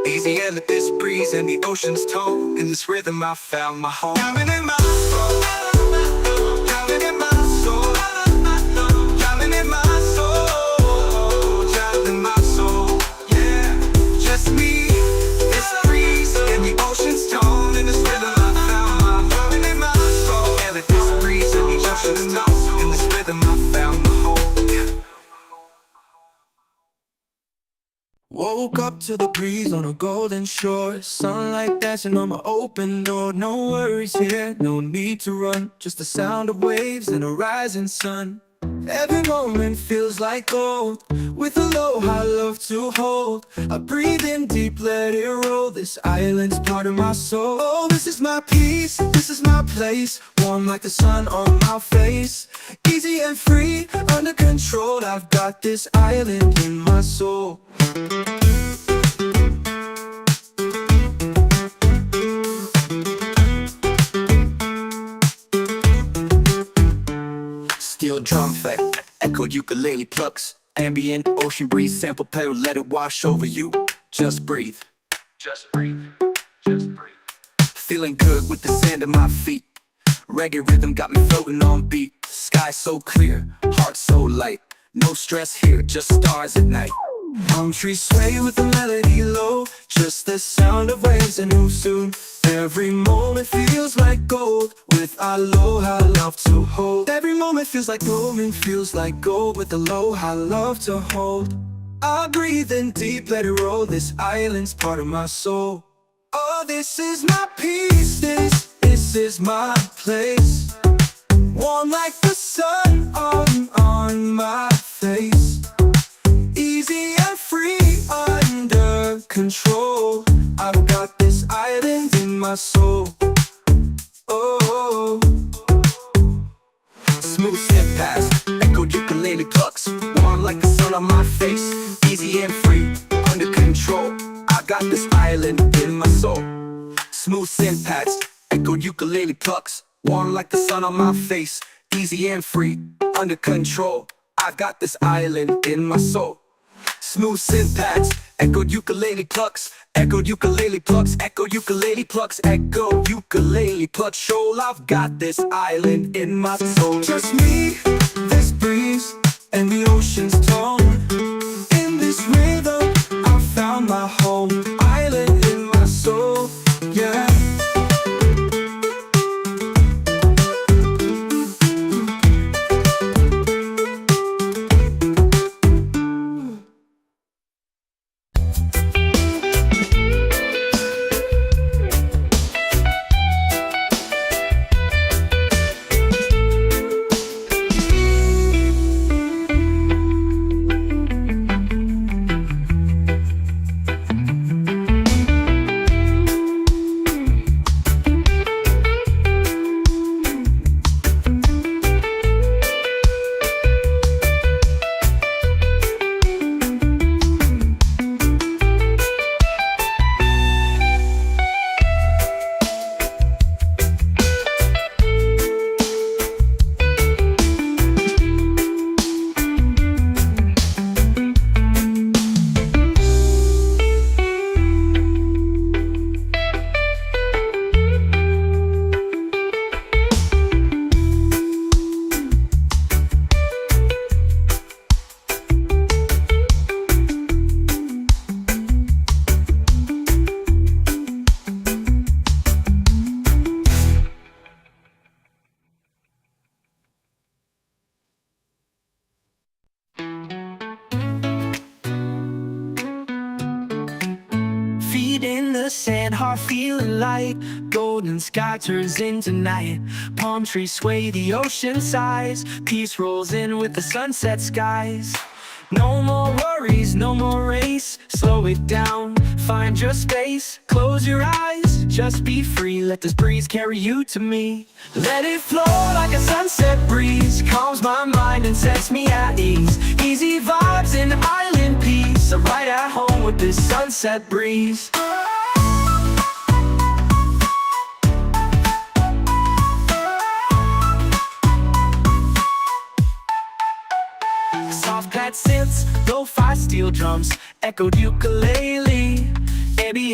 Easy and this breeze and the ocean's tone. In this rhythm I found my home. Drowning in my soul, drowning in my soul, drowning in my soul, drowning in my soul. Yeah, just me, this breeze and the ocean's tone. In this rhythm I found my home. Drowning in my soul, and this breeze and the ocean's tone. In this rhythm I found my home. Woke up to the breeze on a golden shore, sunlight dancing on my open door. No worries here, no need to run, just the sound of waves and a rising sun. Every moment feels like gold, with aloha love to hold. I breathe in deep, let it roll, this island's part of my soul. Oh, this is my peace, this is my place, warm like the sun on my face. Easy and free, under control, I've got this island in my soul. Steel drum effect, echoed ukulele plucks, ambient ocean breeze, sample pedal, let it wash over you. Just breathe, just breathe, just breathe. Feeling good with the sand at my feet. Reggae rhythm got me floating on beat. Sky so clear, heart so light. No stress here, just stars at night. Palm trees sway with the melody low, just the sound of waves and who soon. Every moment feels like gold, with aloha love to hold. Every moment feels like gold, with aloha love to hold. I breathe in deep, let it roll, this island's part of my soul. Oh, this is my peace, this is my place, warm like the sun on my face. Easy and free, under control, I've got this island in my soul. Oh, smooth step past, echoed ukulele plucks, warm like the sun on my face. Easy and free, under control, I got this island in my soul. Smooth synth pads, echoed ukulele plucks, warm like the sun on my face. Easy and free, under control, I got this island in my soul. Smooth synth pads, echoed ukulele plucks, echoed ukulele plucks, echoed ukulele plucks, echoed ukulele plucks. Shoal, I've got this island in my soul. Just me, this breeze, and the ocean's tone. In this rhythm, I found my home. Island in my soul, yeah. Feet in the sand, heart feeling light. Golden sky turns into night. Palm trees sway, the ocean sighs. Peace rolls in with the sunset skies. No more worries, no more race. Slow it down, find your space. Close your eyes, just be free. Let this breeze carry you to me. Let it flow like a sunset breeze. Calms my mind and sets me at ease. Easy vibes and island peace. I'm right at home with this sunset breeze. Soft pad synths, lo-fi steel drums, echoed ukulele, ambient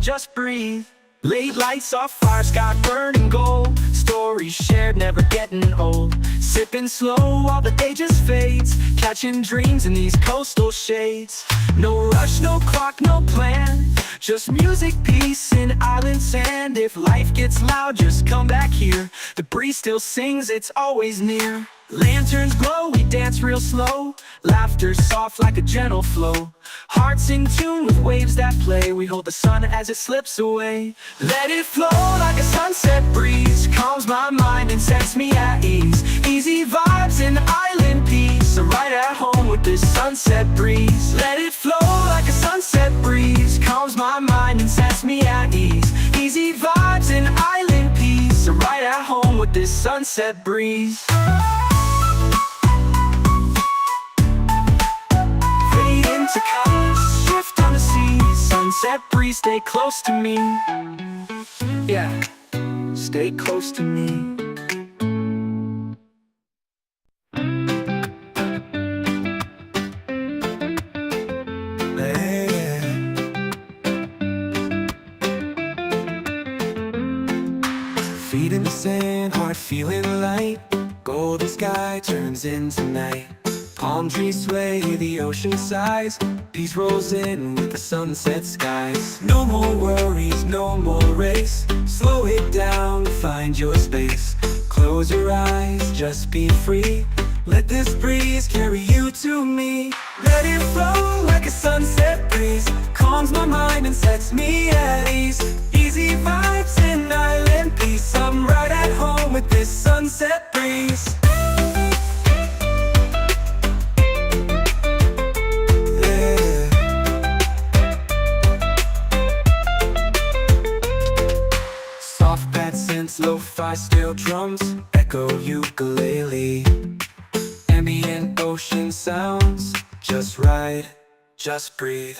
just breathe. Late lights off fire, sky burning gold. Stories shared, never getting old. Sipping slow while the day just fades. Catching dreams in these coastal shades. No rush, no clock, no plan. Just music, peace, and island sand. If life gets loud, just come back here. The breeze still sings, it's always near. Lanterns glow, we dance real slow. Laughter soft like a gentle flow. Hearts in tune with waves that play. We hold the sun as it slips away. Let it flow like a sunset breeze. Calms my mind and sets me at ease. Easy vibes and island peace. I'm right at home with this sunset breeze. Let it flow like a sunset breeze. Calms my mind and sets me at ease. Easy vibes and island peace. I'm right at home with this sunset breeze. To colors, shift on the sea. Sunset breeze, stay close to me. Yeah, stay close to me. Feet in the sand, heart feeling light. Golden sky turns into night. Palm trees sway, the ocean sighs. Peace rolls in with the sunset skies. No more worries, no more race. Slow it down, find your space. Close your eyes, just be free. Let this breeze carry you to me. Let it flow like a sunset breeze. Calms my mind and sets me at ease. Easy vibes and island peace. I'm right at home with this sunset breeze. Lo-fi steel drums, echo ukulele. Ambient ocean sounds, just ride, just breathe.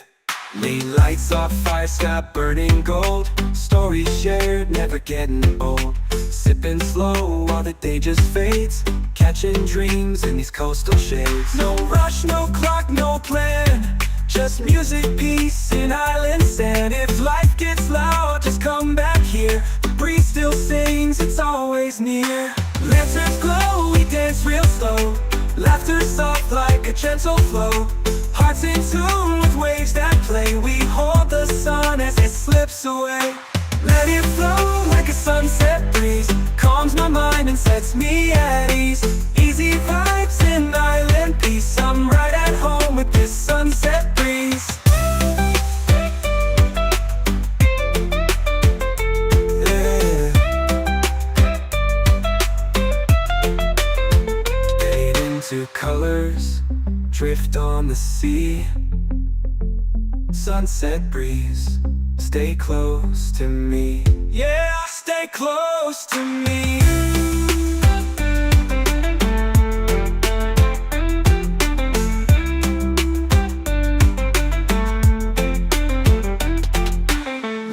Late lights off fire, sky burning gold. Stories shared, never getting old. Sipping slow while the day just fades. Catching dreams in these coastal shades. No rush, no clock, no plan. Just music, peace, and island sand. If life gets loud, just come back here. The breeze still sings, it's always near. Lanterns glow, we dance real slow. Laughter soft like a gentle flow. Hearts in tune with waves that play. We hold the sun as it slips away. Let it flow like a sunset breeze. Calms my mind and sets me at ease. Easy vibes and island peace. I'm right at home with this sunset breeze. Yeah. Fade into colors, drift on the sea. Sunset breeze, stay close to me. Yeah, stay close to me.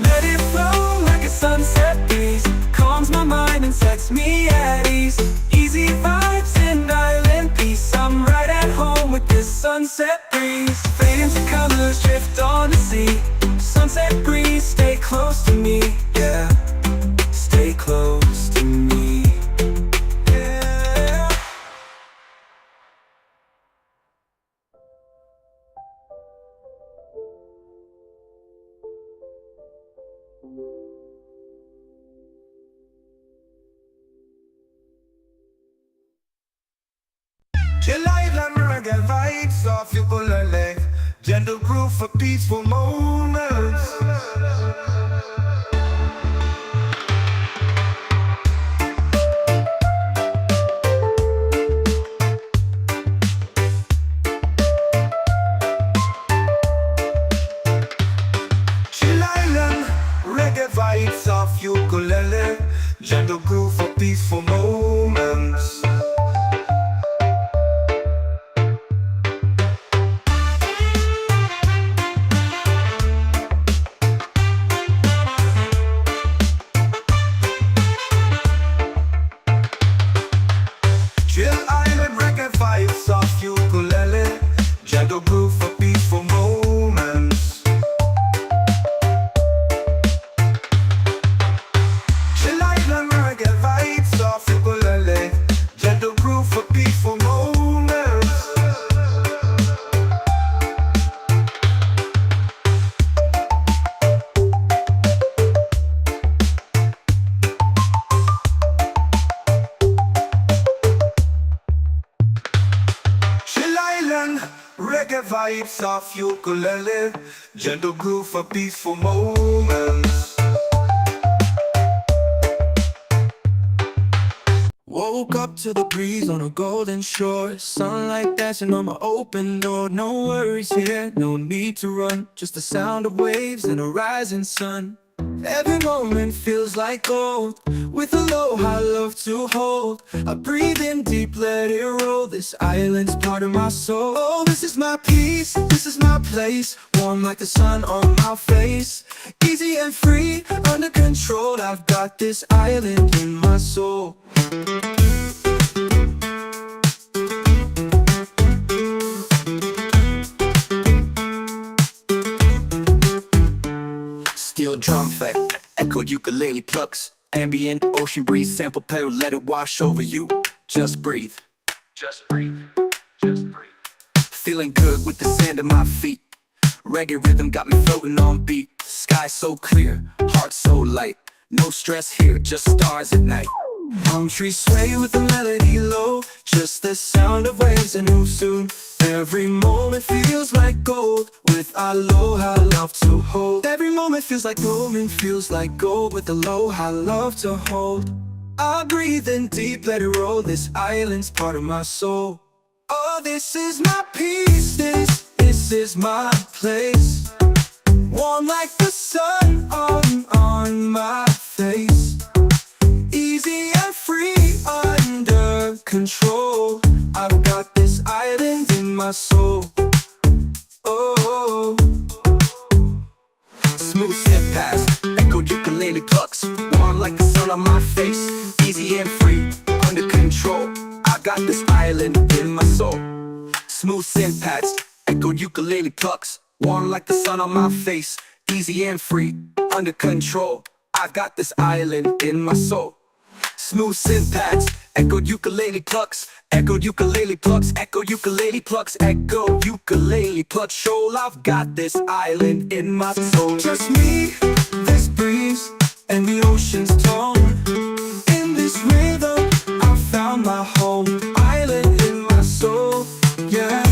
Let it flow like a sunset breeze. Calms my mind and sets me at ease. Easy vibes and island peace. I'm right at home with this sunset breeze. Fade into colors, drift on the sea. Sunset breeze, stay close to me. Yeah, stay close to me. Yeah. Chill island reggae vibes off ukulele. Gentle groove for peaceful moments. Chill island reggae vibes off ukulele. Gentle groove for peaceful moments. Gentle groove for peaceful moments. vibes of ukulele, gentle groove for peaceful moments. Woke up to the breeze on a golden shore, sunlight dancing on my open door. No worries here, no need to run, just the sound of waves and a rising sun. Every moment feels like gold, with aloha love to hold. I breathe in deep, let it roll, this island's part of my soul. Oh, this is my peace, this is my place, warm like the sun on my face. Easy and free, under control, I've got this island in my soul. Steel drum effect, echoed ukulele plucks, ambient ocean breeze, sample pedal, let it wash over you. Just breathe, just breathe, just breathe. Feeling good with the sand at my feet. Reggae rhythm got me floating on beat. Sky so clear, heart so light. No stress here, just stars at night. Palm trees sway with the melody low, just the sound of waves and who soon. Every moment feels like gold, with aloha love to hold. Every moment feels like gold, with aloha love to hold. I breathe in deep, let it roll, this island's part of my soul. Oh, this is my peace, this is my place, warm like the sun on my face. Easy and free, under control, I've got this island in my soul. Oh, smooth step past, echoed ukulele plucks, warm like the sun on my face. Easy and free, under control, I got this island in my soul. Smooth synth pads, echoed ukulele plucks, warm like the sun on my face. Easy and free, under control, I got this island in my soul. Smooth synth pads, echoed ukulele plucks, echoed ukulele plucks, echoed ukulele plucks, echoed ukulele plucks. Shoal, I've got this island in my soul. Just me, this breeze, and the ocean's tone. In this rhythm, I found my home. Island in my soul, yeah.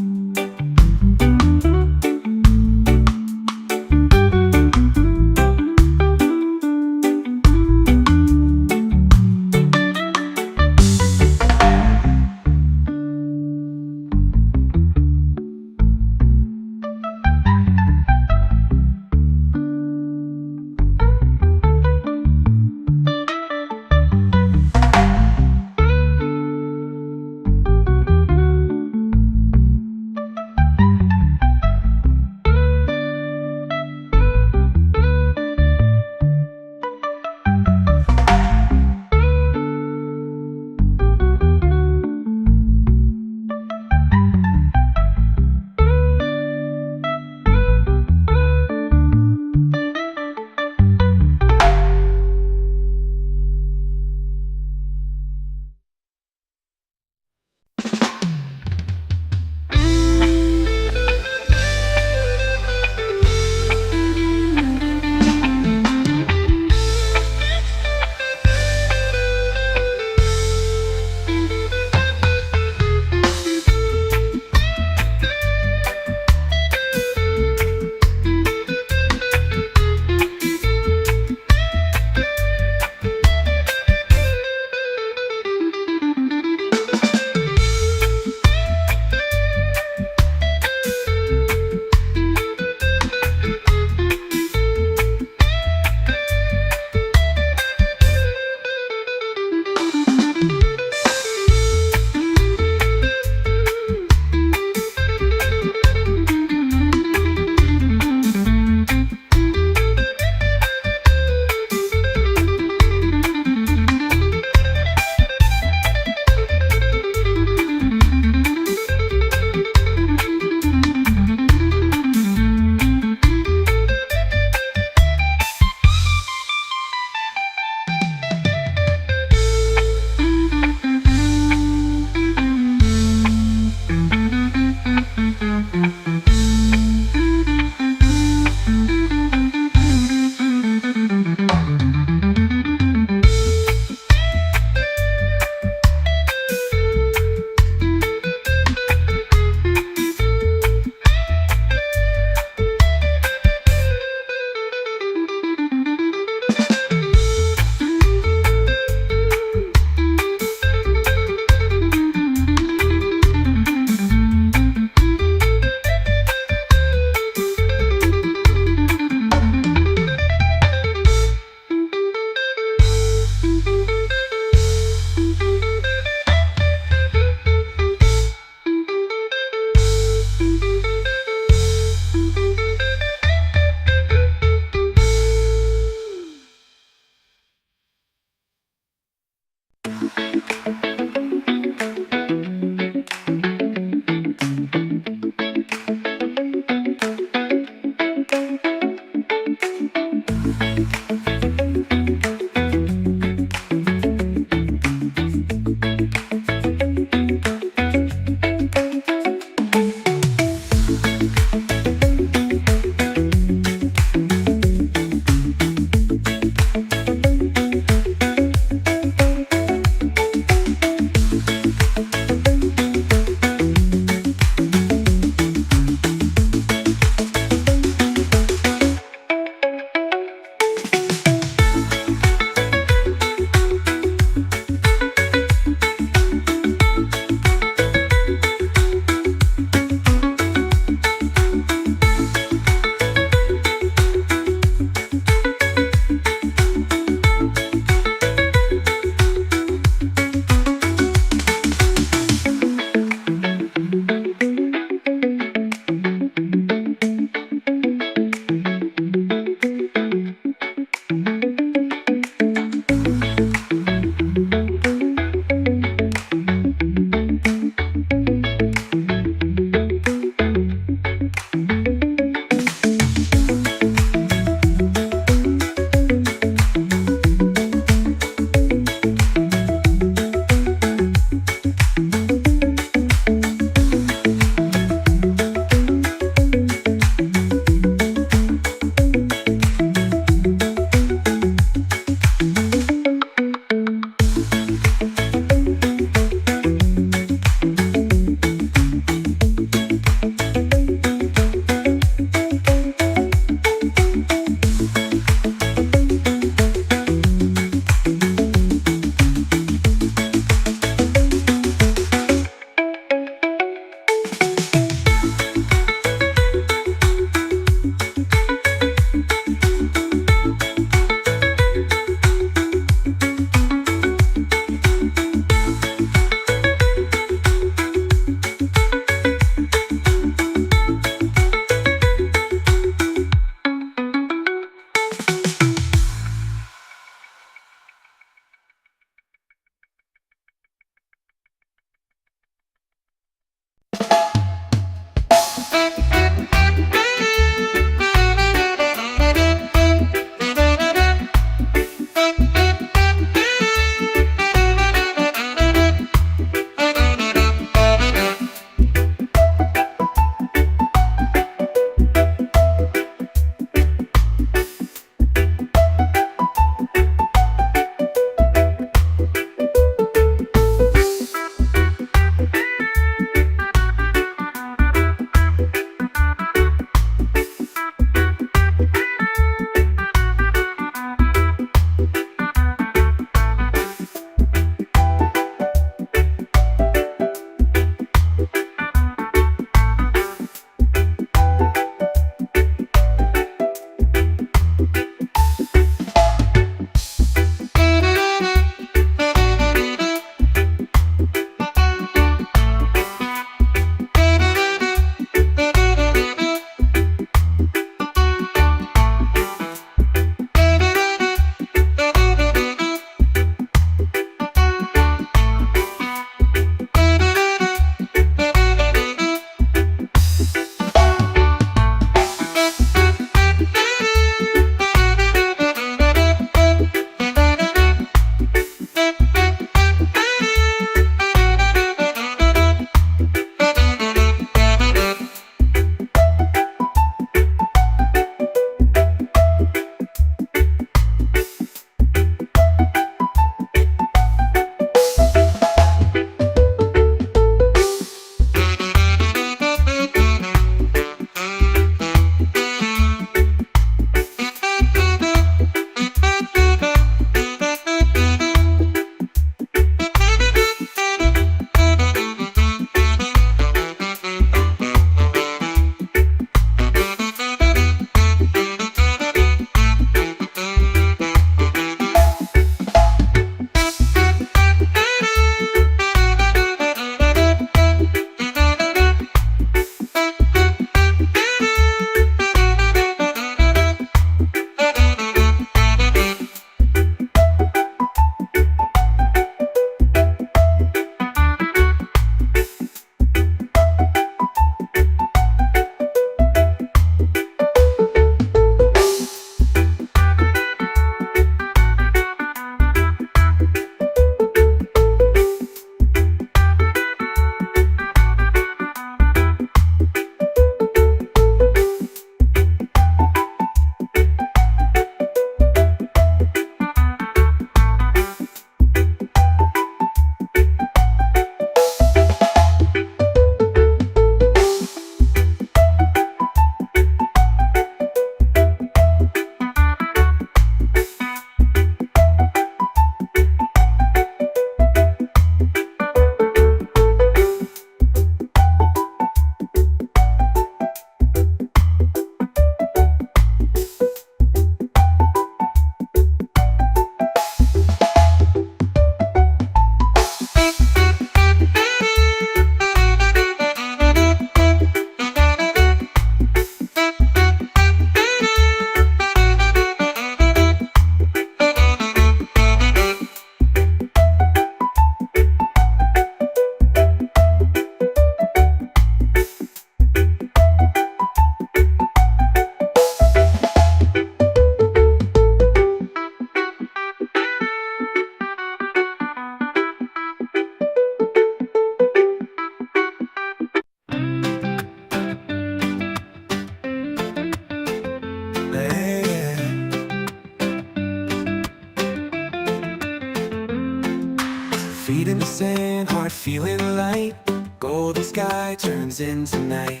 Feet in the sand, heart feeling light. Golden sky turns into night.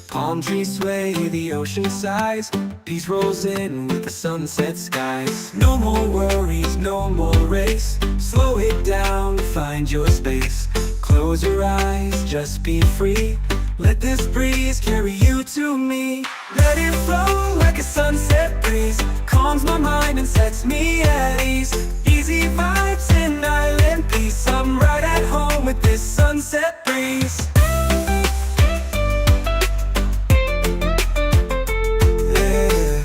Palm trees sway, the ocean sighs. Peace rolls in with the sunset skies. No more worries, no more race. Slow it down, find your space. Close your eyes, just be free. Let this breeze carry you to me. Let it flow like a sunset breeze. Calms my mind and sets me at ease. Easy vibes and island peace. I'm right at home with this sunset breeze. Yeah.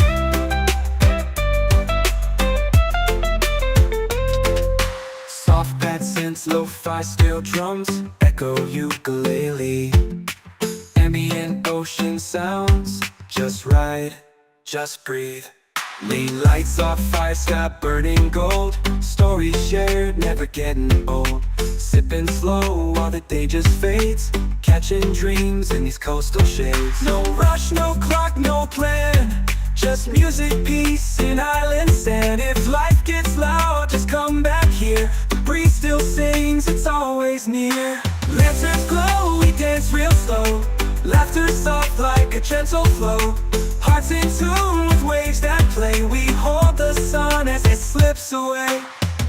Soft bad synths, lo-fi steel drums. Echo ukulele. Ambient ocean sounds, just ride, just breathe. Lean lights off, fire sky burning gold. Stories shared, never getting old. Sipping slow while the day just fades. Catching dreams in these coastal shades. No rush, no clock, no plan. Just music, peace, and island sand. If life gets loud, just come back here. The breeze still sings, it's always near. Lanterns glow, we dance real slow. Laughter soft like a gentle flow. Hearts in tune with waves that play. We hold the sun as it slips away.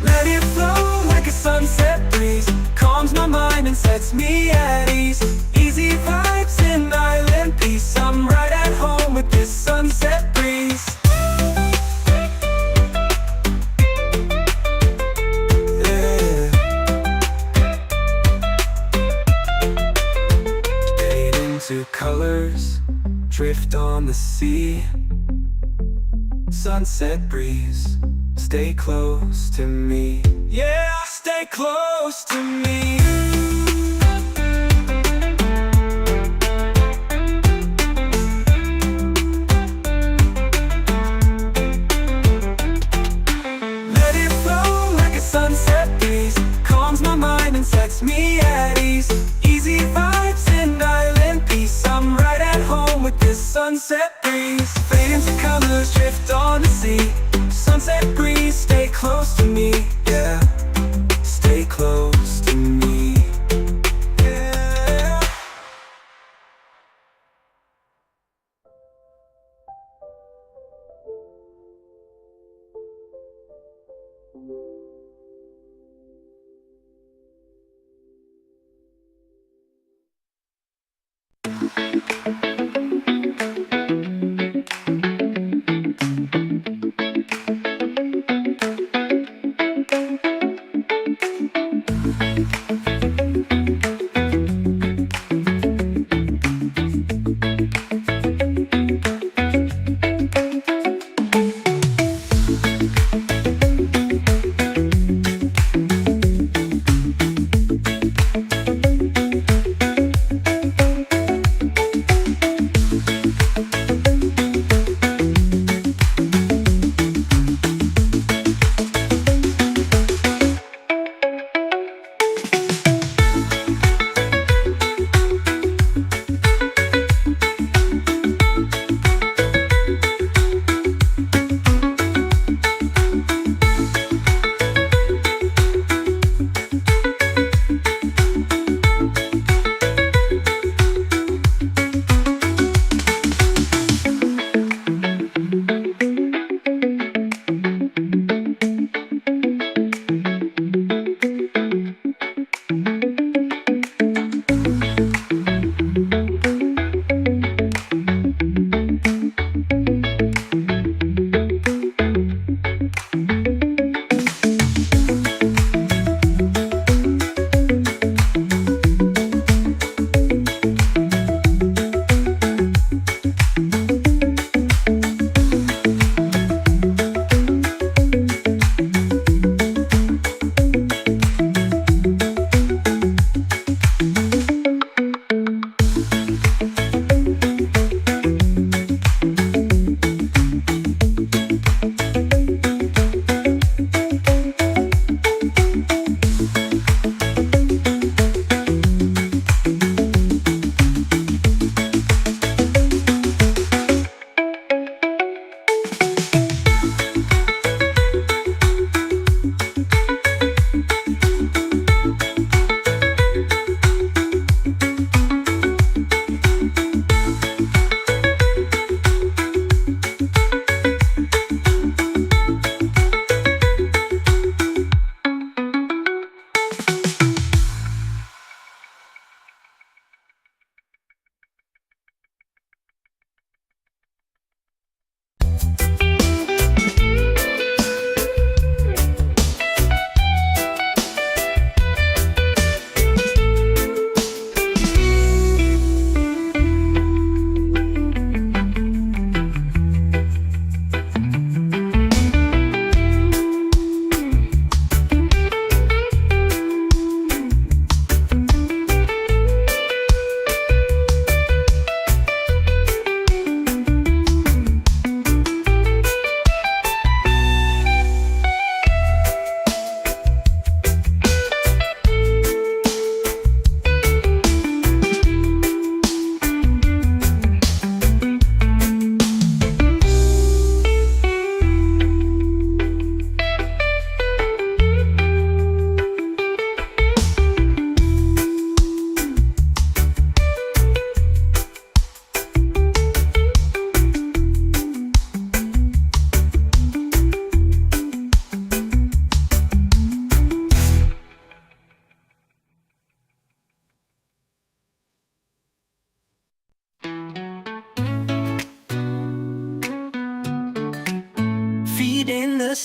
Let it flow like a sunset breeze. Calms my mind and sets me at ease. Easy vibes and island peace. I'm right at home with this sunset breeze. To colors, drift on the sea. Sunset breeze, stay close to me. Yeah, stay close to me. Let it flow like a sunset breeze. Calms my mind and sets me at ease. Easy vibes and island peace. I'm right at home with this sunset breeze. Fade into colors, drift on the sea. Sunset breeze, stay close to me. Yeah, stay close to me.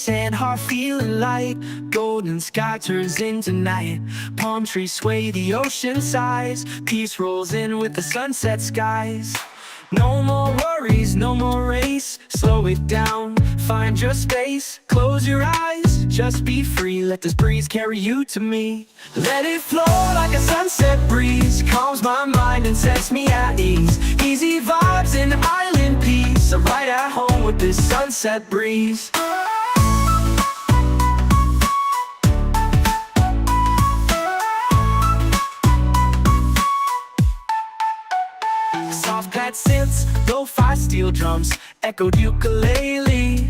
sand, heart feeling light. Golden sky turns into night. Palm trees sway, the ocean sighs. Peace rolls in with the sunset skies. No more worries, no more race. Slow it down, find your space. Close your eyes, just be free. Let this breeze carry you to me. Let it flow like a sunset breeze. Calms my mind and sets me at ease. Easy vibes and island peace. I'm right at home with this sunset breeze. Soft pad synths, lo-fi steel drums, echoed ukulele.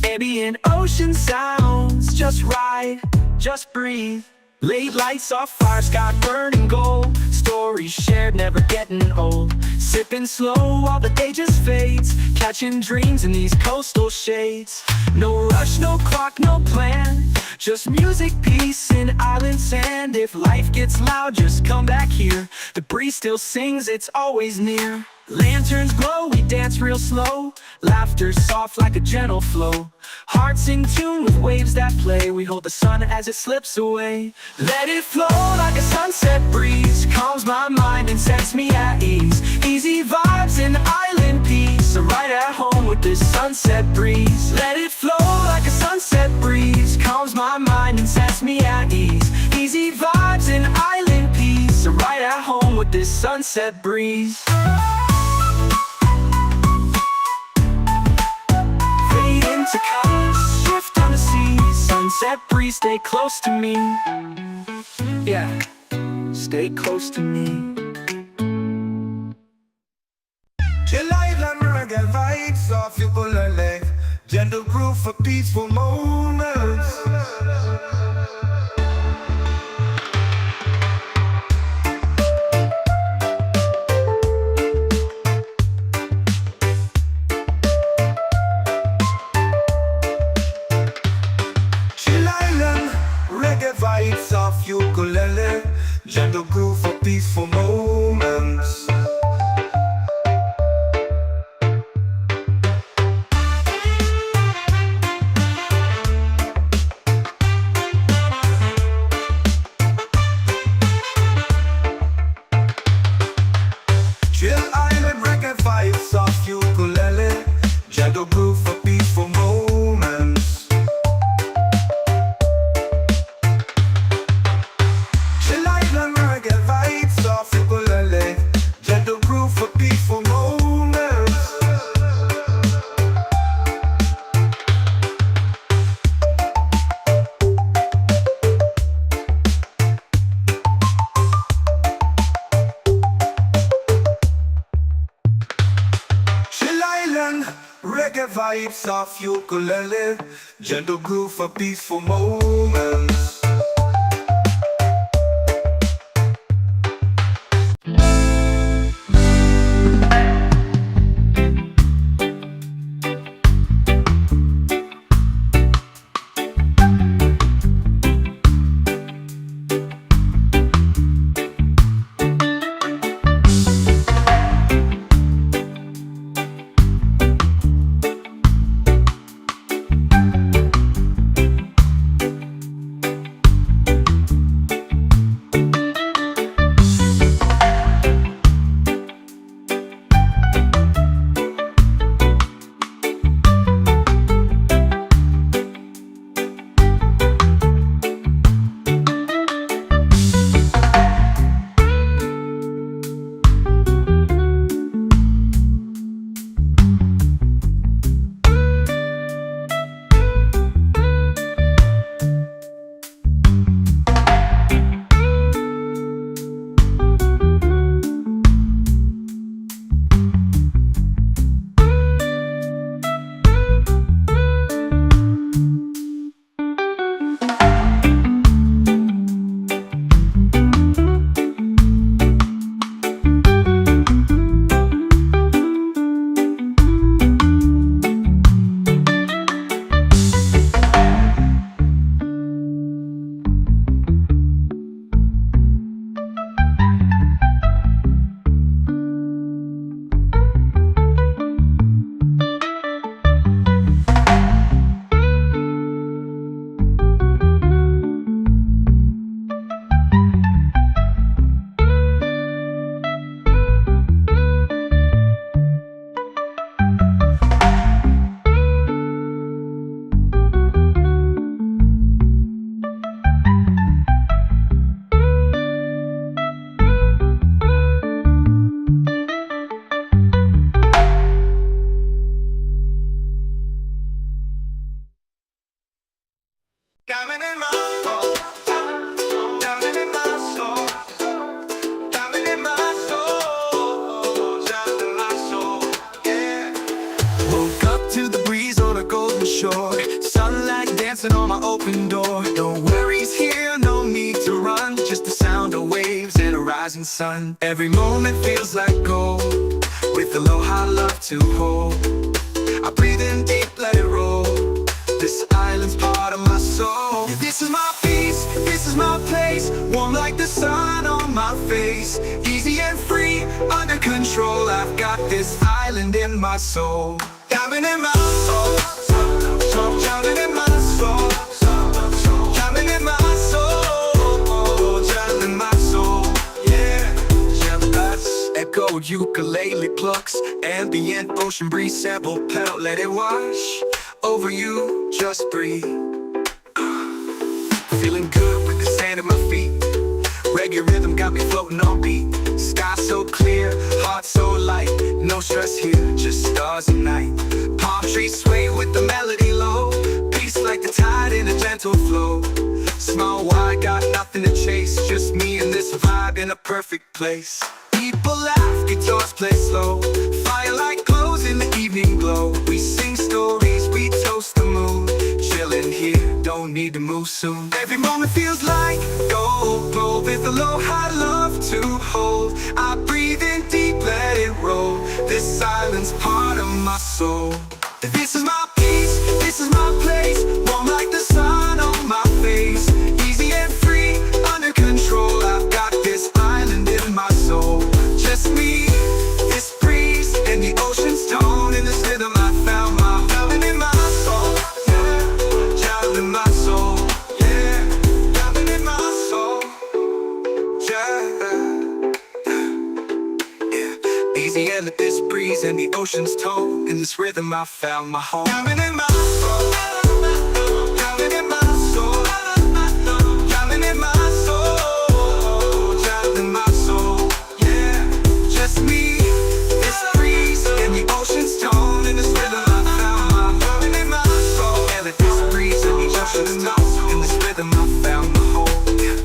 Ambient ocean sounds, just ride, just breathe. Late lights off fire, sky burning gold. Stories shared, never getting old. Sipping slow while the day just fades. Catching dreams in these coastal shades. No rush, no clock, no plan. Just music, peace, and island sand. If life gets loud, just come back here. The breeze still sings, it's always near. Lanterns glow, we dance real slow. Laughter soft like a gentle flow. Hearts in tune with waves that play. We hold the sun as it slips away. Let it flow like a sunset breeze. Calms my mind and sets me at ease. Easy vibes and island peace. I'm right at home with this sunset breeze. Let it flow like a sunset breeze. Calms my mind and sets me at ease. Easy vibes and island peace. I'm right at home with this sunset breeze. To colors, shift on the sea. Sunset breeze, stay close to me. Yeah, stay close to me. Chill island reggae vibes off your bullet. Gentle groove for peaceful moments. Vibes off ukulele, gentle groove for peaceful moments. Chill island reggae vibes off ukulele, gentle groove for peaceful moments. Gentle groove for peaceful moments. Chill island reggae vibes off ukulele. Gentle groove for peaceful moments. rising sun. Every moment feels like gold, with aloha love to hold. I breathe in deep, let it roll. This island's part of my soul. This is my peace, this is my place. Warm like the sun on my face. Easy and free, under control. I've got this island in my soul. Diamond in my soul, diamond in my soul, diamond in my soul, diamond in my soul. Yeah, echo ukulele plucks, ambient ocean breeze sample pedal. Let it wash over you, just breathe. Feeling good with the sand at my feet. Reggae rhythm got me floating on beat. Sky so clear, heart so light. No stress here, just stars at night. Palm trees sway with the melody low. Peace like the tide in a gentle flow. Small wide, got nothing to chase. Just me and this vibe in a perfect place. People laugh, guitars play slow. Firelight glows in the evening glow. We sing stories, we toast the moon. Chillin' here, don't need to move soon. Every moment feels like gold, glow with aloha love to hold. I breathe in deep, let it roll. This island's part of my soul. This is my peace, this is my place. Warm like the sun on my face. Easy and free, under control. I've got this island in my soul. Just me, this breeze, and the ocean's tone. In this rhythm I found my diamond in my soul. Yeah, diamond in my soul. Yeah, diamond in my soul. Yeah. Easy and let this breeze and the ocean's tone. In this rhythm I found my home. Diamond in my soul. Diamond in my soul. Diamond in my soul. Diamond in my soul. Yeah, just me, this breeze, and the ocean's tone. In this rhythm I found my diamond in my soul. And let this breeze and the ocean's tone. In this rhythm I found my home. Yeah.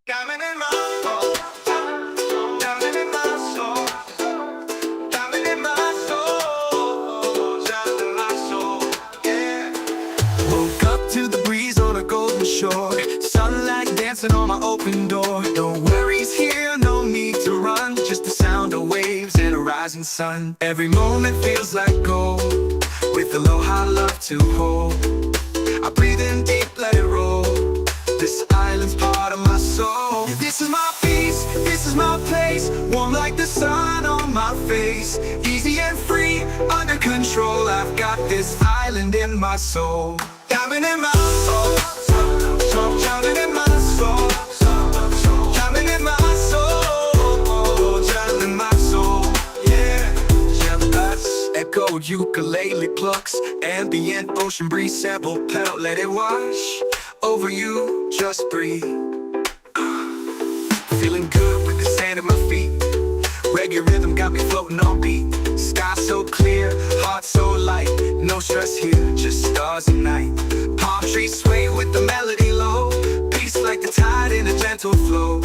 Diamond in my soul. Diamond in my soul. Diamond in my soul. Diamond in my soul. Yeah. Woke up to the breeze on a golden shore. Sunlight dancing on my open door. No worries here, no need to run. Just the sound of waves and a rising sun. Every moment feels like gold, with aloha love to hold. I breathe in deep, let it roll. This island's part of my soul. This is my peace, this is is my place, warm like the sun on my face. Easy and free, under control. I've got this island in my soul. Diamond in my soul, diamond in my soul, diamond in my soul, diamond in my soul. Yeah, echo, ukulele plucks, ambient ocean breeze, sample pedal, let it wash over you. Just breathe. Feeling good with the sand at my feet. Reggae rhythm got me floating on beat. Sky so clear, heart so light. No stress here, just stars and night. Palm trees sway with the melody low. Peace like the tide in a gentle flow.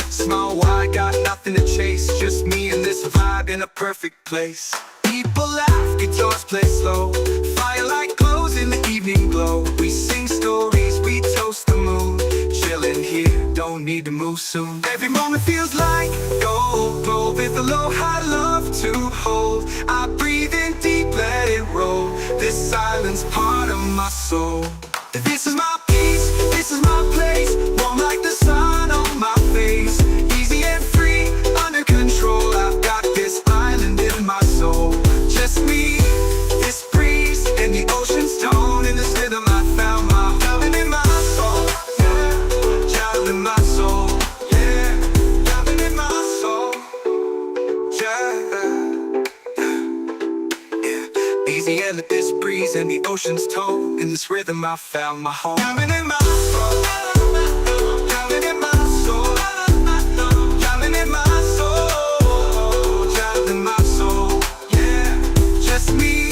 Small wide, got nothing to chase. Just me and this vibe in a perfect place. People laugh, guitars play slow. Firelight glows in the evening glow. We sing stories, we toast the moon. Chillin' here, don't need to move soon. Every moment feels like gold. Roll with aloha, love to hold. I breathe in deep, let it roll. This silence part of my soul. This is my peace, this is my place. Warm like the sun on my face. Easy and free, under control. I've got this island in my soul. Just me, this breeze, and the ocean's tone. In this rhythm I found my diamond in my soul. Yeah, diamond in my soul. Yeah, diamond in my soul. Yeah. Easy and this breeze and the ocean's tone. In this rhythm I found my home. Diamond in my soul. Diamond in my soul. Diamond in my soul. Diamond in my soul. Yeah, just me,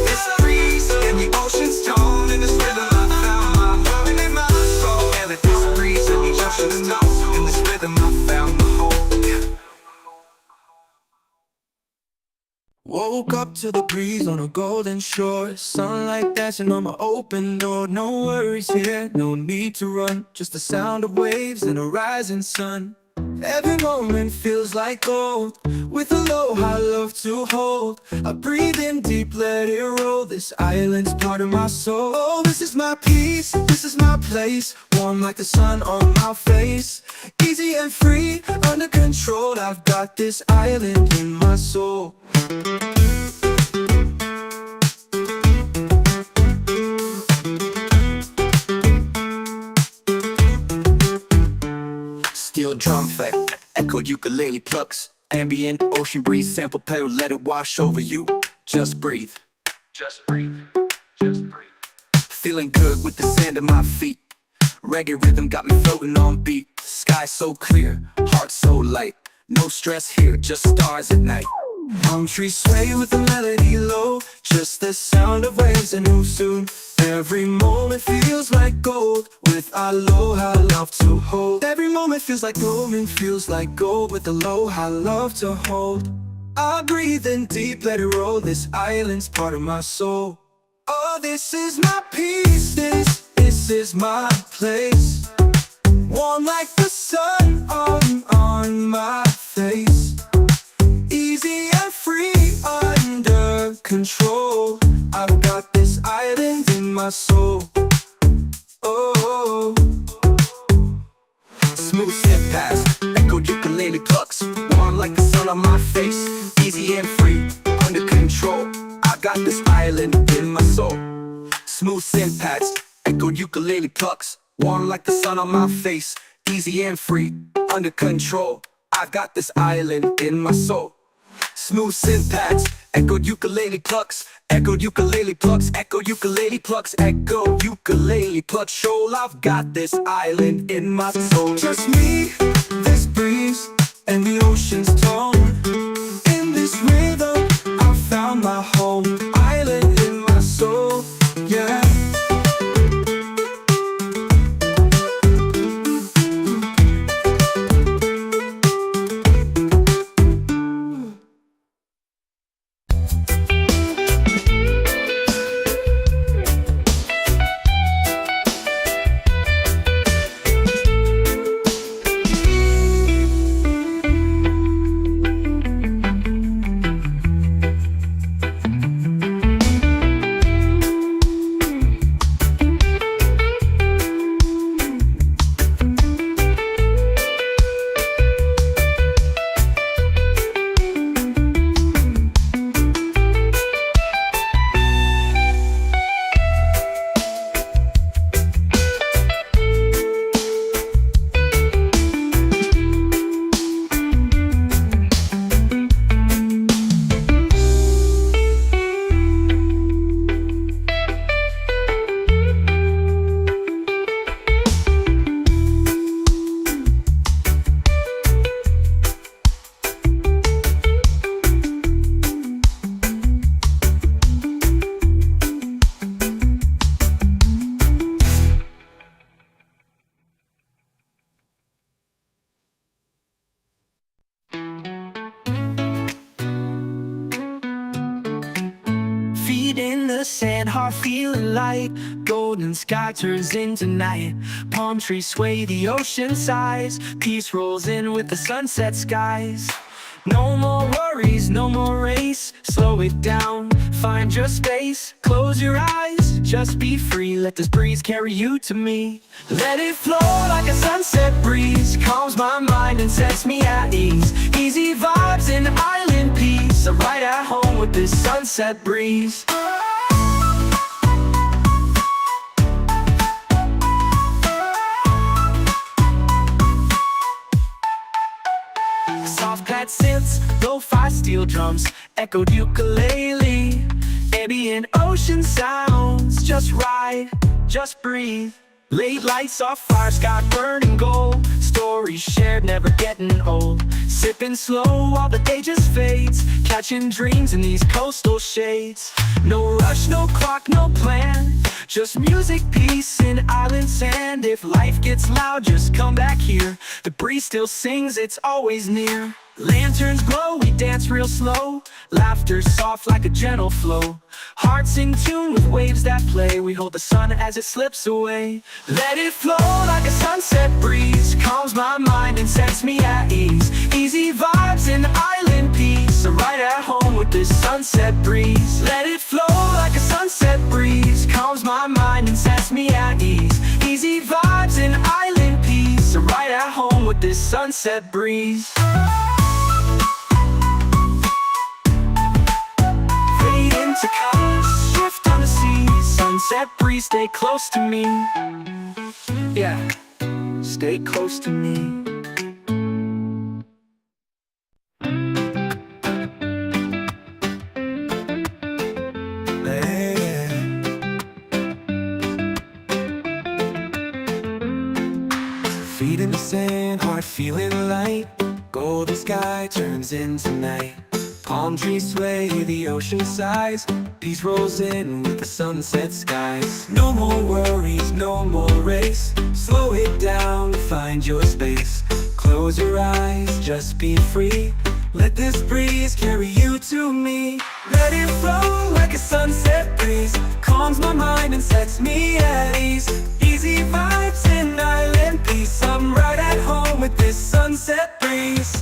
this breeze and the ocean's tone. In this rhythm I found my diamond in my soul. And this breeze and the ocean's tone. In this rhythm I found my home. Woke up to the breeze on a golden shore. Sunlight dancing on my open door. No worries here, no need to run. Just the sound of waves and a rising sun. Every moment feels like gold. With aloha, love to hold. I breathe in deep, let it roll. This island's part of my soul. Oh, this is my peace, this is my place. Warm like the sun on my face. Easy and free, under control. I've got this island in my soul. Steel drum effect, echo ukulele plucks, ambient ocean breeze, sample pedal, let it wash over you. Just breathe. Just breathe. Just breathe. Feeling good with the sand at my feet. Reggae rhythm got me floating on beat. Sky so clear, heart so light. No stress here, just stars at night. Palm trees sway with the melody low. Just the sound of waves and move soon. Every moment feels like gold. With aloha, love to hold. Every moment feels like golden, feels like gold. With aloha, love to hold. I breathe in deep, let it roll. This island's part of my soul. Oh, this is my peace, this is my place. Warm like the sun on my face. Easy and free, under control. I've got this island in my soul. Oh, Smooth step past, echo ukulele plucks, warm like the sun on my face. Easy and free, under control. I got this island in my soul. Smooth synth pads, echo ukulele plucks, warm like the sun on my face. Easy and free, under control. I got this island in my soul. Smooth synth pads, echo ukulele plucks, echo ukulele plucks, echo ukulele plucks, echo ukulele plucks. Shoal, I've got this island in my soul. just me, this breeze, and the ocean's tone. In this rhythm, I found my home. Island in my soul, yeah. sand, heart feeling light. Golden sky turns into night. Palm trees sway, the ocean sighs. Peace rolls in with the sunset skies. No more worries, no more race. Slow it down, find your space. Close your eyes, just be free. Let this breeze carry you to me. Let it flow like a sunset breeze. Calms my mind and sets me at ease. Easy vibes and island peace. I'm right at home with this sunset breeze. Soft pad synths, lo-fi steel drums, echoed ukulele, ambient ocean sounds. Just ride, just breathe. Late lights off fire, sky burning gold. Stories shared, never getting old. Sipping slow while the day just fades. Catching dreams in these coastal shades. No rush, no clock, no plan. Just music, peace, and island sand. If life gets loud, just come back here. The breeze still sings, it's always near. Lanterns glow, we dance real slow. Laughter soft like a gentle flow. Hearts in tune with waves that play. We hold the sun as it slips away. Let it flow like a sunset breeze. Calms my mind and sets me at ease. Easy vibes and island peace. I'm right at home with this sunset breeze. Let it flow like a sunset breeze. Calms my mind and sets me at ease. Easy vibes and island peace. I'm right at home with this sunset breeze. To colors, shift on the sea. Sunset breeze, stay close to me. Yeah, stay close to me. Feet in the sand, heart feeling light. Golden sky turns into night. Palm trees sway, the ocean sighs. Peace rolls in with the sunset skies. No more worries, no more race. Slow it down, find your space. Close your eyes, just be free. Let this breeze carry you to me. Let it flow like a sunset breeze. Calms my mind and sets me at ease. Easy vibes and island peace. I'm right at home with this sunset breeze.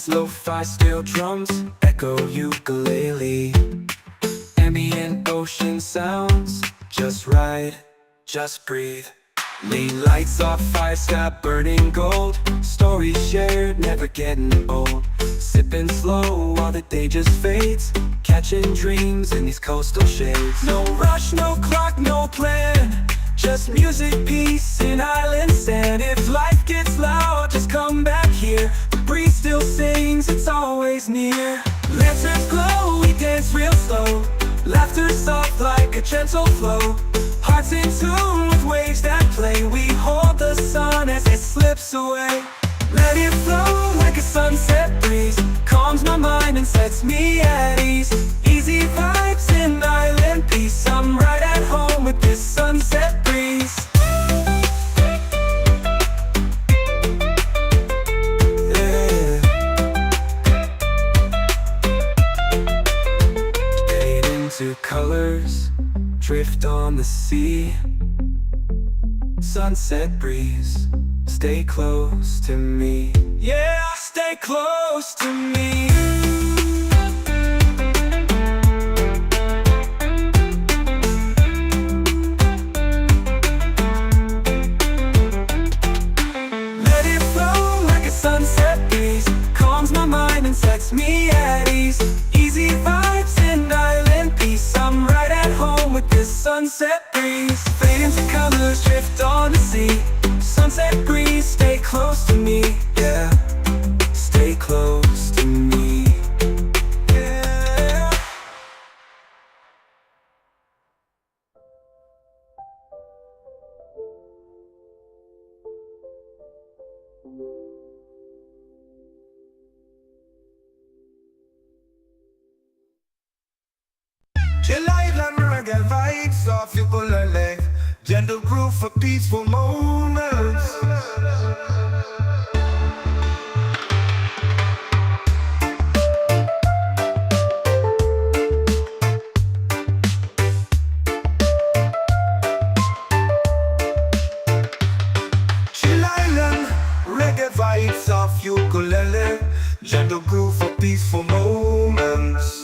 Lo-fi steel drums, echo ukulele, ambient ocean sounds. Just ride, just breathe. Lean lights off fire, sky burning gold. Stories shared, never getting old. Sipping slow while the day just fades. Catching dreams in these coastal shades. No rush, no clock, no plan. Just music, peace, and island sand. If life gets loud, just come back here. The breeze still sings, it's always near. Lanterns glow, we dance real slow. Laughter soft like a gentle flow. Hearts in tune with waves that play. We hold the sun as it slips away. Let it flow like a sunset breeze. Calms my mind and sets me at ease. Easy vibes and island peace. I'm right at home with this sunset breeze. Yeah. Fade into colors, drift on the sea. Sunset breeze, stay close to me. Yeah, stay close to me. Let it flow like a sunset breeze. Calms my mind and sets me at ease. Easy vibes and island peace. I'm right at home with this sunset breeze. Fade into colors, drift on the sea. Sunset breeze, stay close to me. Yeah, stay close to me. Yeah. Chill island reggae vibes off you pull a leg. gentle groove for peaceful moments. Chill Island, reggae vibes off ukulele, gentle groove for peaceful moments.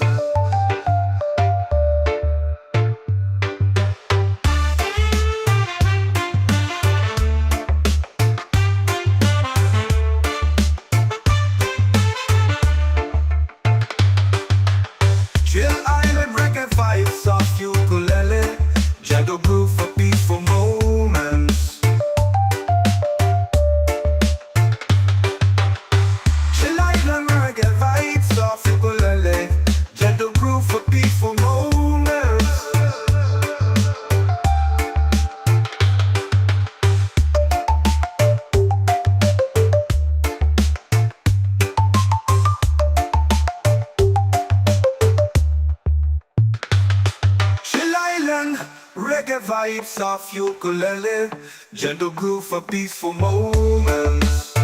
Chill Island, reggae vibes off ukulele, gentle groove for peaceful moments. Chill Island, reggae vibes off ukulele, gentle groove for peaceful moments. Chill Island, reggae vibes off ukulele, gentle groove for peaceful moments.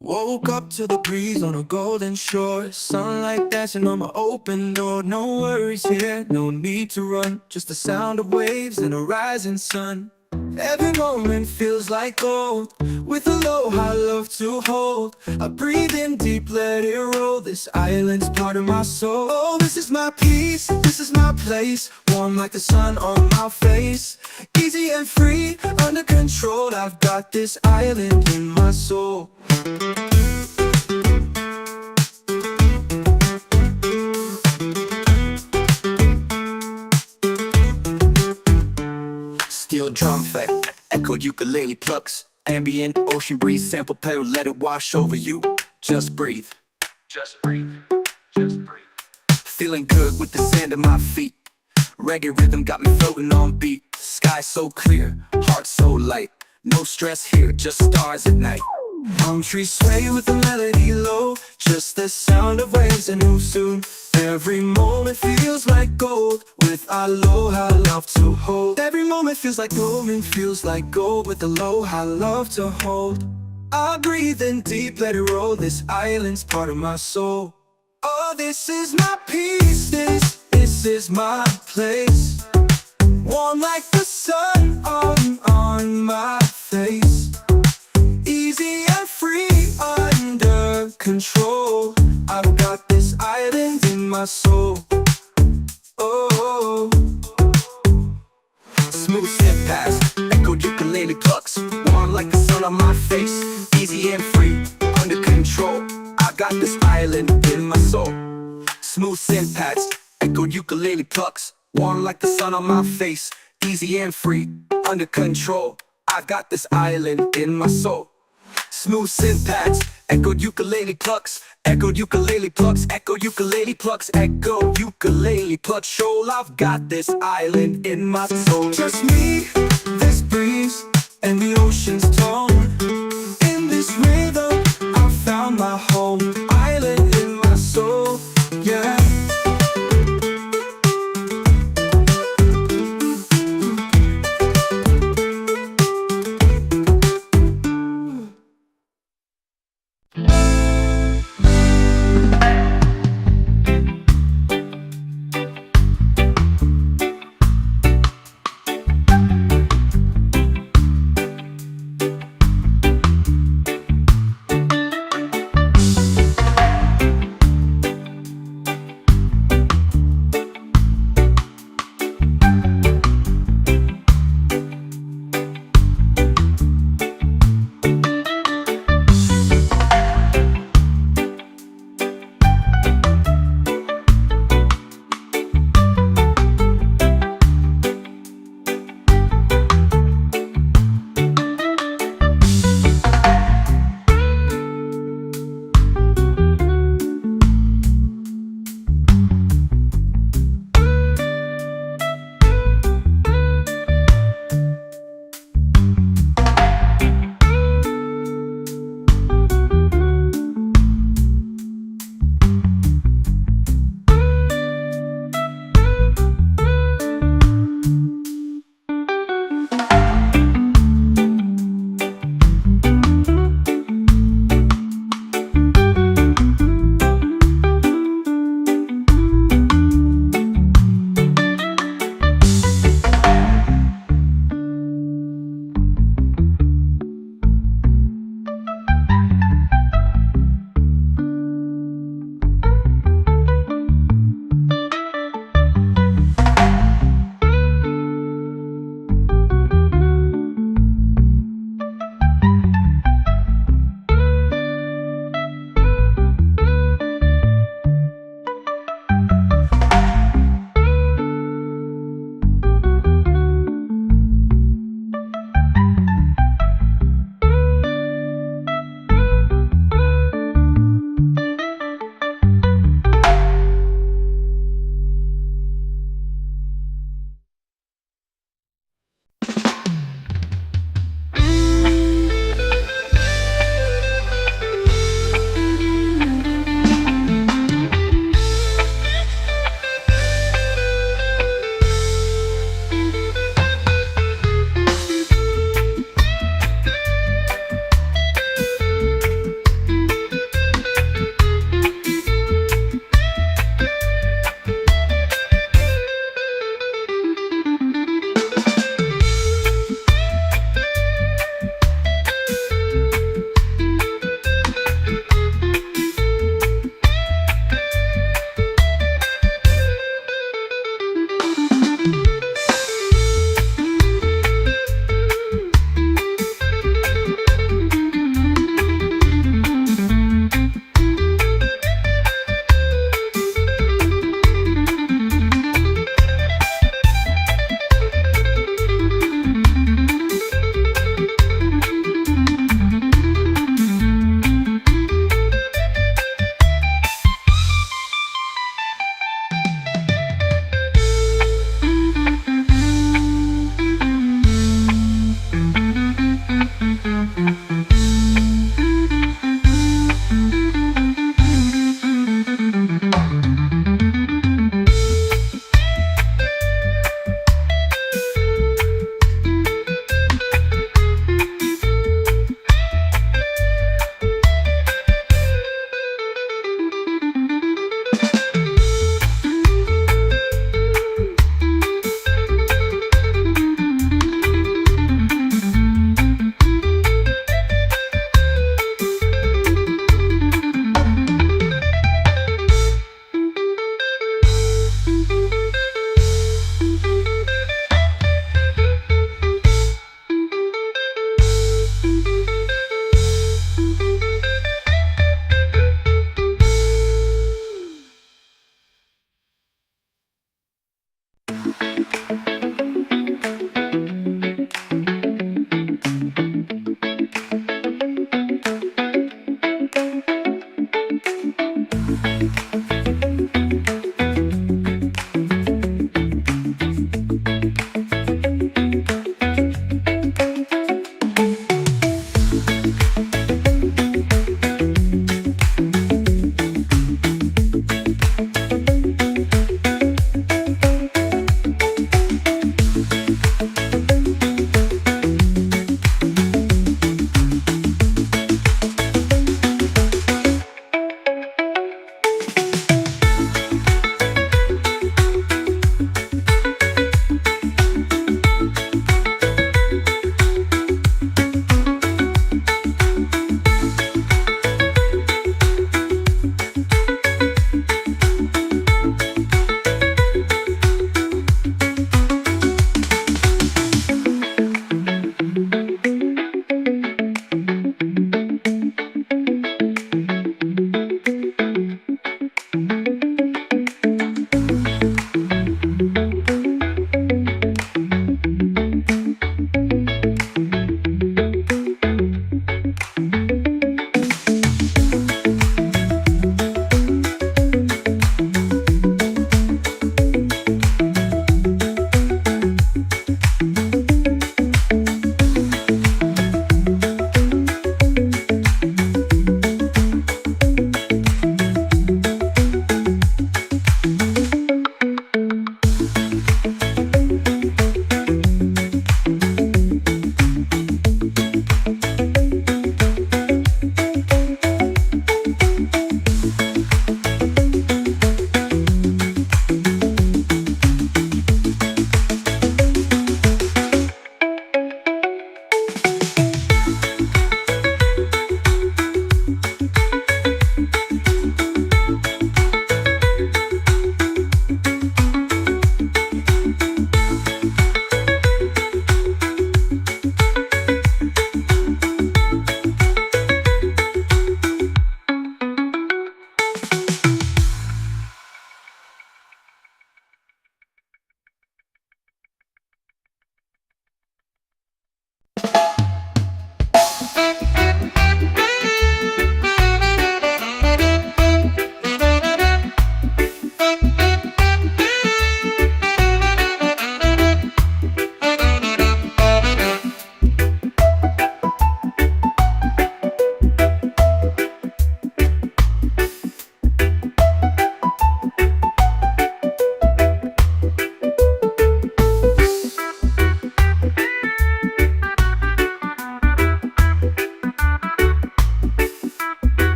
Woke up to the breeze on a golden shore, sunlight dancing on my open door. No worries here, no need to run, just the sound of waves and a rising sun. Every moment feels like gold, with aloha love to hold. I breathe in deep, let it roll, this island's part of my soul. Oh, this is my peace, this is my place, warm like the sun on my face. Easy and free, under control, I've got this island in my soul. Steel drum effect, echoed ukulele plucks, ambient ocean breeze, sample pedal, let it wash over you. Just breathe, just breathe, just breathe. Feeling good with the sand at my feet. Reggae rhythm got me floating on beat. Sky so clear, heart so light. No stress here, just stars at night. Palm trees sway with the melody low, just the sound of waves and who soon. Every moment feels like gold, with aloha love to hold. Every moment feels like moment feels like gold, with aloha love to hold. I breathe in deep, let it roll, this island's part of my soul. Oh, this is my peace, this is my place, warm like the sun on my face. Easy and free, under control, I've got this island in my soul. Oh, Smooth step past, echoed ukulele plucks, warm like the sun on my face. Easy and free, under control, I got this island in my soul. Smooth synth pads, echoed ukulele plucks, warm like the sun on my face. Easy and free, under control, I got this island in my soul. Smooth synth pads, echoed ukulele plucks, echoed ukulele plucks, echoed ukulele plucks, echoed ukulele plucks. Shoal, I've got this island in my soul. Just me, this breeze, and the ocean's tone. In this rhythm, I found my home, island in my soul, yeah.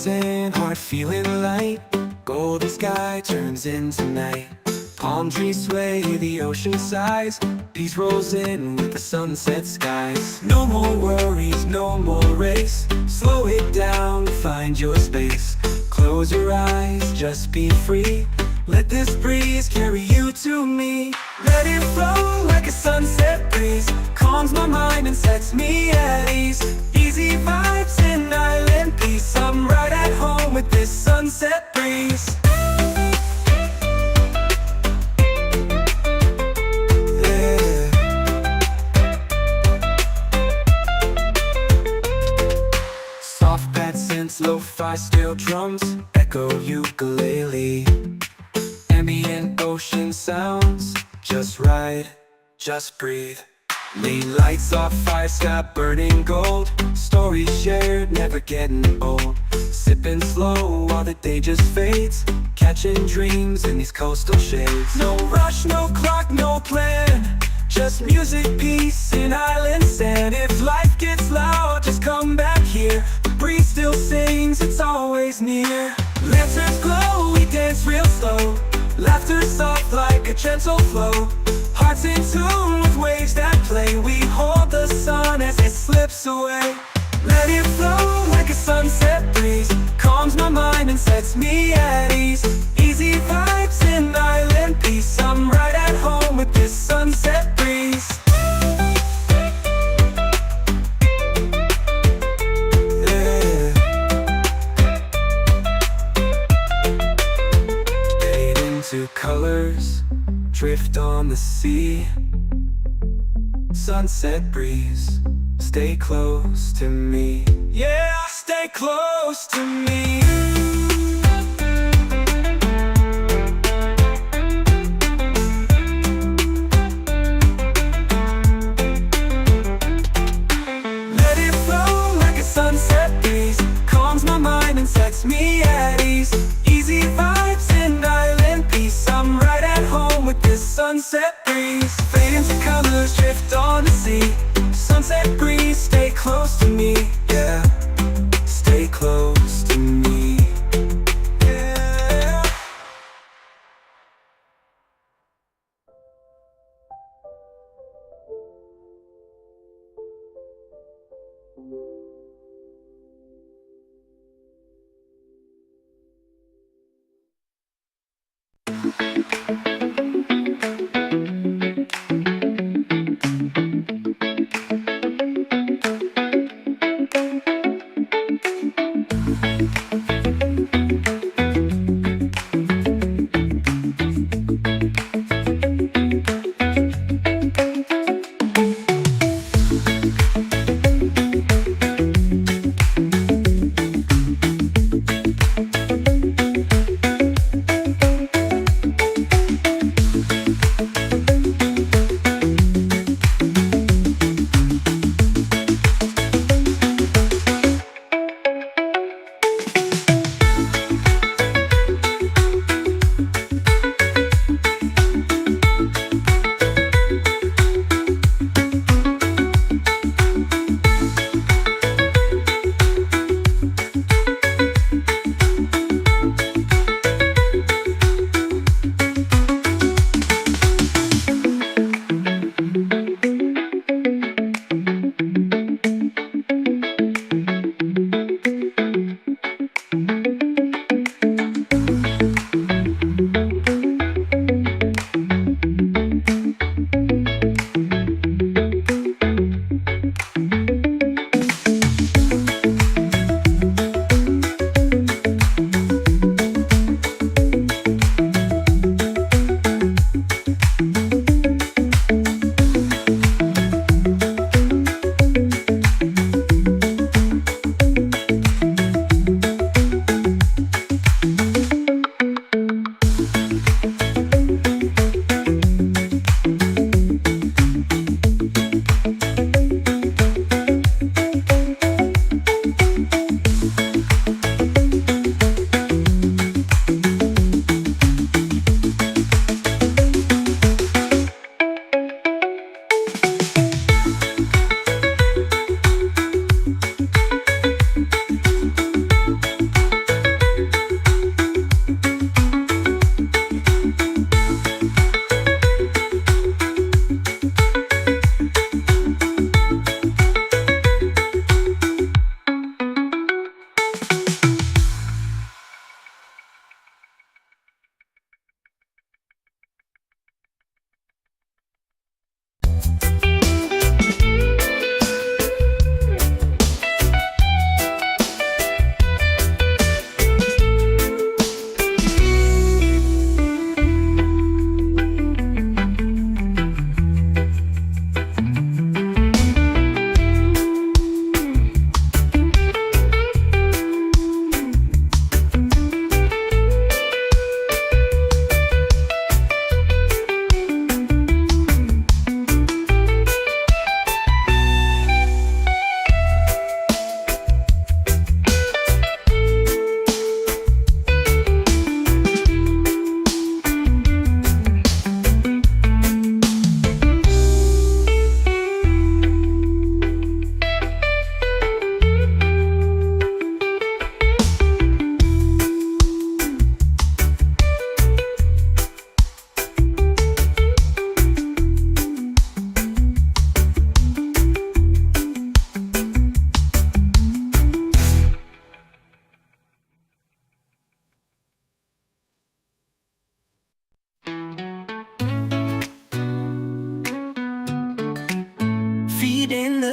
dancing, heart feeling light. Golden sky turns into night. Palm trees sway, the ocean sighs. Peace rolls in with the sunset skies. No more worries, no more race. Slow it down, find your space. Close your eyes, just be free. Let this breeze carry you to me. Let it flow like a sunset breeze. Calms my mind and sets me at ease. Easy vibes in island peace. I'm right at home with this sunset breeze. Soft pad synths, lo-fi steel drums, echo ukulele. Ambient ocean sounds, just ride, just breathe. Late lights off, fire sky burning gold. Stories shared, never getting old. Sipping slow while the day just fades. Catching dreams in these coastal shades. No rush, no clock, no plan. Just music, peace, and island sand. If life gets loud, just come back here. The breeze still sings, it's always near. Lanterns glow, we dance real slow. Laughter soft like a gentle flow. Hearts in tune with waves that play. We hold the sun as it slips away. Let it flow like a sunset breeze. Calms my mind and sets me at ease. Easy vibes in island peace. I'm right at home with this sunset breeze. Yeah. Fade into colors, drift on the sea. Sunset breeze, stay close to me. Yeah, stay close to me. Let it flow like a sunset breeze. Calms my mind and sets me at ease. Easy vibes in island peace. I'm right at home with this sunset breeze. Fade into colors, drift on the sea. Sunset breeze, stay close to me. Yeah, stay close to me. Yeah.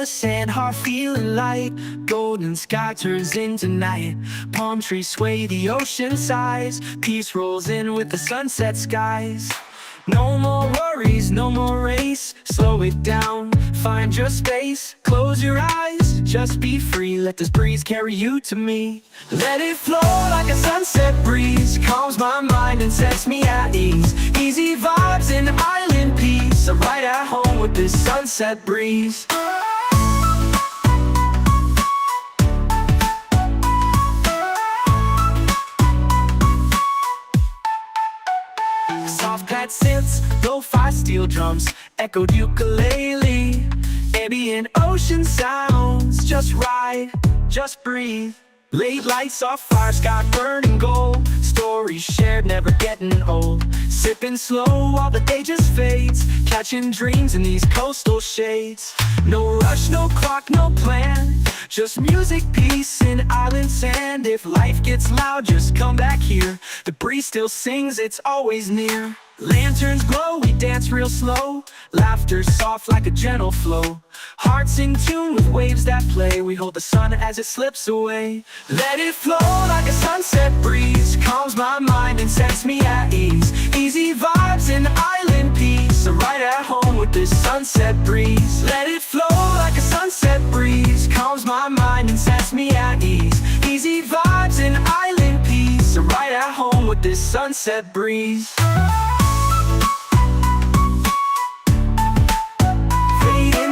sand, heart feeling light. Golden sky turns into night. Palm trees sway, the ocean sighs. Peace rolls in with the sunset skies. No more worries, no more race. Slow it down, find your space. Close your eyes, just be free. Let this breeze carry you to me. Let it flow like a sunset breeze. Calms my mind and sets me at ease. Easy vibes and island peace. I'm right at home with this sunset breeze. Soft pad synths, lo-fi steel drums, echoed ukulele. Ambient ocean sounds, just ride, just breathe. Late lights off fire, sky burning gold. Stories shared, never getting old. Sipping slow while the day just fades. Catching dreams in these coastal shades. No rush, no clock, no plan. Just music, peace, and island sand. If life gets loud, just come back here. The breeze still sings, it's always near. Lanterns glow, we dance real slow. Laughter soft like a gentle flow. Hearts in tune with waves that play. We hold the sun as it slips away. Let it flow like a sunset breeze. Calms my mind and sets me at ease. Easy vibes and island peace. I'm right at home with this sunset breeze. Let it flow like a sunset breeze. Calms my mind and sets me at ease. Easy vibes and island peace. I'm right at home with this sunset breeze.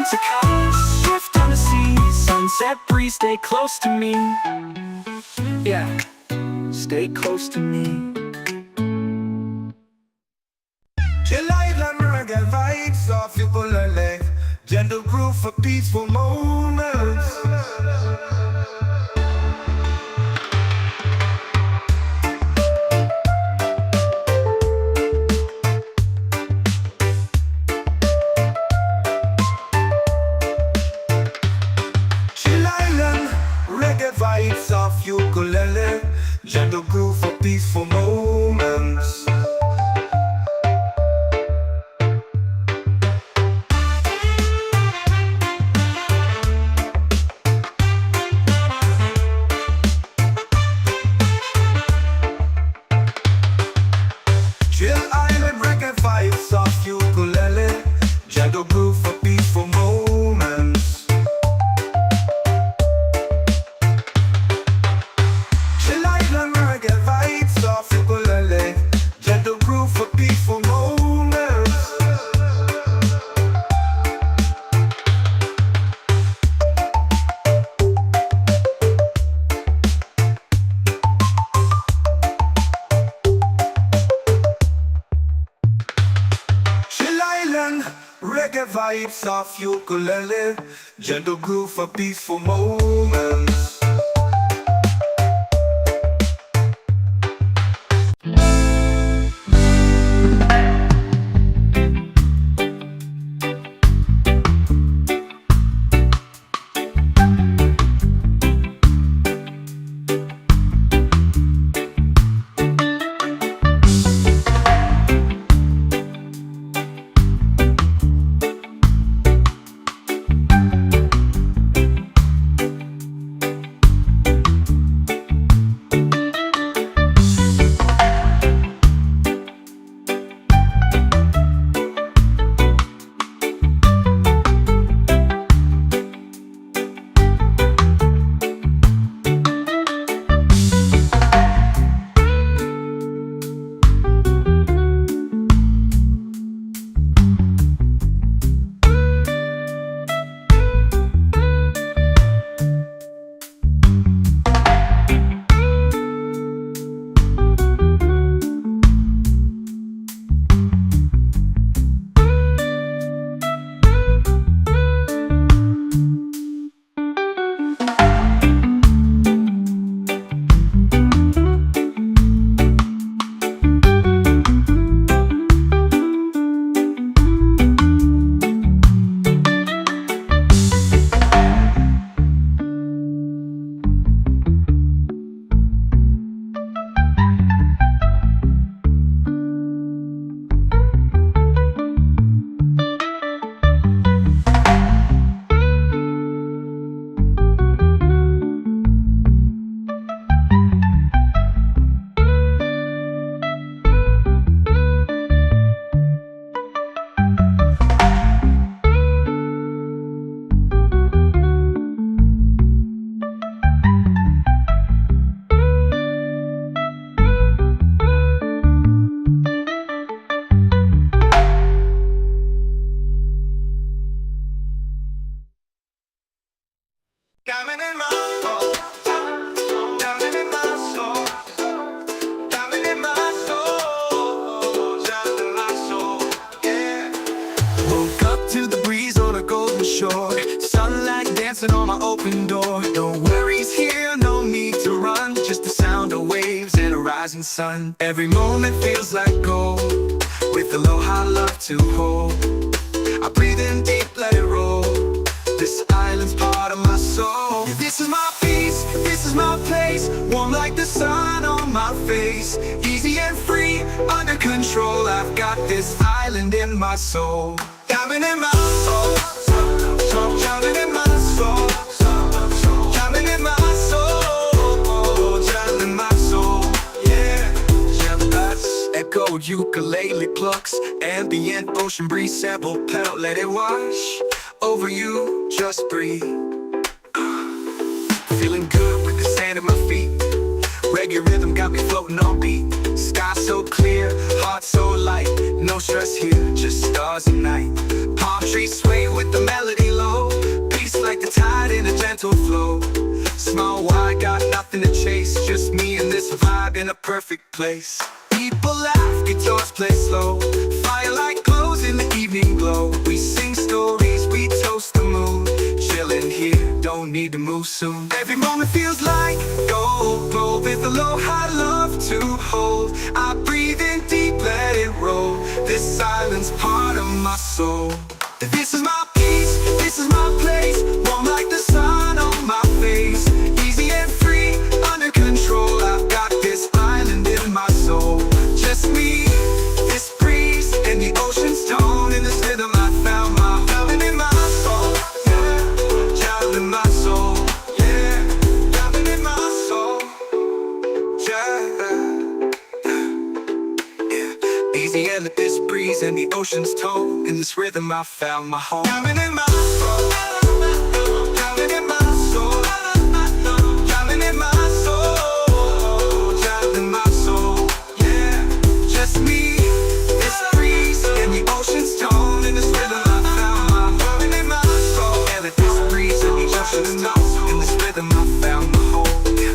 To colors, shift on the sea. Sunset breeze, stay close to me. Yeah, stay close to me. Chill island reggae vibes off your bullet. Gentle groove for peaceful moments. Vibes off ukulele, gentle groove for peaceful moments. Chill island reggae vibes off ukulele, gentle groove for peaceful moments. Gentle groove for peaceful moments. Chill island, reggae vibes off ukulele. Gentle groove for peaceful moments. Diamond in my soul, diamond in my soul, diamond in my soul, diamond in my soul, yeah. Woke up to the breeze on a golden shore, sunlight dancing on my open door. No worries here, no need to run, just the sound of waves and a rising sun. Every moment feels like gold, with aloha love to hold. I breathe in deep, let it roll. This island's part of my soul. Yeah, this is my peace, this is my place. Warm like the sun on my face. Easy and free, under control. I've got this island in my soul. Diamond in my soul, diamond in my soul, diamond in my soul, diamond in my soul, yeah. Echo ukulele plucks, ambient ocean breeze sample pedal, let it wash over you, just breathe. Feeling good with the sand at my feet. Reggae rhythm got me floating on beat. Sky so clear, heart so light. No stress here, just stars and night. Palm trees sway with the melody low. Peace like the tide in a gentle flow. Small wide, got nothing to chase. Just me and this vibe in a perfect place. People laugh, guitars play slow. Firelight glows in the evening glow. We sing stories, we toast the moon. Chillin' here, don't need to move soon. Every moment feels like gold, gold with aloha love to hold. I breathe in deep, let it roll. This island's part of my soul. This is my peace, this is my place. Warm like the sun on my face. Easy and free, under control. I've got this island in my soul. Just me, this breeze, and the ocean's tone. In this rhythm I found my diamond in my soul, yeah. Diamond in my soul, yeah. Diamond in my soul, yeah. Easy and let this breeze and the ocean's tone. In this rhythm I found my home. Diamond in my soul, diamond in my soul, diamond in my soul, diamond in my soul, yeah. Just me, this breeze, and the ocean's tone. In this rhythm I found my diamond in my soul. And let this breeze and the ocean's tone. In this rhythm I found my home, yeah.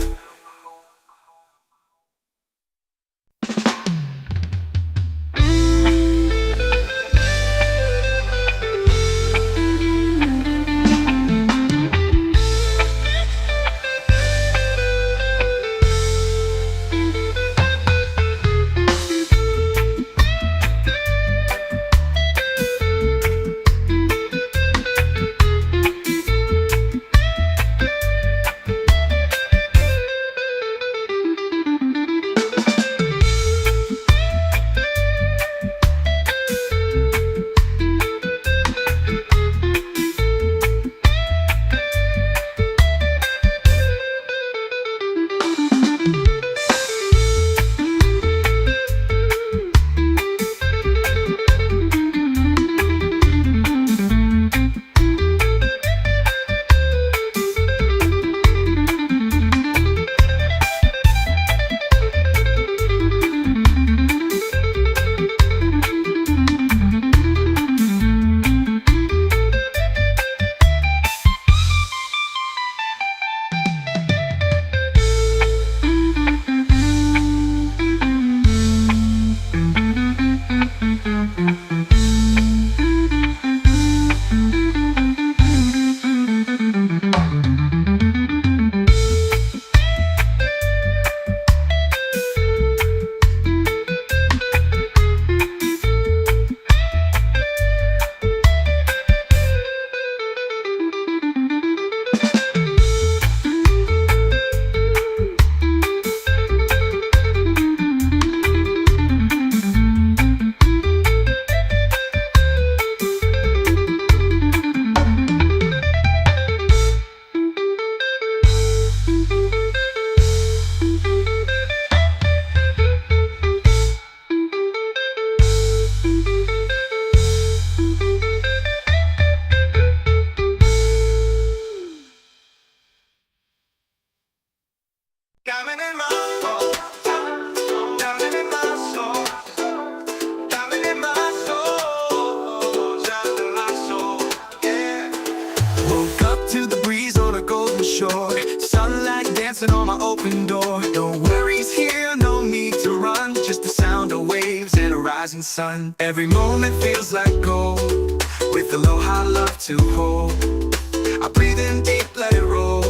Diamond in my soul, diamond in my soul, diamond in my soul, diamond in my soul, yeah. Woke up to the breeze on a golden shore. Sunlight dancing on my open door. No worries here, no need to run. Just the sound of waves and a rising sun. Every moment feels like gold, with aloha love to hold. I breathe in deep, let it roll.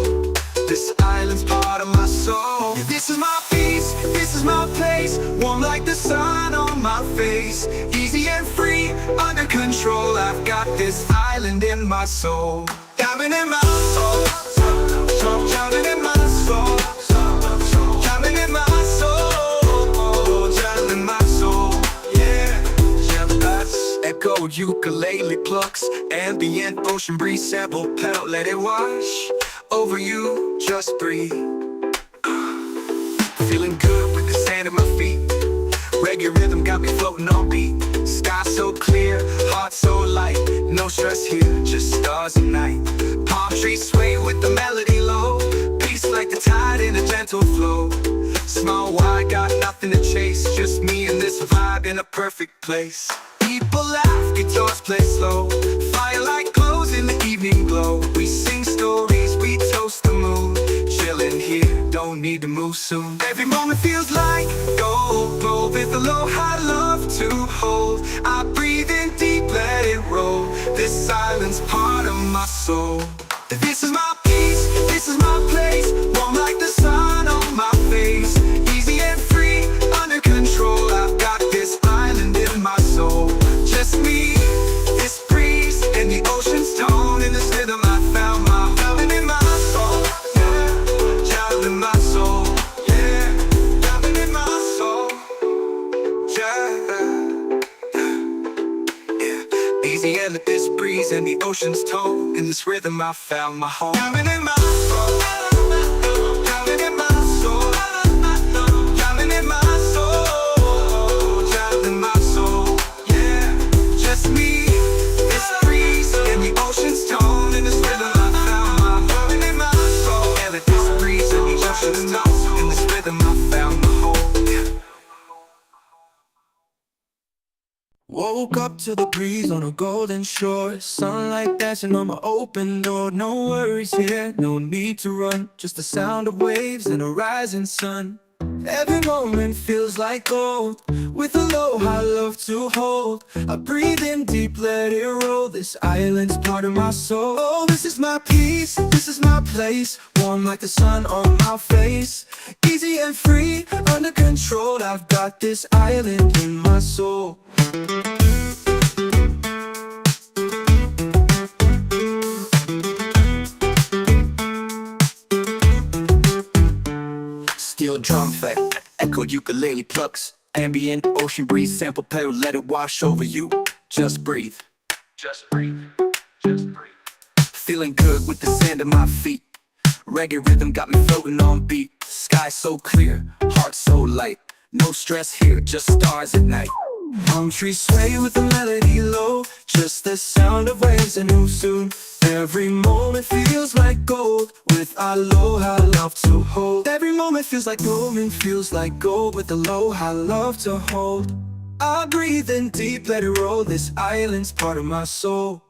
This island's part of my soul. This is my peace, this is my place. Warm like the sun on my face. Easy and free, under control. I've got this island in my soul. Diamond in my soul, diamond in my soul, diamond in my soul, diamond in my soul. Yeah, echo ukulele plucks, ambient ocean breeze sample pedal. Let it wash over you, just breathe. Feeling good with the sand at my feet. Reggae rhythm got me floating on beat. Sky so clear, heart so light. No stress here, just stars at night. Palm trees sway with the melody low. Peace like the tide in a gentle flow. Small wide, got nothing to chase. Just me and this vibe in a perfect place. People laugh, guitars play slow. Firelight glows in the evening glow. We sing stories, we toast the moon. Chillin' here, don't need to move soon. Every moment feels like gold, gold with aloha love to hold. I breathe in deep, let it roll. This island's part of my soul. This is my peace, this is my place. Warm like the sun on my face. Easy and free, under control. I've got this island in my soul. Just me, this breeze, and the ocean's tone. In this rhythm I found my diamond in my soul. Yeah, diamond in my soul. Yeah, diamond in my soul. Yeah. Easy and let this breeze and the ocean's tone. In this rhythm I found my home. Diamond in my soul. Diamond in my soul. Diamond in my soul. Diamond in my soul. Yeah, just me, this breeze and the ocean's tone. In this rhythm I found my diamond in my soul. And let this breeze and the ocean's tone. In this rhythm I found my home. Yeah. Woke up to the breeze on a golden shore. Sunlight dancing on my open door. No worries here, no need to run. Just the sound of waves and a rising sun. Every moment feels like gold, with aloha love to hold. I breathe in deep, let it roll. This island's part of my soul. Oh, this is my peace, this is my place. Warm like the sun on my face. Easy and free, under control. I've got this island in my soul. Steel drum effect, echo ukulele plucks, ambient ocean breeze sample pedal. Let it wash over you, just breathe. Just breathe, just breathe. Feeling good with the sand at my feet. Reggae rhythm got me floating on beat. Sky so clear, heart so light. No stress here, just stars at night. Palm trees sway with the melody low. Just the sound of waves and who soon. Every moment feels like gold, with aloha love to hold. Every moment feels like gold, feels like gold, with aloha love to hold. I breathe in deep, let it roll. This island's part of my soul.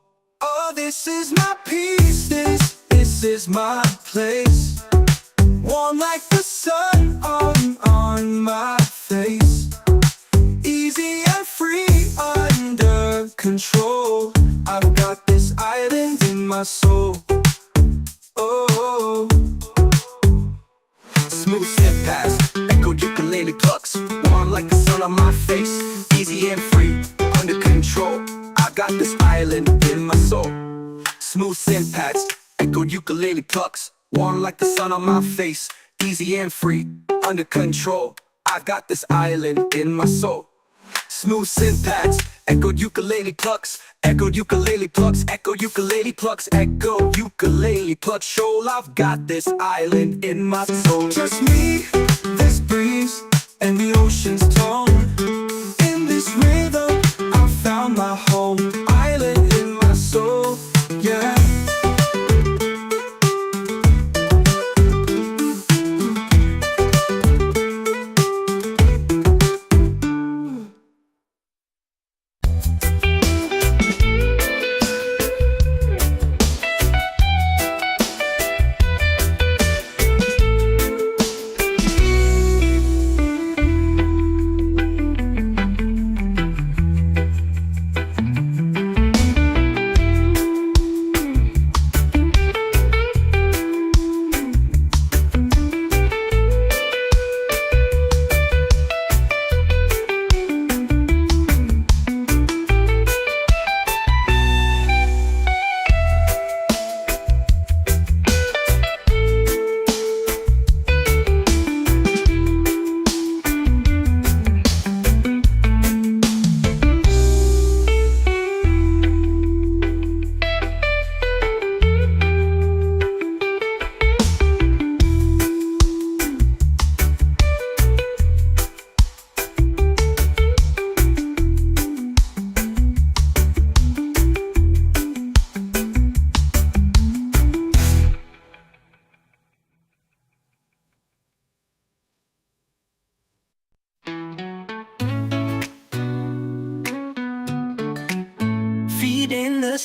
Oh, this is my peace, this is my place. Warm like the sun on my face. Easy and free, under control. I've got this island in my soul. Oh, smooth step past, echo ukulele plucks. Warm like the sun on my face. Easy and free, under control. I've got this island in my soul. Smooth synth pads, echo ukulele plucks. Warm like the sun on my face. Easy and free, under control. I've got this island in my soul. Smooth synth pads, echo ukulele plucks. Echo ukulele plucks, echo ukulele plucks, echo ukulele plucks. Show I've got this island in my soul. Just me, this breeze, and the ocean's tone. In this rhythm, I found my home. Island in my soul, yeah.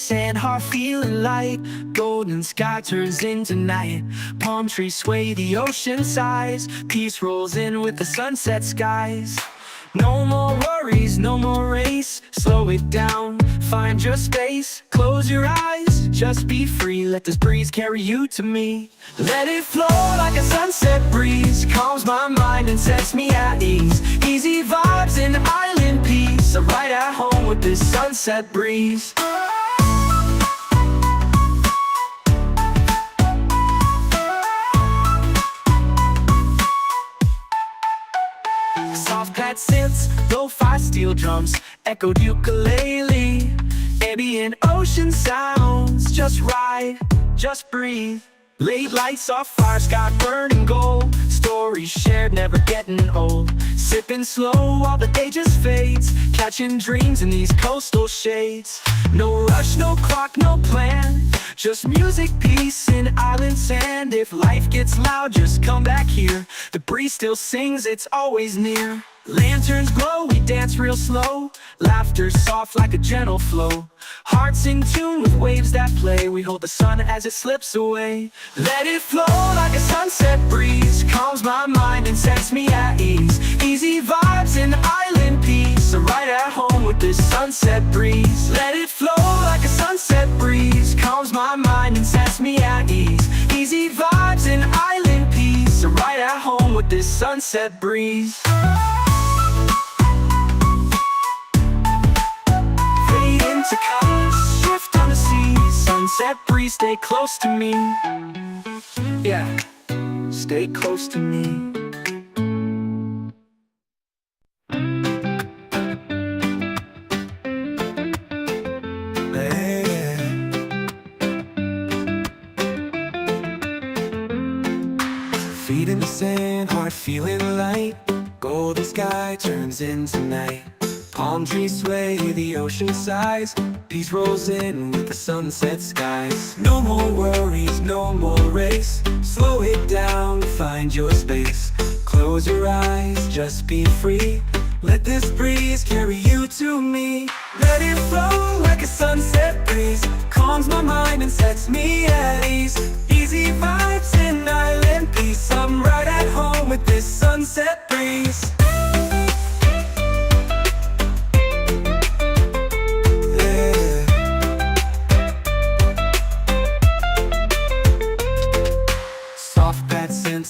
sand, heart feeling light. Golden sky turns into night. Palm trees sway, the ocean sighs. Peace rolls in with the sunset skies. No more worries, no more race. Slow it down, find your space. Close your eyes, just be free. Let this breeze carry you to me. Let it flow like a sunset breeze. Calms my mind and sets me at ease. Easy vibes and island peace. I'm right at home with this sunset breeze. Soft pad synths, lo-fi steel drums, echoed ukulele. Ambient ocean sounds, just ride, just breathe. Late lights off fire, sky burning gold. Stories shared, never getting old. Sipping slow while the day just fades. Catching dreams in these coastal shades. No rush, no clock, no plan. Just music, peace, and island sand. If life gets loud, just come back here. The breeze still sings, it's always near. Lanterns glow, we dance real slow. Laughter soft like a gentle flow. Hearts in tune with waves that play. We hold the sun as it slips away. Let it flow like a sunset breeze. Calms my mind and sets me at ease. Easy vibes and island peace. I'm right at home with this sunset breeze. Let it flow like a sunset breeze. Calms my mind and sets me at ease. Easy vibes and island peace. I'm right at home with this sunset breeze. To colors, shift on the sea. Sunset breeze, stay close to me. Yeah, stay close to me. Feet in the sand, heart feeling light. Golden sky turns into night. Palm trees sway, the ocean sighs. Peace rolls in with the sunset skies. No more worries, no more race. Slow it down, find your space. Close your eyes, just be free. Let this breeze carry you to me. Let it flow like a sunset breeze. Calms my mind and sets me at ease. Easy vibes and island peace. I'm right at home with this sunset breeze.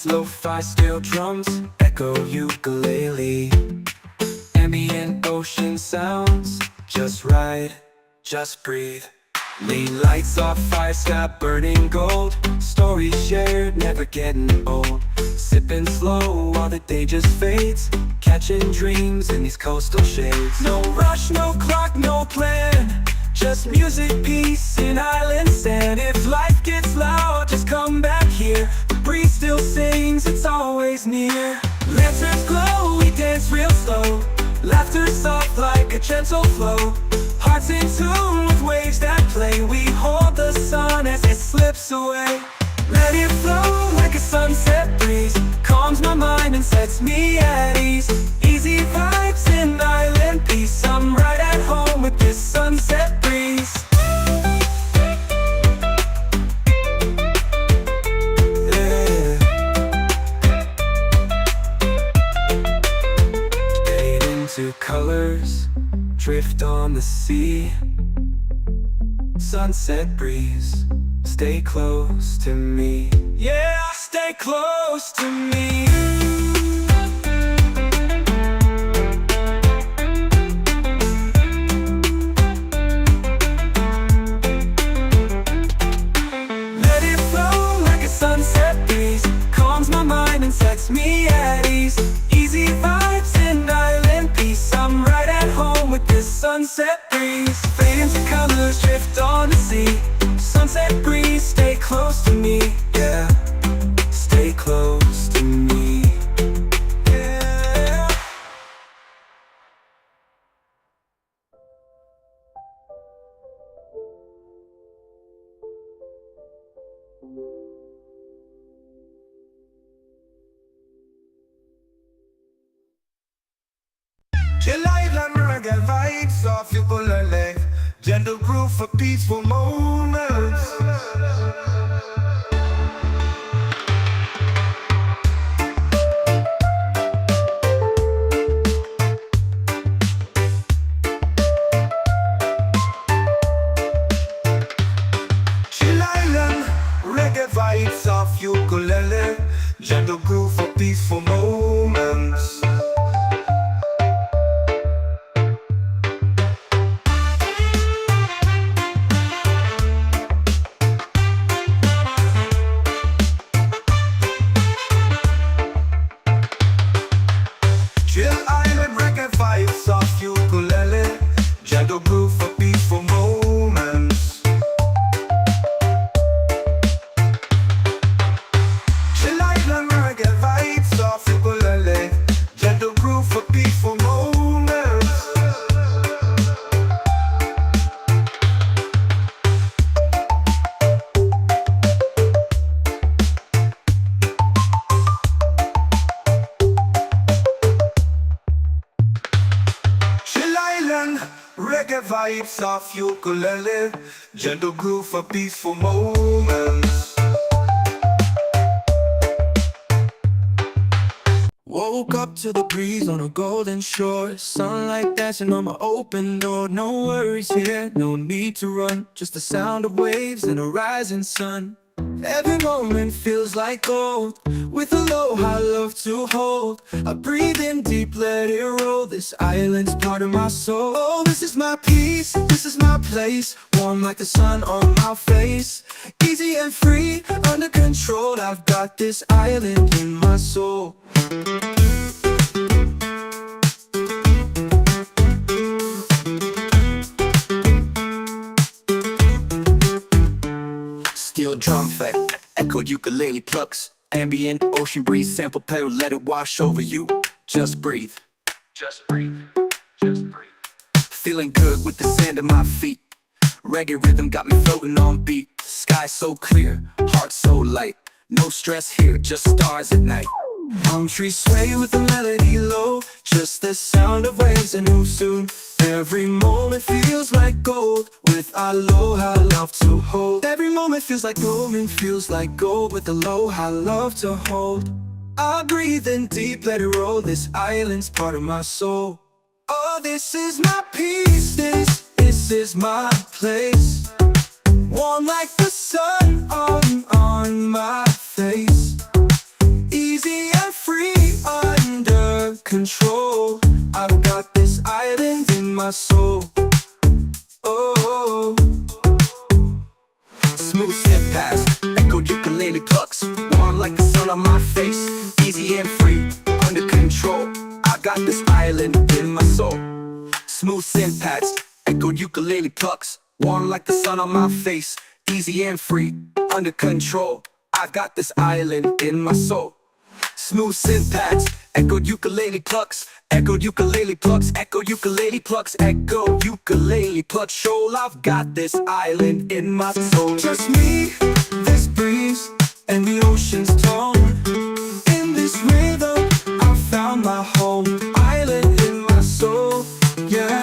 Lo-fi steel drums, echo ukulele. Ambient ocean sounds, just ride, just breathe. Late lights off fire, sky burning gold. Stories shared, never getting old. Sipping slow while the day just fades. Catching dreams in these coastal shades. No rush, no clock, no plan. Just music, peace, and island sand. If life gets loud, just come back here. The breeze still sings, it's always near. Lanterns glow, we dance real slow. Laughter soft like a gentle flow. Hearts in tune with waves that play. We hold the sun as it slips away. Let it flow like a sunset breeze. Calms my mind and sets me at ease. Easy vibes and island peace. I'm right at home with this sunset breeze. Yeah. Fade into colors, drift on the sea. Sunset breeze, stay close to me. Yeah, stay close to me. Let it flow like a sunset breeze. Calms my mind and sets me at ease. Easy vibes and island peace. I'm right at home with this sunset breeze. Fade into colors, drift on the sea. Sunset breeze, stay close to me. Yeah, stay close to me. Yeah. Chill life like reggae vibes, soft people are life. gentle groove for peaceful moments. Chill Island, reggae vibes of ukulele, gentle groove for peaceful moments. Chill Island, reggae vibes of ukulele, gentle groove for peaceful moments. Chill Island, reggae vibes of ukulele, gentle groove for peaceful moments. Chill Island, reggae vibes of ukulele, gentle groove for peaceful moments. Woke up to the breeze on a golden shore, sunlight dancing on my open door. No worries here, no need to run, just the sound of waves and a rising sun. Every moment feels like gold, with aloha love to hold. I breathe in deep, let it roll, this island's part of my soul. Oh, this is my peace, this is my place, warm like the sun on my face. Easy and free, under control, I've got this island in my soul. Steel drum fight, echoed ukulele plucks, ambient ocean breeze, sample pedal, let it wash over you. Just breathe, just breathe, just breathe. Feeling good with the sand at my feet. Reggae rhythm got me floating on beat. Sky so clear, heart so light. No stress here, just stars at night. Palm trees sway with the melody low, just the sound of waves and who soon. Every moment feels like gold, with aloha love to hold. Every moment feels like golden, feels like gold, with aloha love to hold. I breathe in deep, let it roll, this island's part of my soul. Oh, this is my peace, this is my place, warm like the sun on my face. Easy and free, under control, I've got this island in my soul. Oh, Smooth step past, echoed ukulele plucks, warm like the sun on my face. Easy and free, under control, I got this island in my soul. Smooth synth pads, echoed ukulele plucks, warm like the sun on my face. Easy and free, under control, I got this island in my soul. Smooth synth pads, echoed ukulele plucks, echoed ukulele plucks, echoed ukulele plucks, echoed ukulele plucks. Shoal, I've got this island in my soul. just me, this breeze, and the ocean's tone. In this rhythm, I found my home, island in my soul, yeah.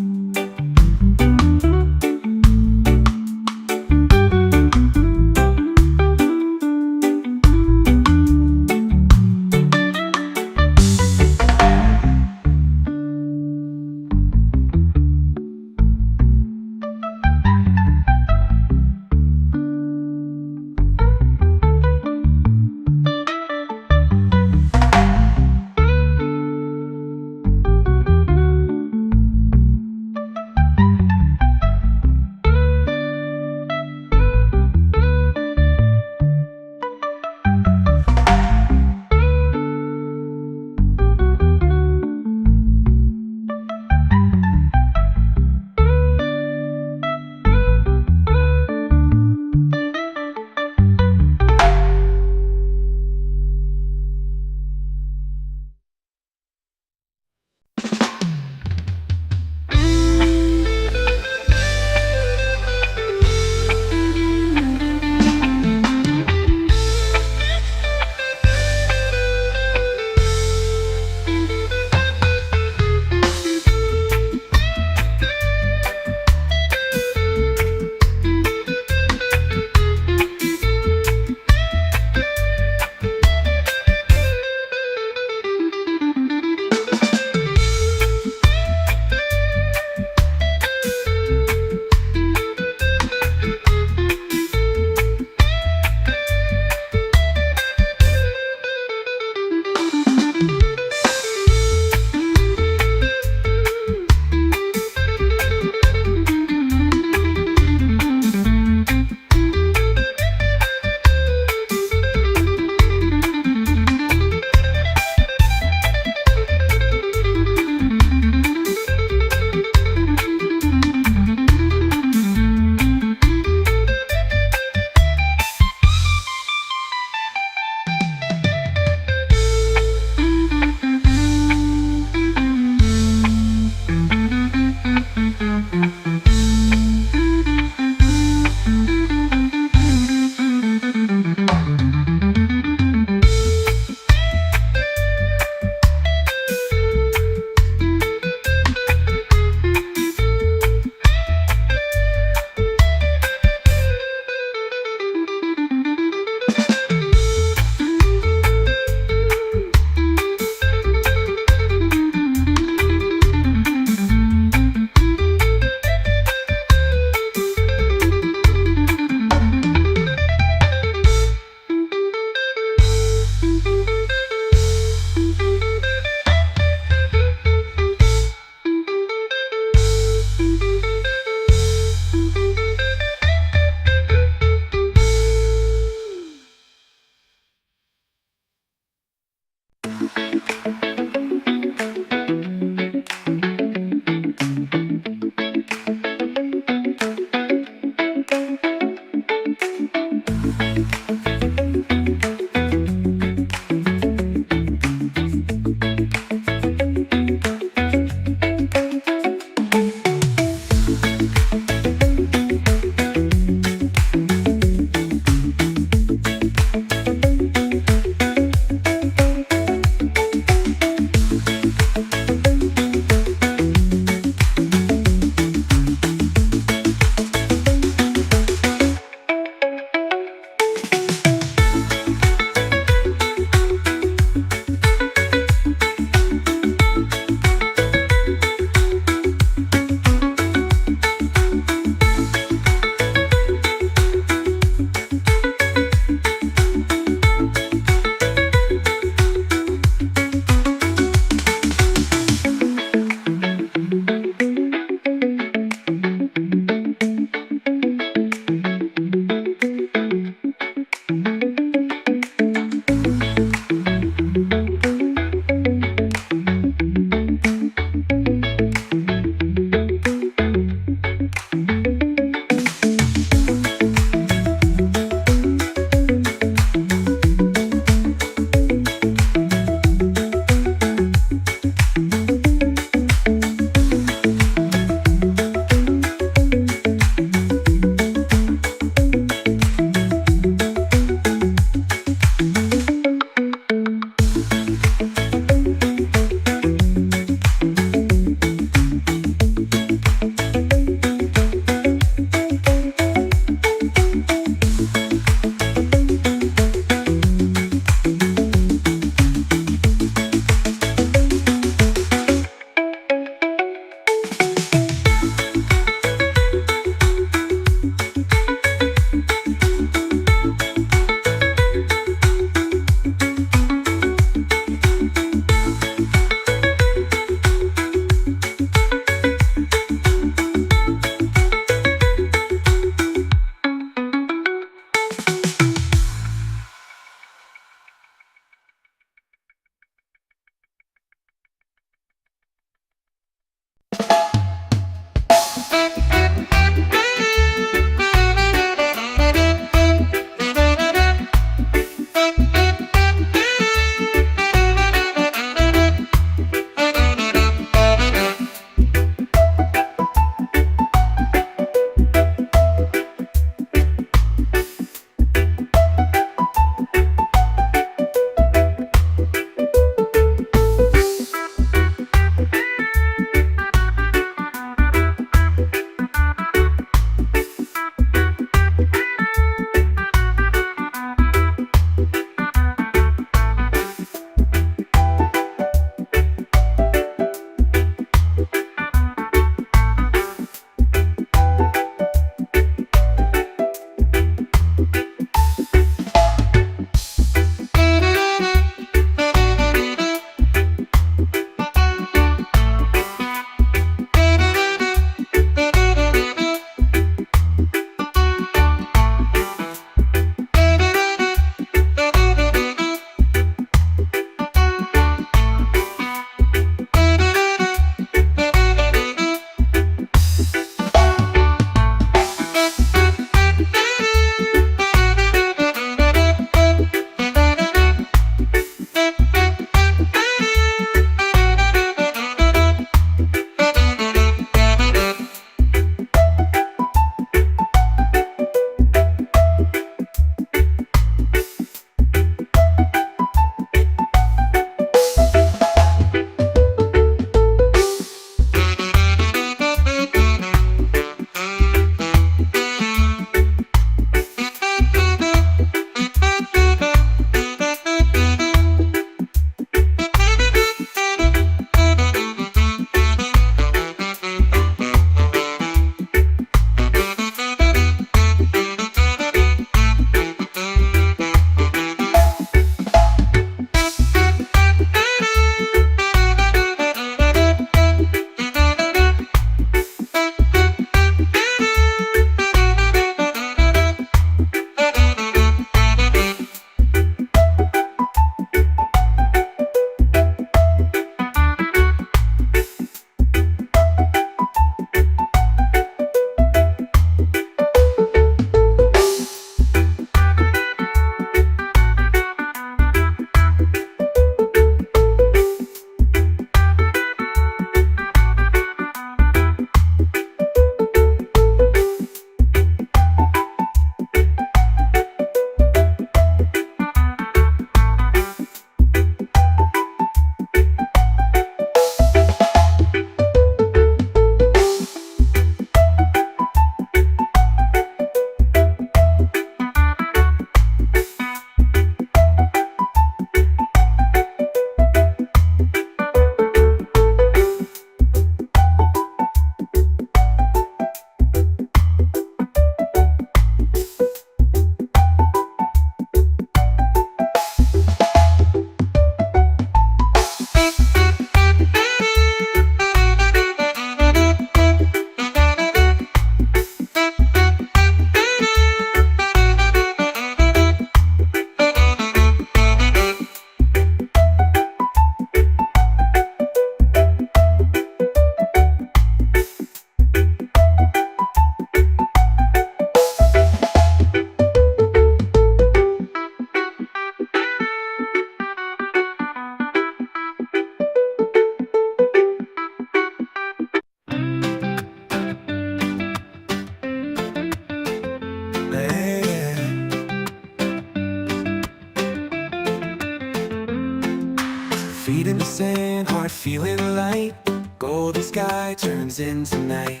Feet in the sand, heart feeling light. Golden sky turns into night.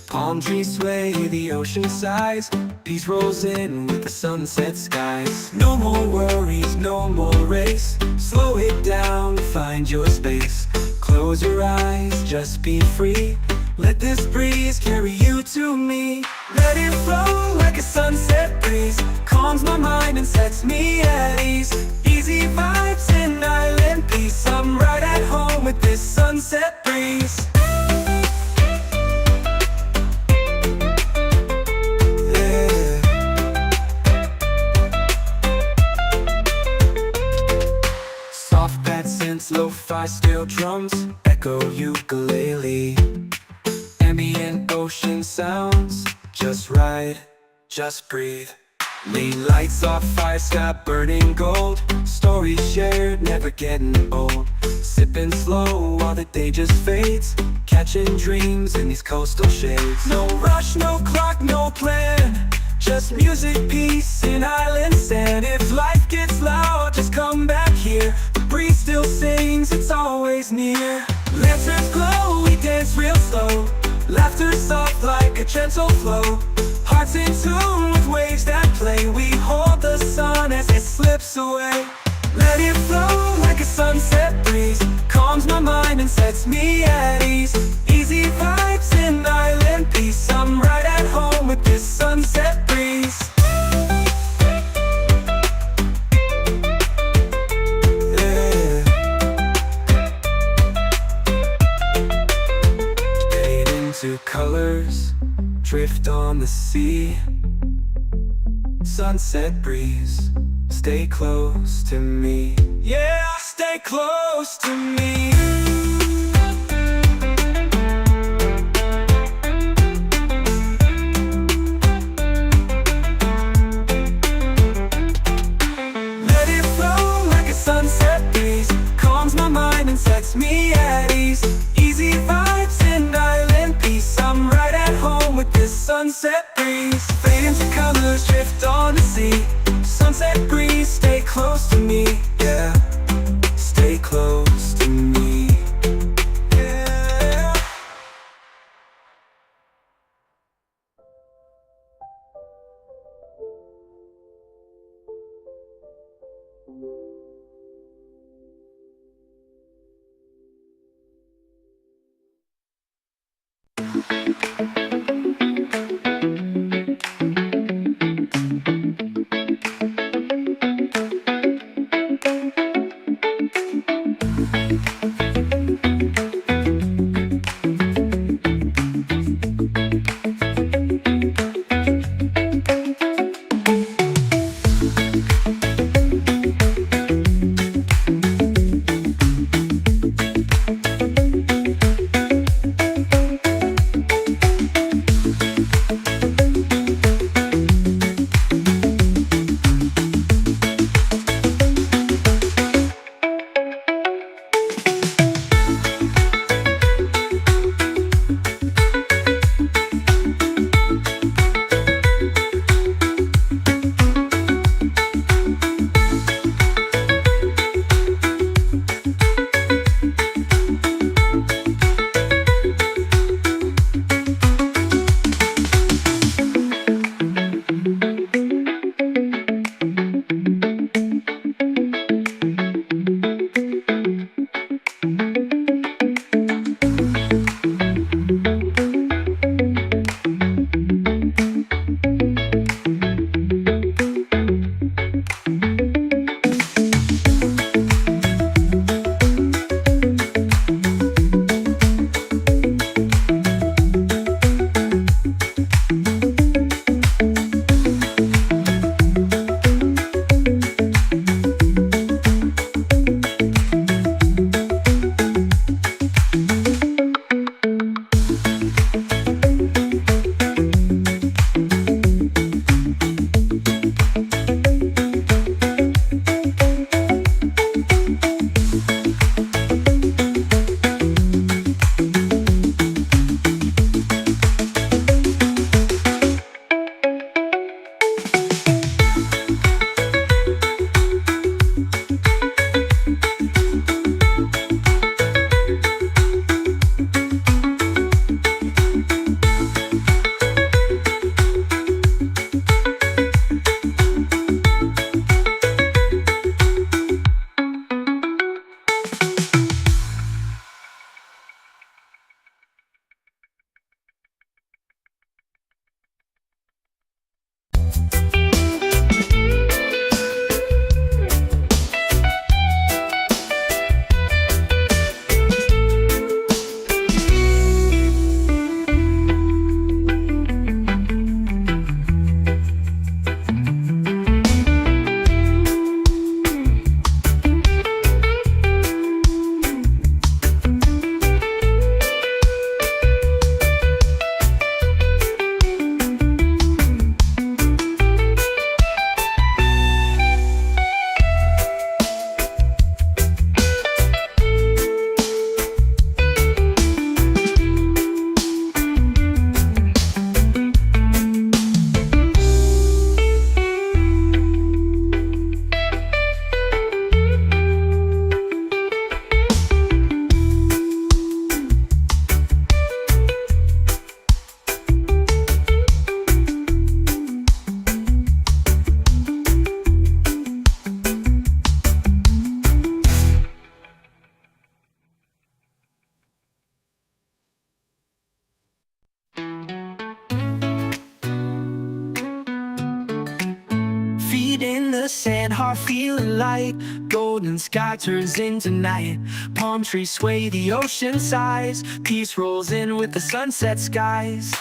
Palm trees sway, the ocean sighs. Peace rolls in with the sunset skies. No more worries, no more race. Slow it down, find your space. Close your eyes, just be free. Let this breeze carry you to me. Let it flow like a sunset breeze. Calms my mind and sets me at ease. Easy vibes and island peace. I'm right at home with this sunset breeze. Yeah. Soft pad synths, lo-fi steel drums, echo ukulele. Ambient ocean sounds just right, just breathe. Lean lights off fire, sky burning gold. Stories shared, never getting old. Sipping slow while the day just fades. Catching dreams in these coastal shades. No rush, no clock, no plan. Just music, peace, and island sand. If life gets loud, just come back here. The breeze still sings, it's always near. Lanterns glow, we dance real slow. Laughter soft like a gentle flow. Hearts in tune with waves that play. We hold the sun as it slips away. Let it flow like a sunset breeze. Calms my mind and sets me at ease. Easy vibes in island peace. I'm right at home with this sunset breeze. Yeah. Fade into colors, drift on the sea. Sunset breeze, stay close to me. Yeah, stay close to me. Let it flow like a sunset breeze. Calms my mind and sets me at ease. Easy vibes and island peace. I'm right at home with this sunset breeze. Fade into colors, drift on the sea. Sunset breeze, stay close to me. Yeah, stay close to me. Yeah. the sand, heart feeling light. Golden sky turns into night. Palm trees sway, the ocean sighs. Peace rolls in with the sunset skies.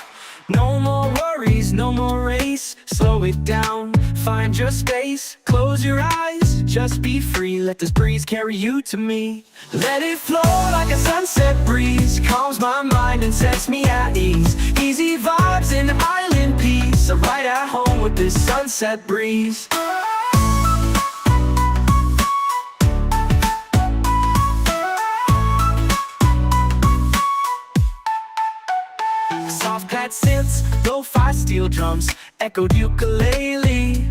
No more worries, no more race. Slow it down, find your space. Close your eyes, just be free. Let this breeze carry you to me. Let it flow like a sunset breeze. Calms my mind and sets me at ease. Easy vibes and island peace. I'm right at home with this sunset breeze. Soft pad synths, lo-fi steel drums, echoed ukulele.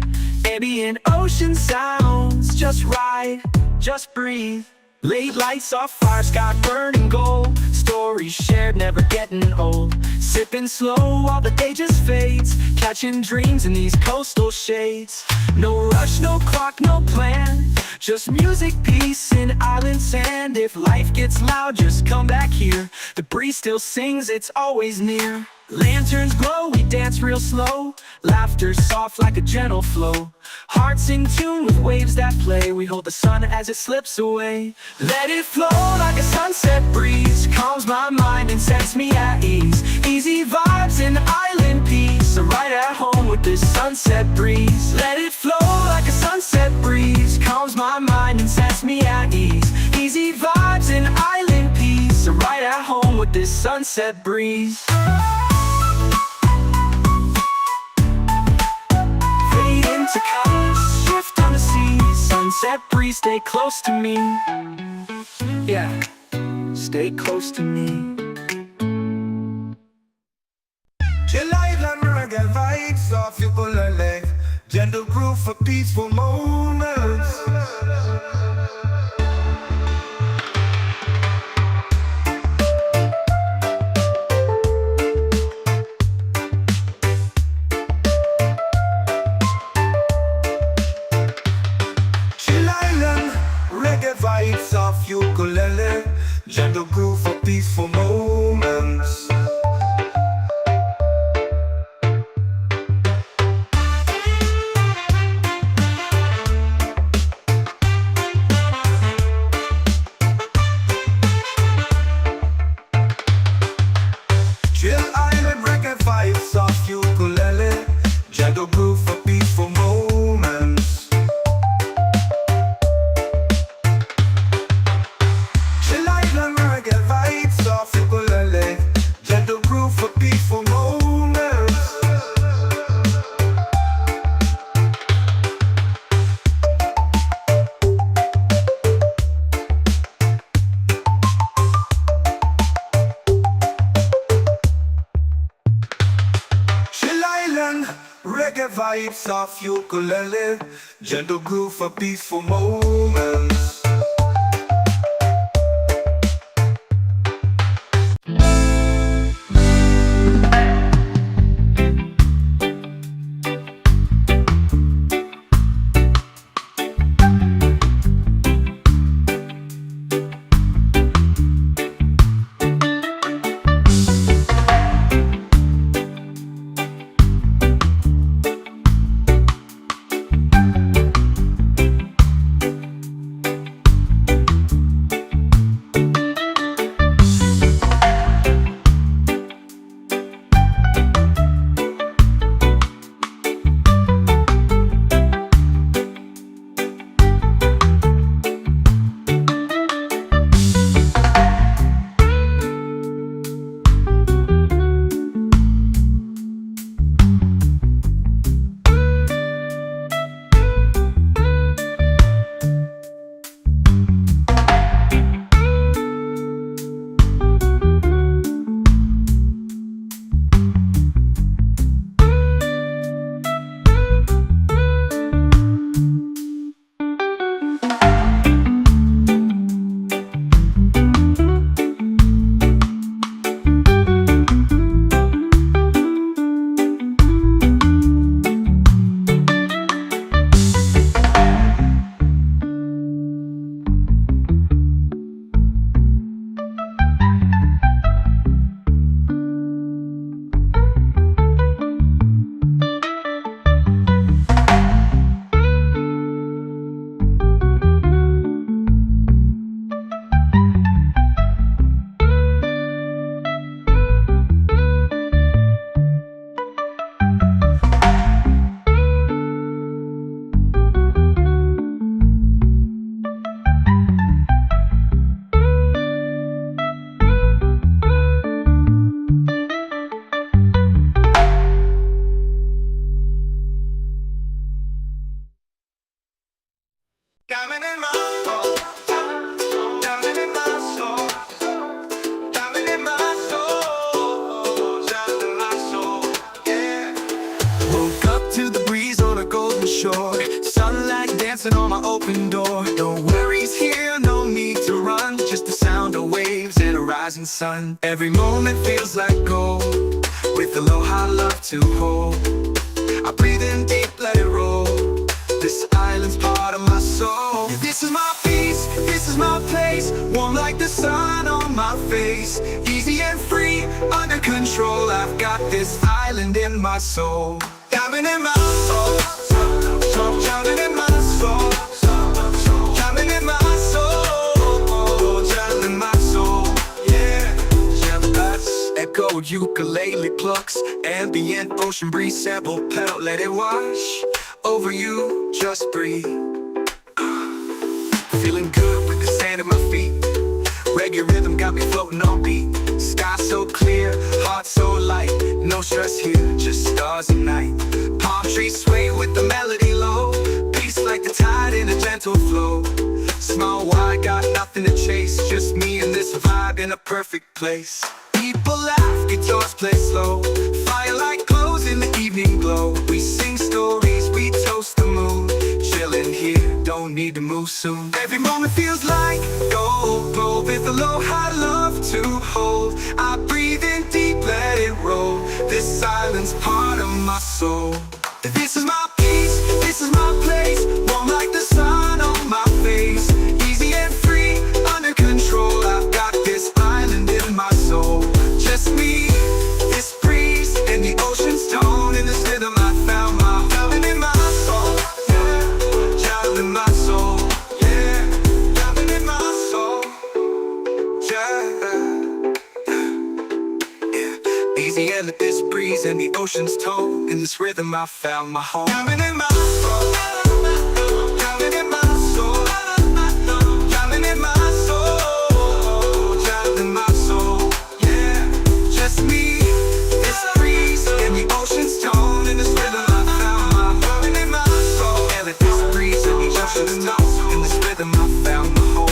Ambient ocean sounds, just ride, just breathe. Late lights off fire, sky burning gold. Stories shared, never getting old. Sipping slow while the day just fades. Catching dreams in these coastal shades. No rush, no clock, no plan. Just music, peace, and island sand. If life gets loud, just come back here. The breeze still sings, it's always near. Lanterns glow, we dance real slow. Laughter soft like a gentle flow. Hearts in tune with waves that play. We hold the sun as it slips away. Let it flow like a sunset breeze. Calms my mind and sets me at ease. Easy vibes and island peace. I'm right at home with this sunset breeze. Let it flow like a sunset breeze. Calms my mind and sets me at ease. Easy vibes and island peace. I'm right at home with this sunset breeze. To colors, shift on the sea. Sunset breeze, stay close to me. Yeah, stay close to me. Chill island reggae vibes off your bullet. Gentle groove for peaceful moments. Vibes off ukulele, gentle groove for peaceful moments. Chill island reggae vibes off ukulele, gentle groove for peaceful moments. Reggae vibes off ukulele, gentle groove for peaceful moments. sun. Every moment feels like gold, with aloha love to hold. I breathe in deep, let it roll. This island's part of my soul. This is my peace, this is my place, warm like the sun on my face. Easy and free, under control. I've got this island in my soul. Diamond in my soul, diamond in my soul, diamond in my soul, diamond in my soul. Yeah, echoed ukulele plucks, ambient ocean breeze, sample pedal, let it wash over you, just breathe. Feeling good with the sand at my feet. Reggae rhythm got me floating on beat. Sky so clear, heart so light. No stress here, just stars and night. Palm trees sway with the melody low. Peace like the tide in a gentle flow. Small wide, got nothing to chase. Just me and this vibe in a perfect place. People laugh, guitars play slow. Firelight glows in the evening glow. We sing stories, we toast the moon. Chillin' here, don't need to move soon. Every moment feels like gold, gold with aloha love to hold. I breathe in deep, let it roll. This island's part of my soul. This is my peace, this is my place, warm like the sun on my face. Easy and free, under control. I've got this island in my soul. Just me, this breeze, and the ocean's tone. In this rhythm I found my diamond in my soul. Yeah, diamond in my soul. Yeah, diamond in my soul. Yeah. Easy and this breeze and the ocean's tone. In this rhythm I found my home. Diamond in my soul. Diamond in my soul. Diamond in my soul. Diamond in my soul. Yeah, just me, this breeze and the ocean's tone. In this rhythm I found my diamond in my soul. And with this breeze and the ocean's tone. In this rhythm I found my home.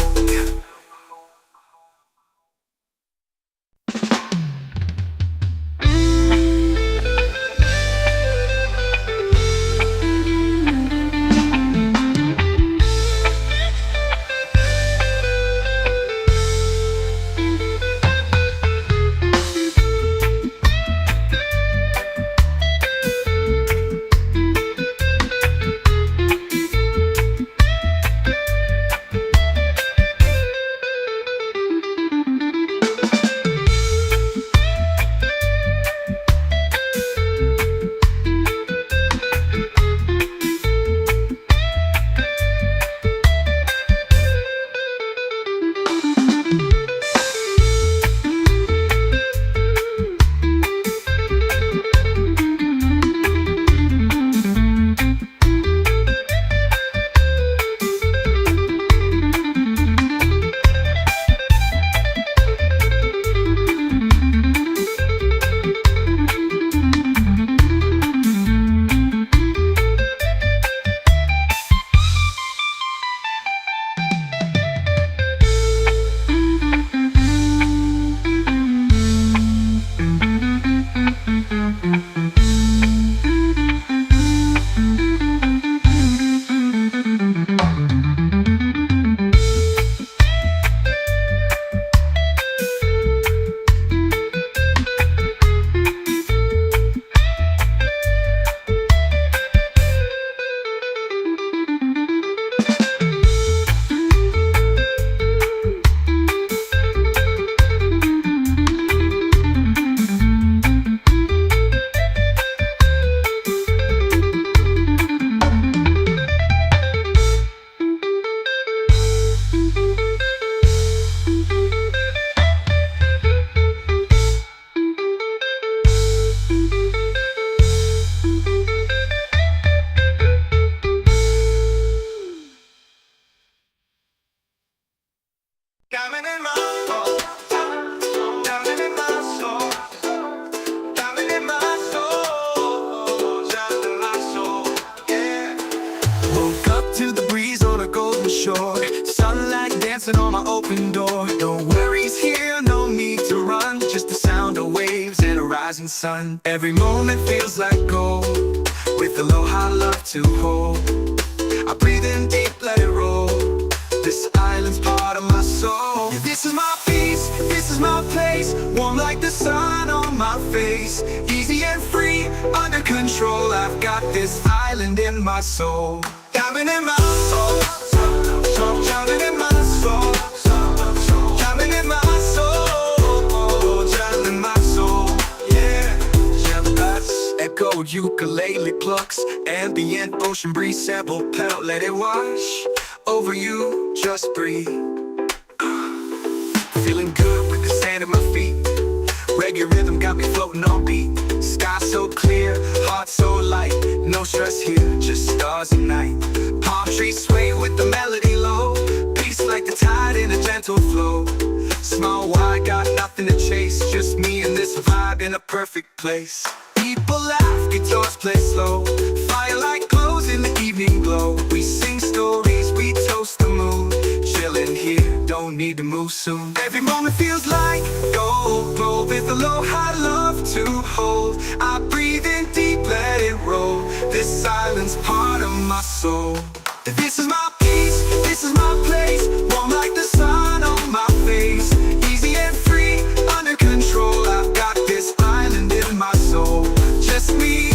Diamond in my soul, diamond in my soul, diamond in my soul, diamond in my soul, yeah. Woke up to the breeze on a golden shore, sunlight dancing on my open door. No worries here, no need to run, just the sound of waves and a rising sun. Every moment feels like gold, with aloha love to hold. I breathe in deep, let it roll. This island's part of my soul. This is my peace, this is is my place, warm like the sun on my face. Easy and free, under control. I've got this island in my soul. Diamond in my soul, diamond in my soul, diamond in my soul, diamond in my soul. Yeah, echo, ukulele plucks, ambient ocean breeze, sample pedal, let it wash over you. Just breathe. Feeling good with the sand at my feet. Reggae rhythm got me floating on beat. Sky so clear, heart so light. No stress here, just stars at night. Palm trees sway with the melody low. Peace like the tide in a gentle flow. Small wide, got nothing to chase. Just me and this vibe in a perfect place. People laugh, guitars play slow. Firelight glows in the evening glow. We sing stories, we toast the moon. Chilling here, don't need to move soon. Every moment feels like gold. Glow with Aloha, love to hold. I breathe in deep, let it roll. This silence part of my soul. This is my peace, this is my place. Warm like the sun on my face. Easy and free, under control. I've got this island in my soul. Just me,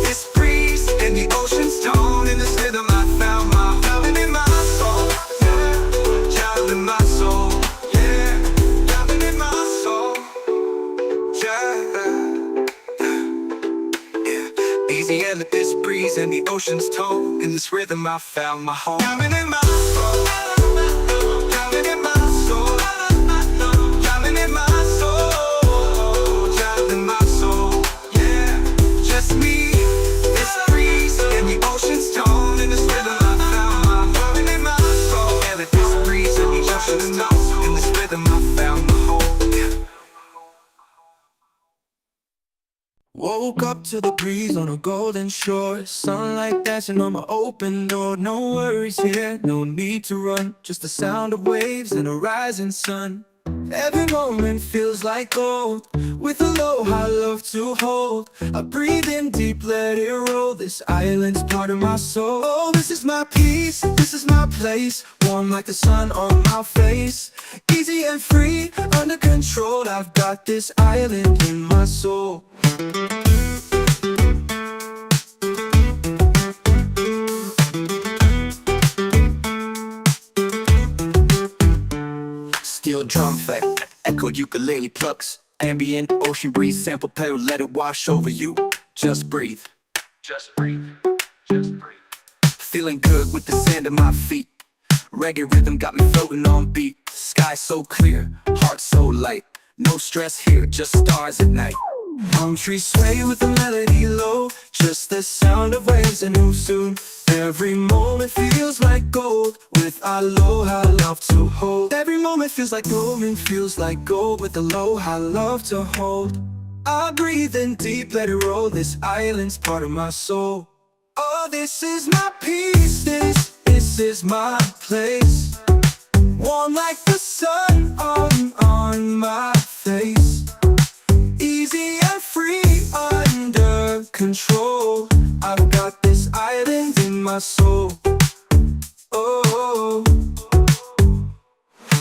this breeze, and the ocean's tone. In this rhythm I found my diamond in my soul. Yeah, diamond in my soul. Yeah, diamond in my soul. Yeah. Easy and let this breeze and the ocean's tone. In this rhythm I found my home. Diamond in my soul. Diamond in my soul. Diamond in my soul. Diamond in my soul. Yeah, just me, this breeze, and the ocean's tone. In this rhythm I found my diamond in my soul. And let this breeze and the ocean's tone. In this rhythm I found my home. Yeah. Woke up to the breeze on a golden shore. Sunlight dancing on my open door. No worries here, no need to run. Just the sound of waves and a rising sun. Every moment feels like gold. With Aloha, love to hold. I breathe in deep, let it roll. This island's part of my soul. Oh, this is my peace, this is my place. Warm like the sun on my face. Easy and free, under control. I've got this island in my soul. Steel drum effect, echoed ukulele plucks. Ambient ocean breeze, sample pedal, let it wash over you. Just breathe. Just breathe. Just breathe. Feeling good with the sand at my feet. Reggae rhythm got me floating on beat. Sky so clear, heart so light. No stress here, just stars at night. Palm trees sway with the melody low. Just the sound of waves and move soon. Every moment feels like gold. With Aloha, love to hold. Every moment feels like gold and feels like gold. With Aloha, love to hold. I breathe in deep, let it roll. This island's part of my soul. Oh, this is my peace, this is my place. Warm like the sun on my face. Easy and free, under control. I've got this island in my soul. Oh,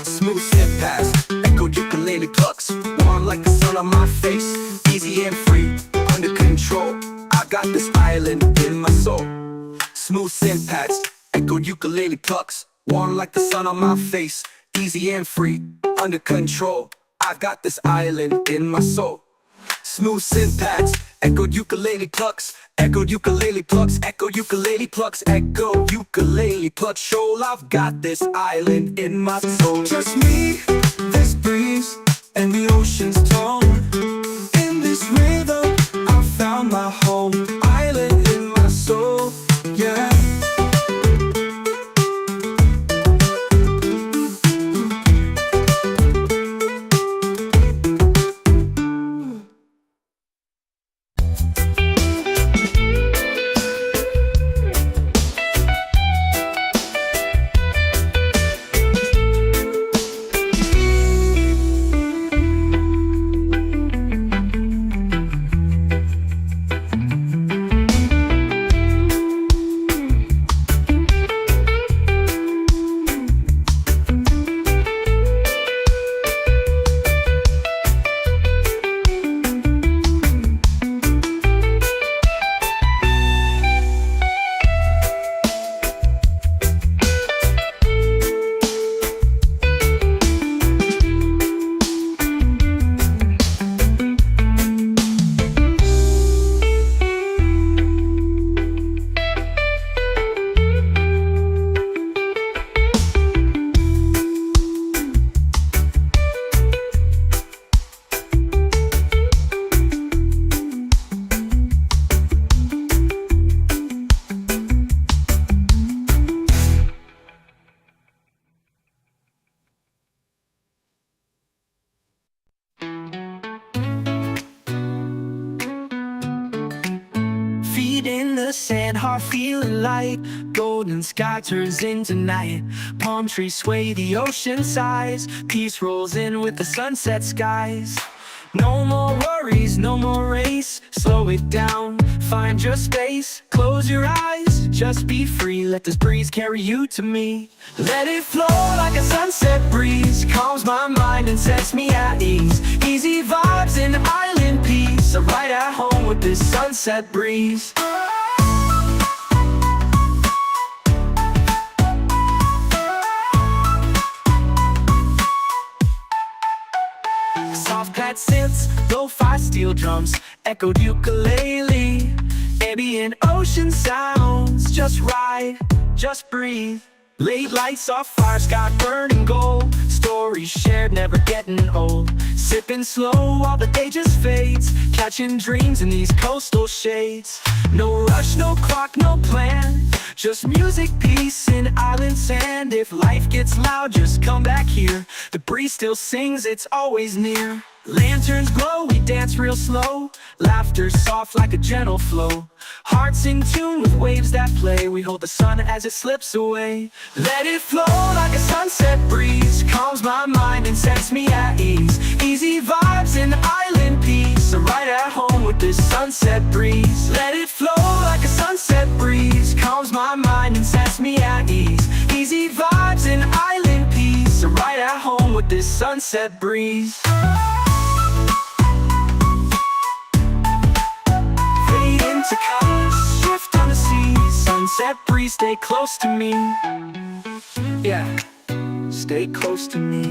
Smooth step past, echoed ukulele plucks. Warm like the sun on my face. Easy and free, under control. I got this island in my soul. Smooth synth pads, echoed ukulele plucks. Warm like the sun on my face. Easy and free, under control. I got this island in my soul. Smooth synth pads, echoed ukulele plucks. Echoed ukulele plucks, echoed ukulele plucks. Echo ukulele plucks. Shoal, I've got this island in my soul. just me, this breeze, and the ocean's tone. In this rhythm, I found my home. Island in my soul, yeah. heart feeling light. Golden sky turns into night. Palm trees sway, the ocean sighs. Peace rolls in with the sunset skies. No more worries, no more race. Slow it down, find your space. Close your eyes, just be free. Let this breeze carry you to me. Let it flow like a sunset breeze. Calms my mind and sets me at ease. Easy vibes and island peace. I'm right at home with this sunset breeze. Soft pad synths, lo-fi steel drums, echoed ukulele. Ambient ocean sounds, just ride, just breathe. Late lights off fire, sky burning gold. Stories shared, never getting old. Sipping slow while the day just fades. Catching dreams in these coastal shades. No rush, no clock, no plan. Just music, peace, and island sand. If life gets loud, just come back here. The breeze still sings, it's always near. Lanterns glow, we dance real slow. Laughter soft like a gentle flow. Hearts in tune with waves that play. We hold the sun as it slips away. Let it flow like a sunset breeze. Calms my mind and sets me at ease. Easy vibes and island peace. I'm right at home with this sunset breeze. Let it flow like a sunset breeze. Calms my mind and sets me at ease. Easy vibes and island peace. I'm right at home with this sunset breeze. To colors, shift on the sea. Sunset breeze, stay close to me. Yeah, stay close to me.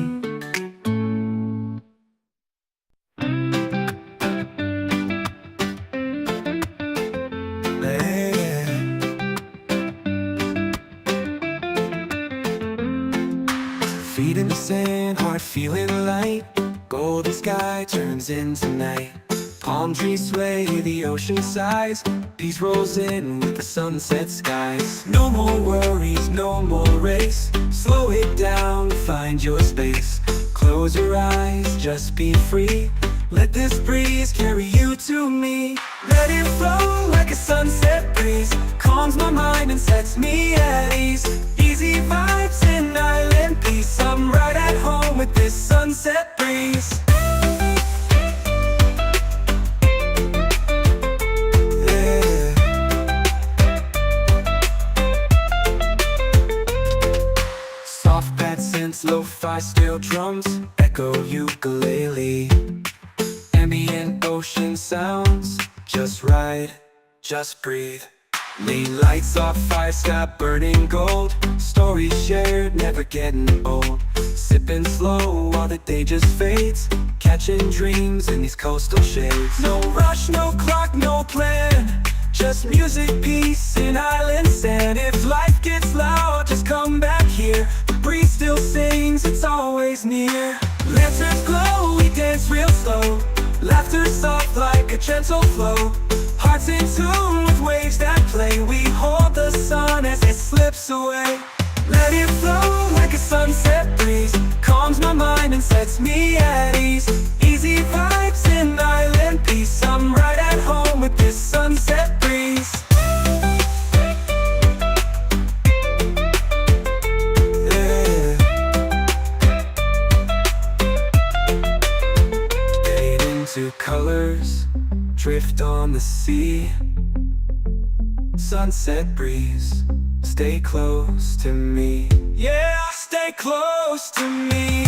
Feet in the sand, heart feeling light. Golden sky turns into night. Palm trees sway, the ocean sighs. Peace rolls in with the sunset skies. No more worries, no more race. Slow it down, find your space. Close your eyes, just be free. Let this breeze carry you to me. Let it flow like a sunset breeze. Calms my mind and sets me at ease. Easy vibes and island peace. I'm right at home with this sunset breeze. Lo-fi steel drums, echo ukulele. Ambient ocean sounds, just ride, just breathe. Lane lights off fire, sky burning gold. Stories shared, never getting old. Sipping slow while the day just fades. Catching dreams in these coastal shades. No rush, no clock, no plan. Just music, peace, and island sand. If life gets loud, just come back here. The breeze still sings, it's always near. Lanterns glow, we dance real slow. Laughter soft like a gentle flow. Hearts in tune with waves that play. We hold the sun as it slips away. Let it flow like a sunset breeze. Calms my mind and sets me at ease. Easy vibes and island peace. I'm right at home with this sunset breeze. Yeah. Fade into colors, drift on the sea. Sunset breeze, stay close to me. Yeah, stay close to me.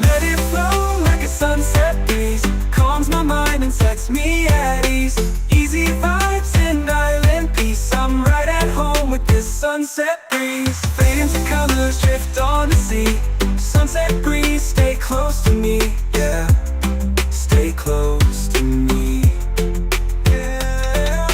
Let it flow like a sunset breeze. Calms my mind and sets me at ease. Easy vibes and island peace. I'm right at home with this sunset breeze. Fade into colors, drift on the sea. Sunset breeze, stay close to me. Yeah, stay close to me. Yeah.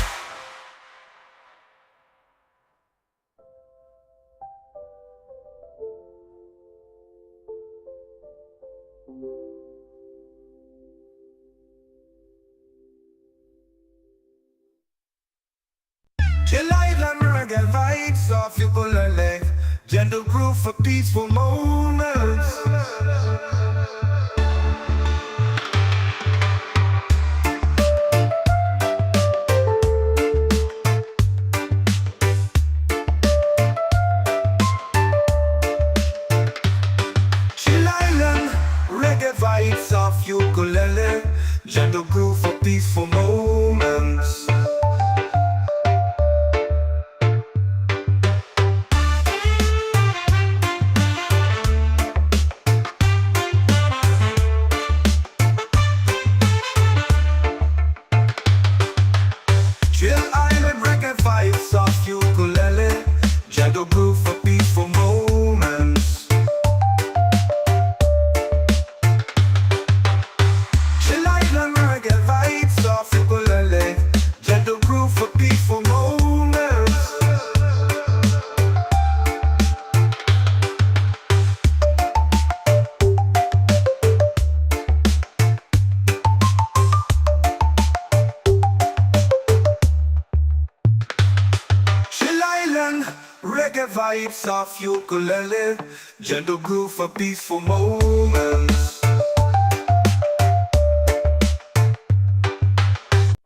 Chill island reggae vibes off you pull a leg. gentle groove for peaceful moments. Chill Island, reggae vibes of ukulele, gentle groove for peaceful moments. Chill Island, reggae vibes of ukulele, gentle groove for peaceful moments. Chill Island, reggae vibes of ukulele, gentle groove for peaceful moments. Chill Island, reggae vibes of ukulele, gentle groove for peaceful moments.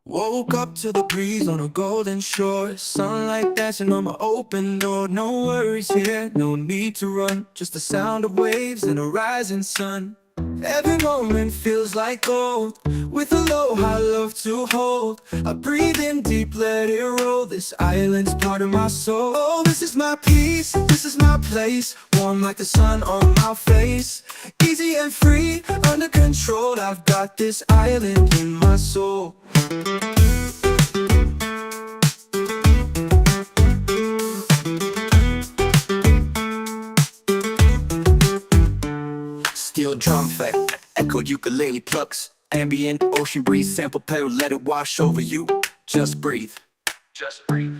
Woke up to the breeze on a golden shore, sunlight dancing on my open door. No worries here, no need to run, just the sound of waves and a rising sun. Every moment feels like gold, with aloha I love to hold. I breathe in deep, let it roll, this island's part of my soul. Oh, this is my peace, this is my place, warm like the sun on my face. Easy and free, under control, I've got this island in my soul. Steel drum effect, echoed ukulele plucks, ambient ocean breeze sample pedal, let it wash over you. Just breathe, just breathe,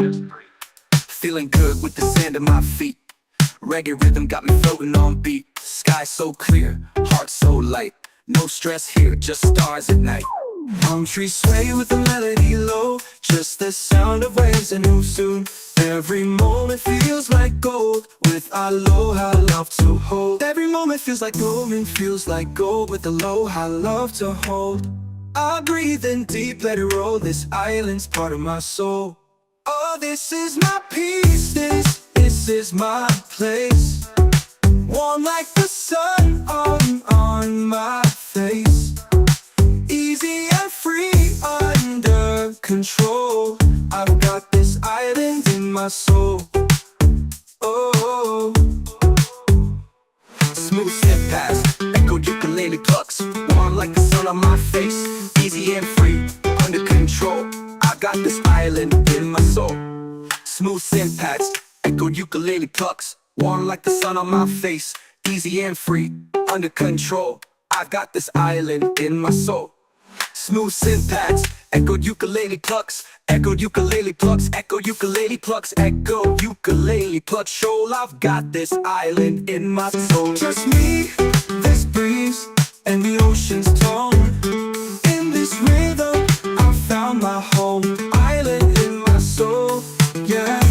just breathe. Feeling good with the sand at my feet, reggae rhythm got me floating on beat. Sky so clear, heart so light, no stress here, just stars at night. Palm trees sway with the melody low, just the sound of waves and who soon. Every moment feels like gold, with aloha I love to hold. Every moment feels like gold, with aloha I love to hold. I breathe in deep, let it roll, this island's part of my soul. Oh, this is my peace, this is my place, warm like the sun on my face. Easy and free, under control, I've got this island in my soul. Oh, Smooth step past, echoed ukulele plucks, warm like the sun on my face. Easy and free, under control, I got this island in my soul. Smooth synth pads, echoed ukulele plucks, warm like the sun on my face. Easy and free, under control, I've got this island in my soul. Smooth synth pads, echoed ukulele plucks, echoed ukulele plucks, echoed ukulele plucks, echoed ukulele plucks. Shoal, I've got this island in my soul. Just me, this breeze, and the ocean's tone. In this rhythm, I found my home, island in my soul, yeah.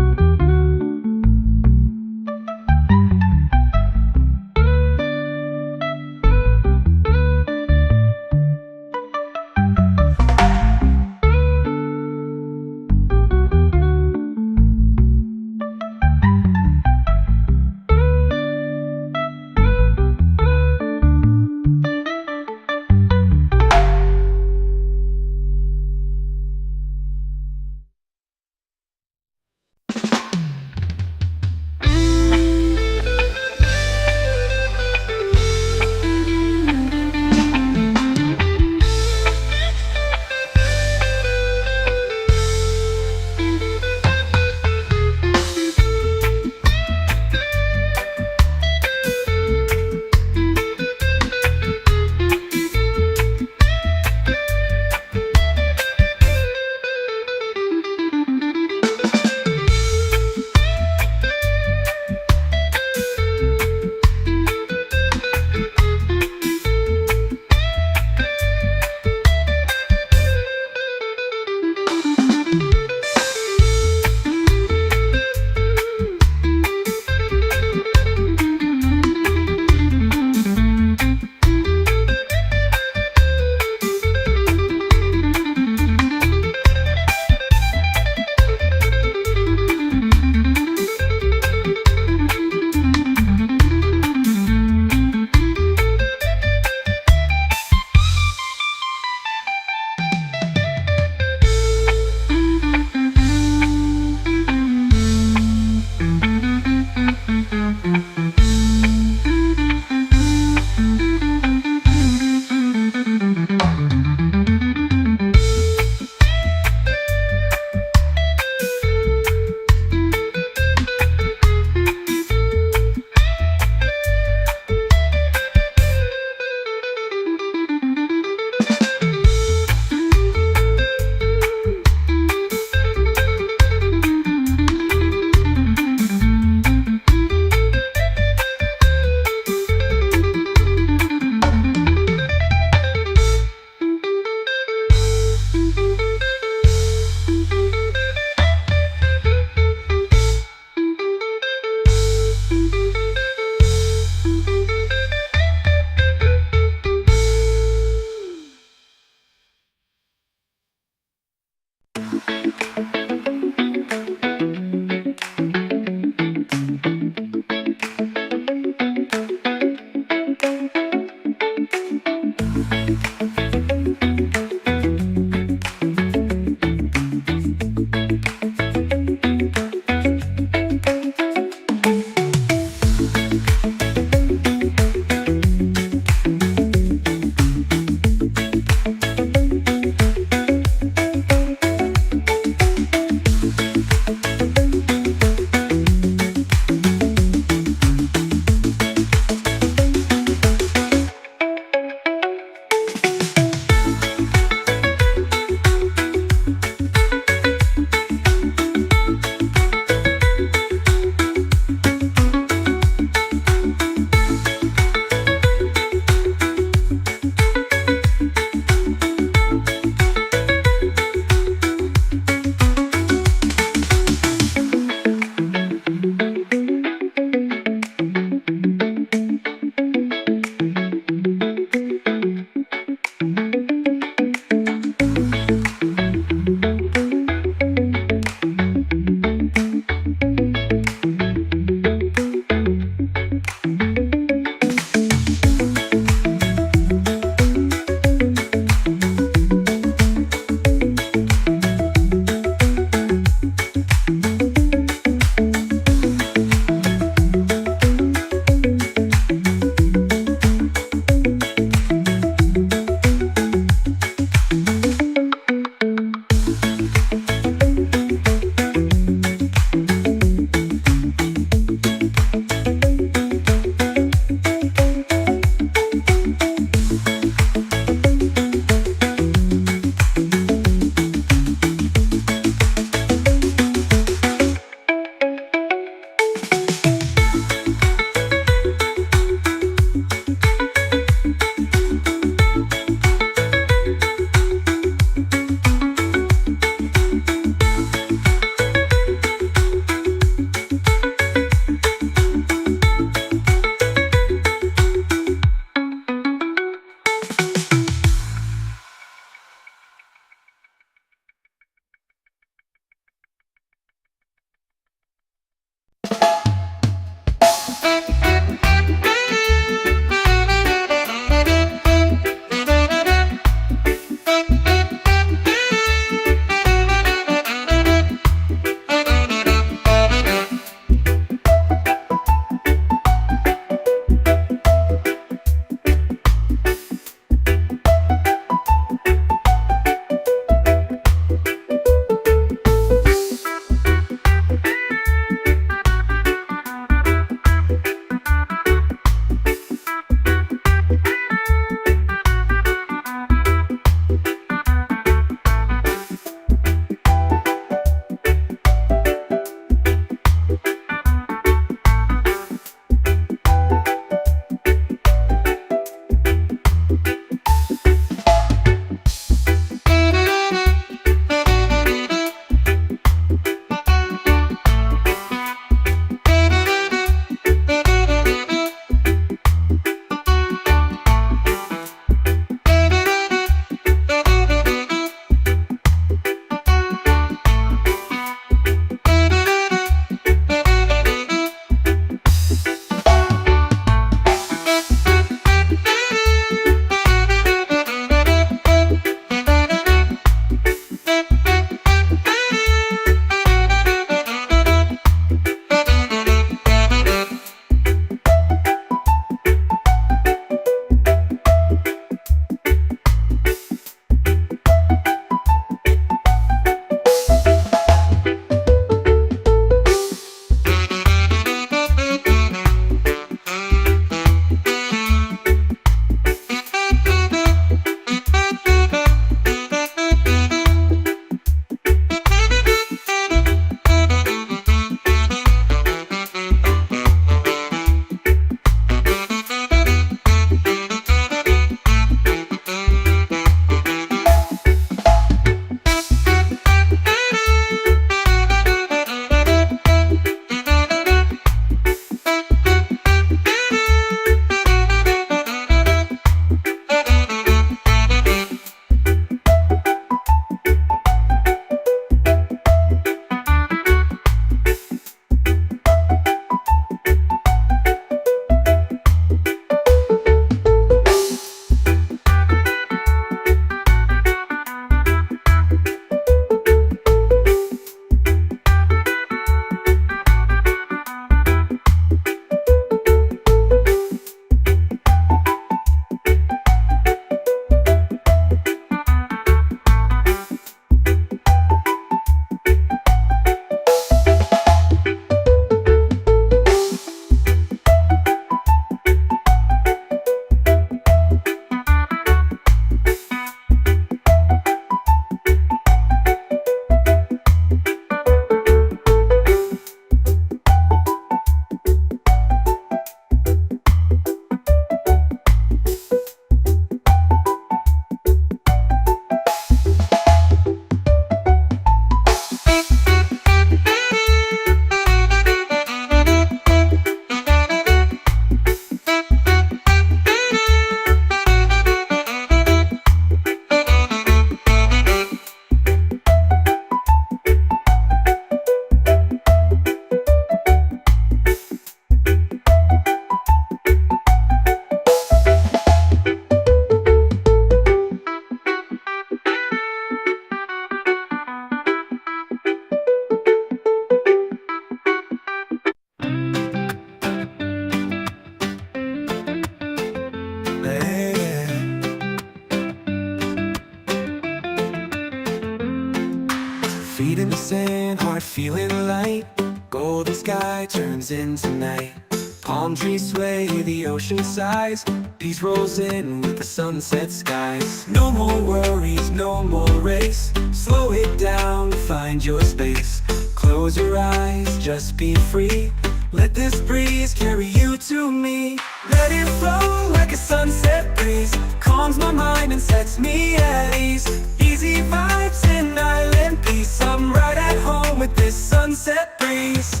Feet in the sand, heart feeling light. Golden sky turns into night. Palm trees sway, the ocean sighs. Peace rolls in with the sunset skies. No more worries, no more race. Slow it down, find your space. Close your eyes, just be free. Let this breeze carry you to me. Let it flow like a sunset breeze. Calms my mind and sets me at ease. Easy vibes and island peace. I'm right at home with this sunset breeze.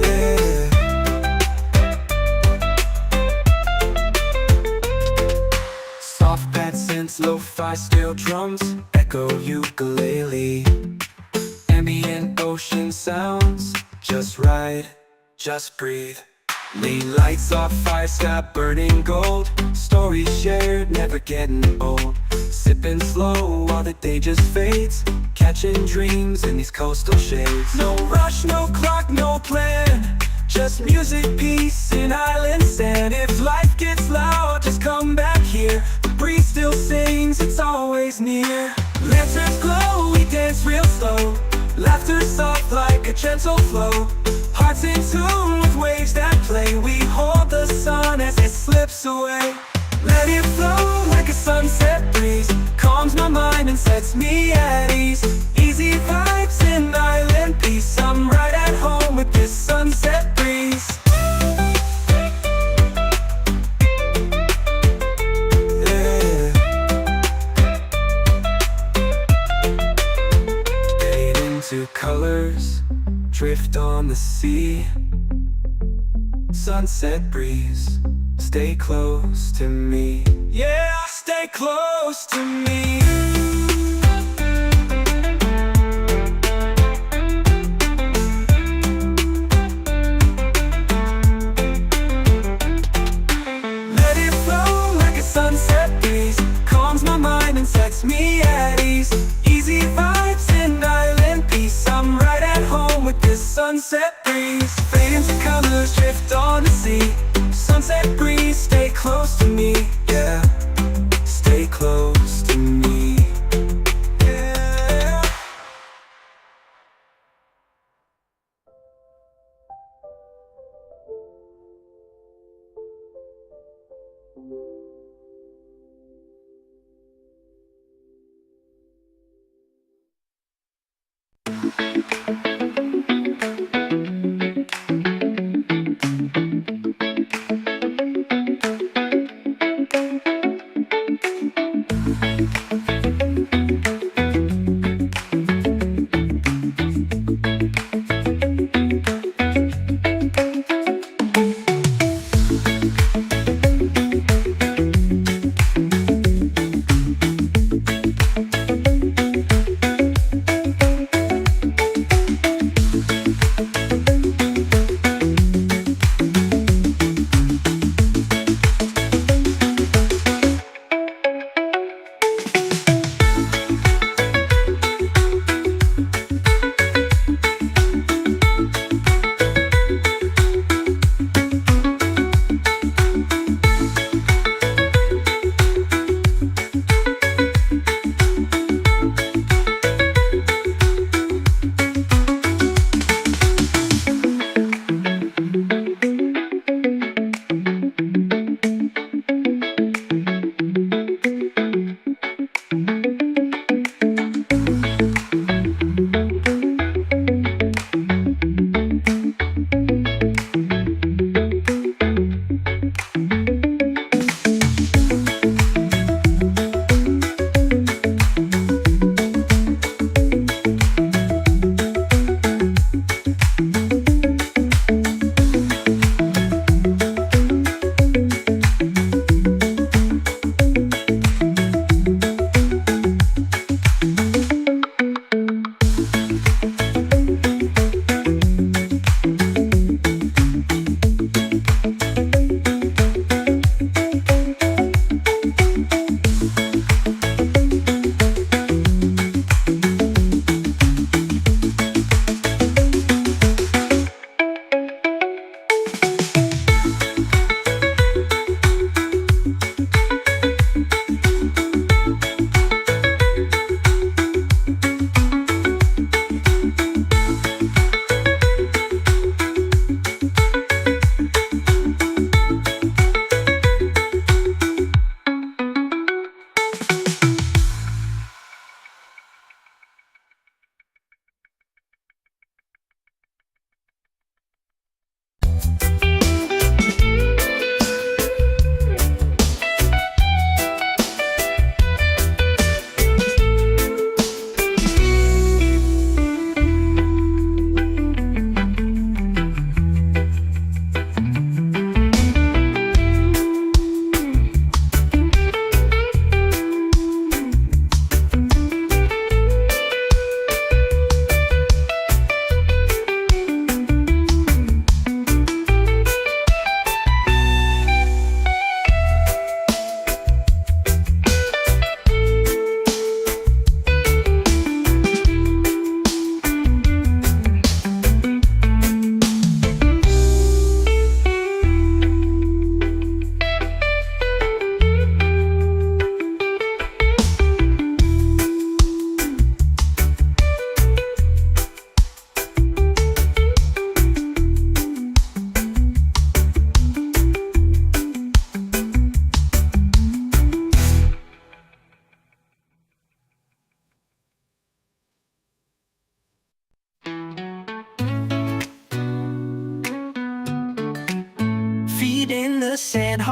Yeah. Soft pad synths, lo-fi steel drums. Echo ukulele. Ambient ocean sounds, just right, just breathe. Lean lights off, fire sky burning gold. Stories shared, never getting old. Sipping slow while the day just fades. Catching dreams in these coastal shades. No rush, no clock, no plan. Just music, peace, and island sand. If life gets loud, just come back here. The breeze still sings, it's always near. Lanterns glow, we dance real slow. Laughter soft like a gentle flow. Hearts in tune with waves that play. We hold the sun as it slips away. Let it flow like a sunset breeze. Calms my mind and sets me at ease. Easy vibes and island peace. I'm right at home with this sunset breeze. Colors drift on the sea. Sunset breeze, stay close to me. Yeah, stay close to me. Let it flow like a sunset breeze. Calms my mind and sets me at ease. Easy vibes and island peace. I'm right at home with this sunset breeze. Fade into colors, drift on the sea. Sunset breeze, stay close to me. Yeah, stay close to me. Yeah.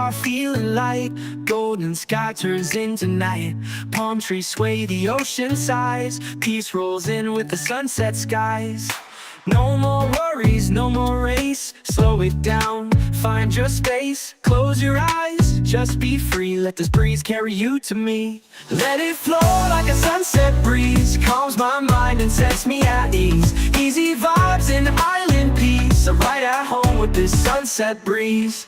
heart feeling light. Golden sky turns into night. Palm trees sway, the ocean sighs. Peace rolls in with the sunset skies. No more worries, no more race. Slow it down, find your space. Close your eyes, just be free. Let this breeze carry you to me. Let it flow like a sunset breeze. Calms my mind and sets me at ease. Easy vibes and island peace. I'm right at home with this sunset breeze.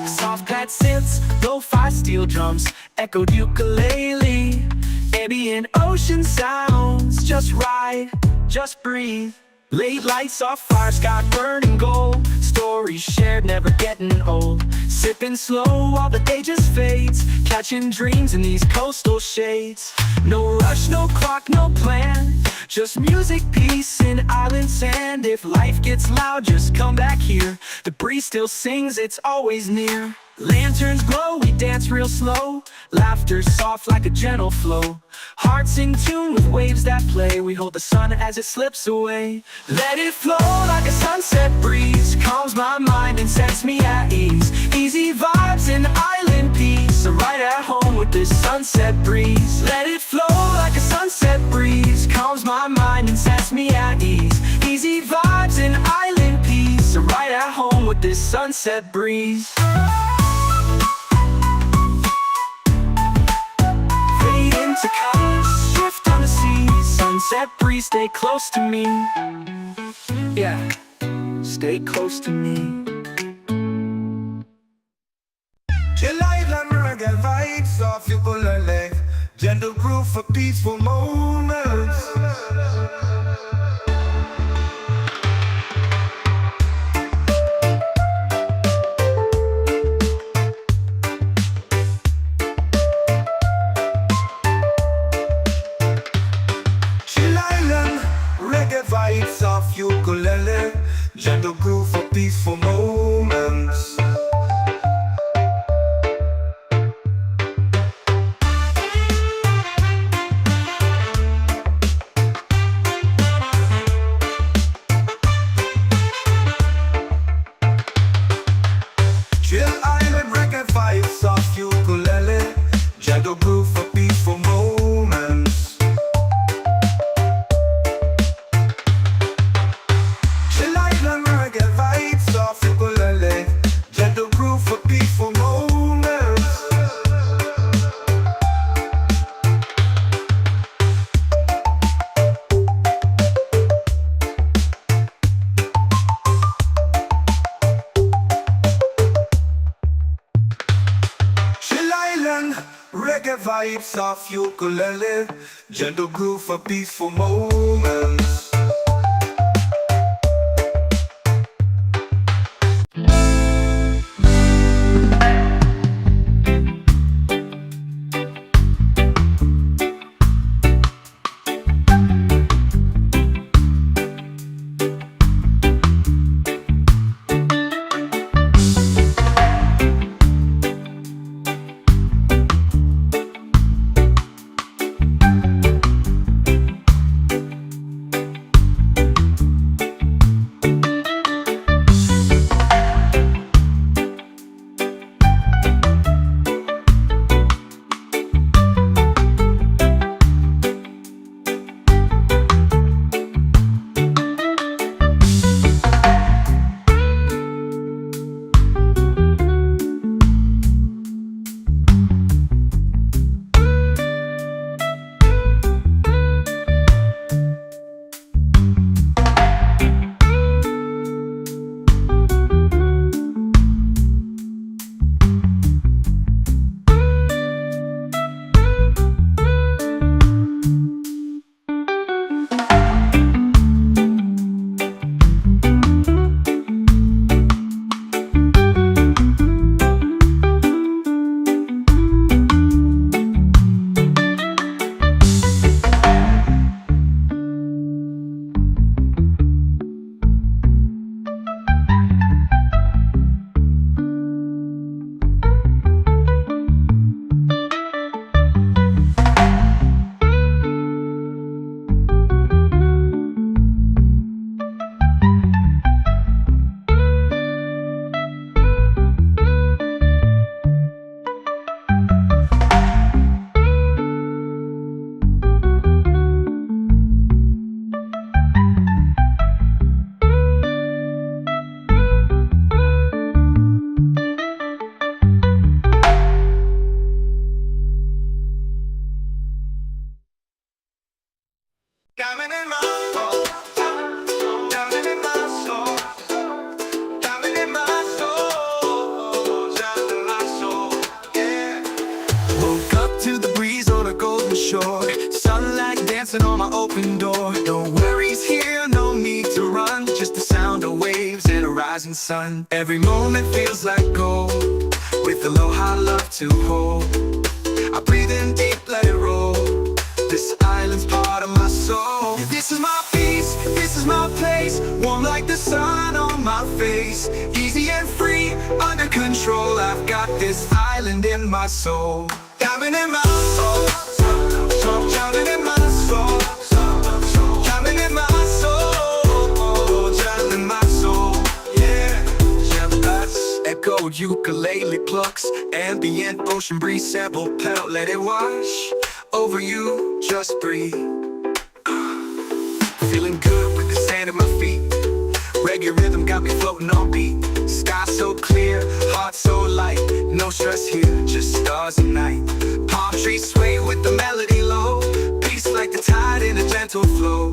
Soft pad synths, lo-fi steel drums, echoed ukulele. Ambient ocean sounds, just ride, just breathe. Late lights off fire, sky burning gold. Stories shared, never getting old. Sipping slow while the day just fades. Catching dreams in these coastal shades. No rush, no clock, no plan. Just music, peace, and island sand. If life gets loud, just come back here. The breeze still sings, it's always near. Lanterns glow, we dance real slow. Laughter soft like a gentle flow. Hearts in tune with waves that play. We hold the sun as it slips away. Let it flow like a sunset breeze. Calms my mind and sets me at ease. Easy vibes and island peace. I'm right at home with this sunset breeze. Let it flow like a sunset breeze. Calms my mind and sets me at ease. Easy vibes and island peace. I'm right at home with this sunset breeze. To colors, shift on the sea. Sunset breeze, stay close to me. Yeah, stay close to me. Chill island reggae vibes off ukulele. Gentle groove for peaceful moments. Vibes off ukulele, gentle groove for peaceful moments. Chill island reggae vibes off ukulele, gentle groove for peaceful moments. Gentle groove for peaceful moments. Chill island reggae vibes off ukulele. Gentle groove for peaceful moments. Diamond in my soul, diamond in my soul, diamond in my soul, diamond in my soul, yeah. Woke up to the breeze on a golden shore, sunlight dancing on my open door. No worries here, no need to run, just the sound of waves and a rising sun. Every moment feels like gold, with aloha love to hold. I breathe in deep, let it roll. This island's part of my soul. This is my peace, this is my place. Warm like the sun on my face. Easy and free, under control. I've got this island in my soul. Diamond in my soul, diamond in my soul, diamond in my soul, diamond in my soul, yeah. Echoed ukulele plucks, ambient ocean breeze sample pedal, let it wash over you, just breathe. Feeling good with the sand at my feet. Reggae rhythm got me floating on beat. Sky so clear, heart so light. No stress here, just stars and night. Palm trees sway with the melody low. Peace like the tide in a gentle flow.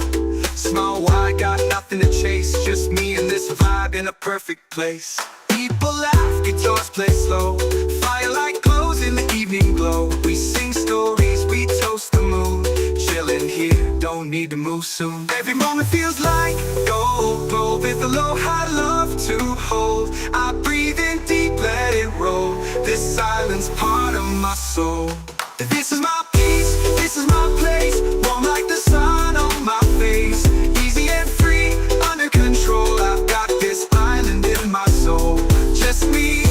Small wide, got nothing to chase. Just me and this vibe in a perfect place. People laugh, guitars play slow. Firelight glows in the evening glow. We sing stories, we toast the moon. Chillin' here, don't need to move soon. Every moment feels like gold, with aloha love to hold. I breathe in deep, let it roll. This island's part of my soul. This is my peace, this is my place. Warm like the sun on my face. Easy and free, under control. I've got this island in my soul. Just me,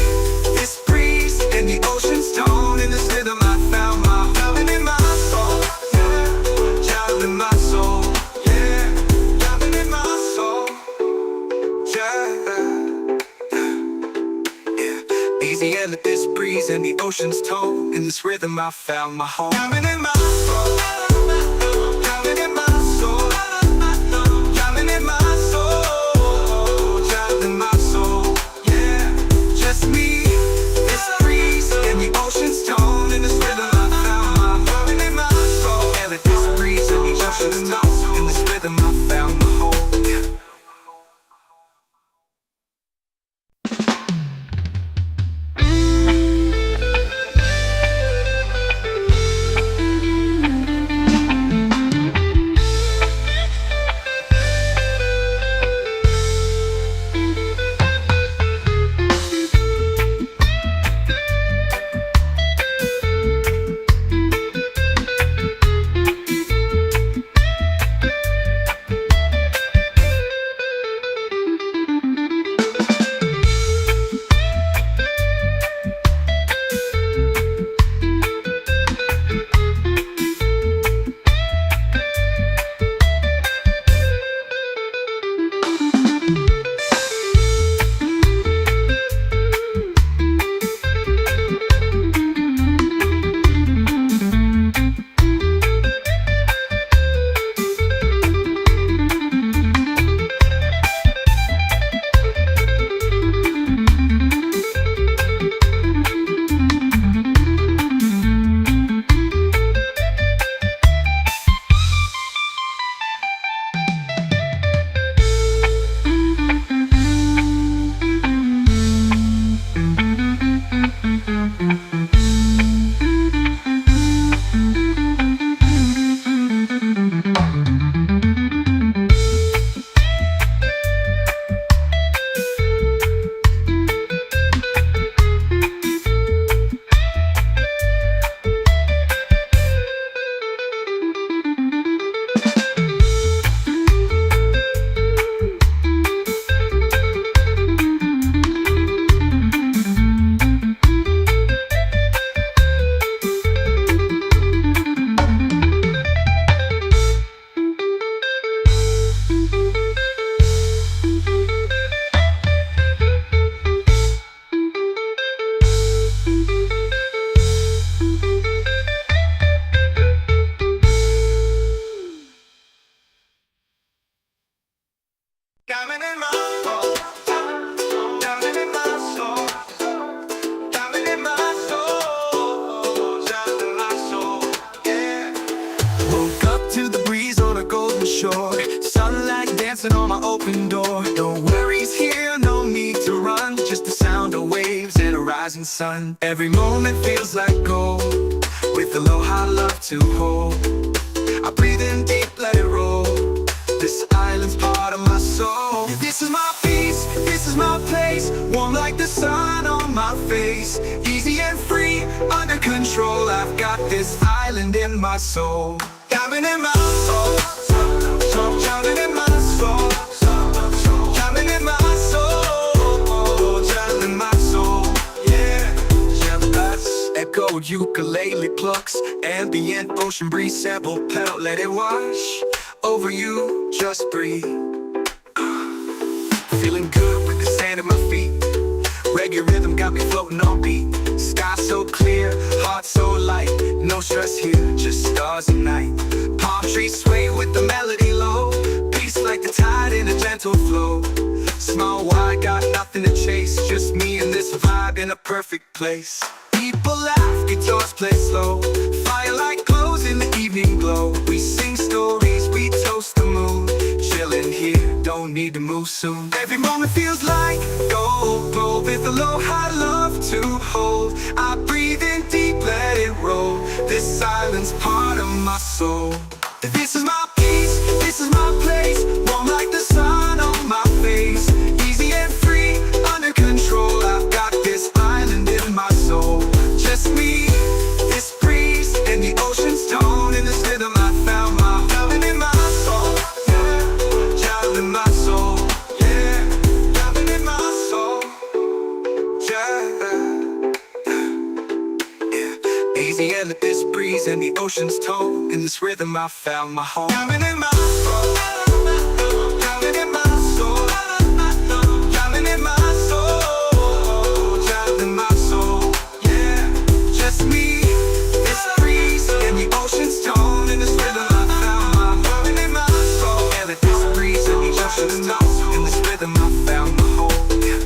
this breeze, and the ocean's tone. In this rhythm I found my diamond in my soul, yeah. Diamond in my soul, yeah. Diamond in my soul, yeah. Easy and let this breeze and the ocean's tone. In this rhythm I found my home. Diamond in my soul, diamond in my soul, diamond in my soul, diamond in my soul, yeah. Just me, this breeze, and the ocean's tone. In this rhythm I found my diamond in my soul. And let this breeze and the ocean's tone. In this rhythm I found my home, yeah. shore. Sunlight dancing on my open door. No worries here, no need to run. Just the sound of waves and a rising sun. Every moment feels like gold, with aloha love to hold. I breathe in deep, let it roll. This island's part of my soul. This is my peace, this is my place. Warm like the sun on my face. Easy and free, under control. I've got this island in my soul. Diving in my soul, drowning in my soul, drowning in my soul, drowning in my soul. Yeah, echoed ukulele plucks, ambient ocean breeze sample pedal, let it wash over you, just breathe. Feeling good with the sand at my feet. Reggae rhythm got me floating on beat. Sky so clear, heart so light. No stress here, just stars and night. Palm trees sway with the melody low. Peace like the tide in a gentle flow. Small wide, got nothing to chase. Just me and this vibe in a perfect place. People laugh, guitars play slow. Firelight glows in the evening glow. We sing stories, we toast the moon. Chilling here, don't need to move soon. Every moment feels like gold, gold with aloha love to hold. I breathe in deep, let it roll. This silence part of my soul. This is my peace, this is my place. Warm like the sun on my face. Easy and free, under control. I've got this island in my soul. Just me, this breeze, and the ocean's tone. In this rhythm I found my loving in my soul. Yeah, child in my soul. Yeah, loving in my soul. Yeah. Easy and this breeze and the ocean's tone. In this rhythm I found my home. Loving in my soul. Loving in my soul. Loving in my soul. Child in my soul. Yeah, just me, this breeze and the ocean's tone. In this rhythm I found my loving in my soul. Yeah, this breeze and the ocean's tone. In this rhythm I found my home. Yeah.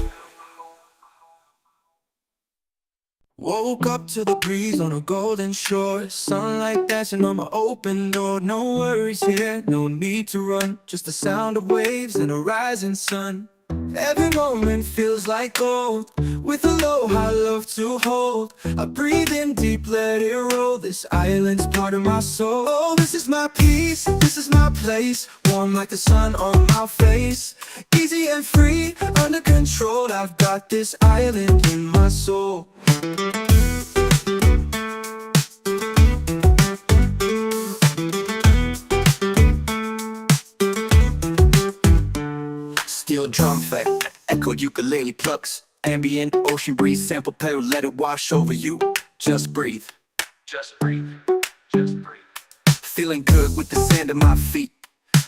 Woke up to the breeze on a golden shore. Sunlight dancing on my open door. No worries here, no need to run. Just the sound of waves and a rising sun. Every moment feels like gold, with aloha love to hold. I breathe in deep, let it roll. This island's part of my soul. Oh, this is my peace, this is my place. Warm like the sun on my face. Easy and free, under control. I've got this island in my soul. Steel drum effect, echoed ukulele plucks. Ambient ocean breeze sample pedal, let it wash over you. Just breathe. Just breathe. Just breathe. Feeling good with the sand at my feet.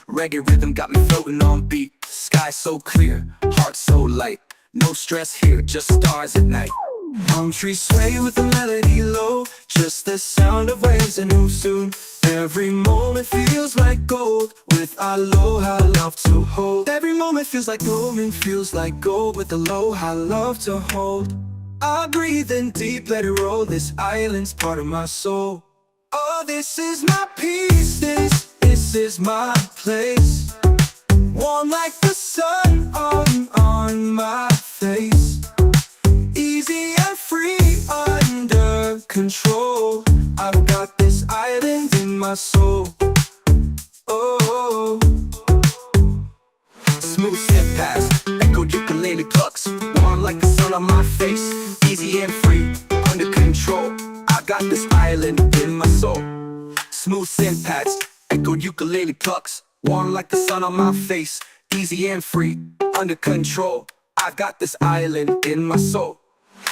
Reggae rhythm got me floating on beat. Sky so clear, heart so light. No stress here, just stars at night. Palm trees sway with the melody low. Just the sound of waves and who soon. Every moment feels like gold, with aloha love to hold. Every moment feels like gold and feels like gold, with aloha love to hold. I breathe in deep, let it roll. This island's part of my soul. Oh, this is my peace, this is my place. Warm like the sun on my face. Easy and free, under control. I've got this island in my soul. Oh, Smooth step past, echoed ukulele plucks. Warm like the sun on my face. Easy and free, under control. I got this island in my soul. Smooth synth pads, echoed ukulele plucks. Warm like the sun on my face. Easy and free, under control. I've got this island in my soul.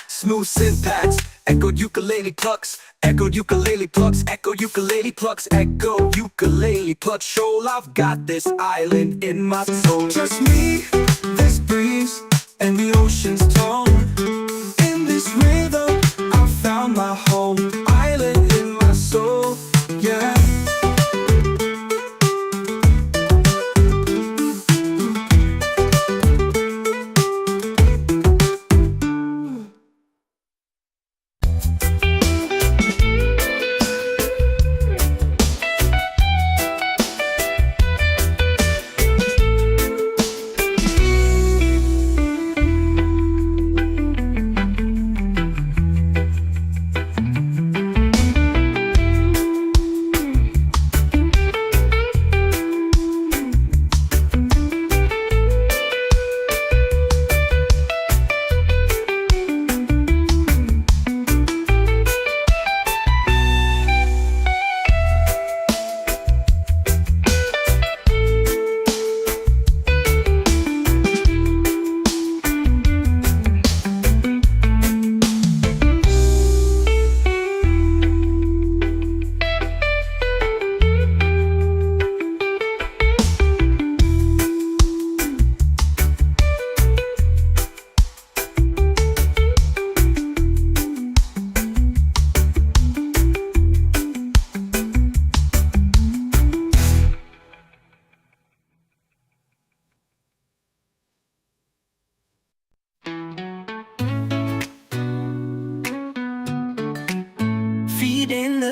Smooth synth pads, echoed ukulele plucks. Echoed ukulele plucks, echoed ukulele plucks, echoed ukulele plucks. Shoal, I've got this island in my soul. just me, this breeze, and the ocean's tone. In this rhythm, I found my home. Island in my soul, yeah.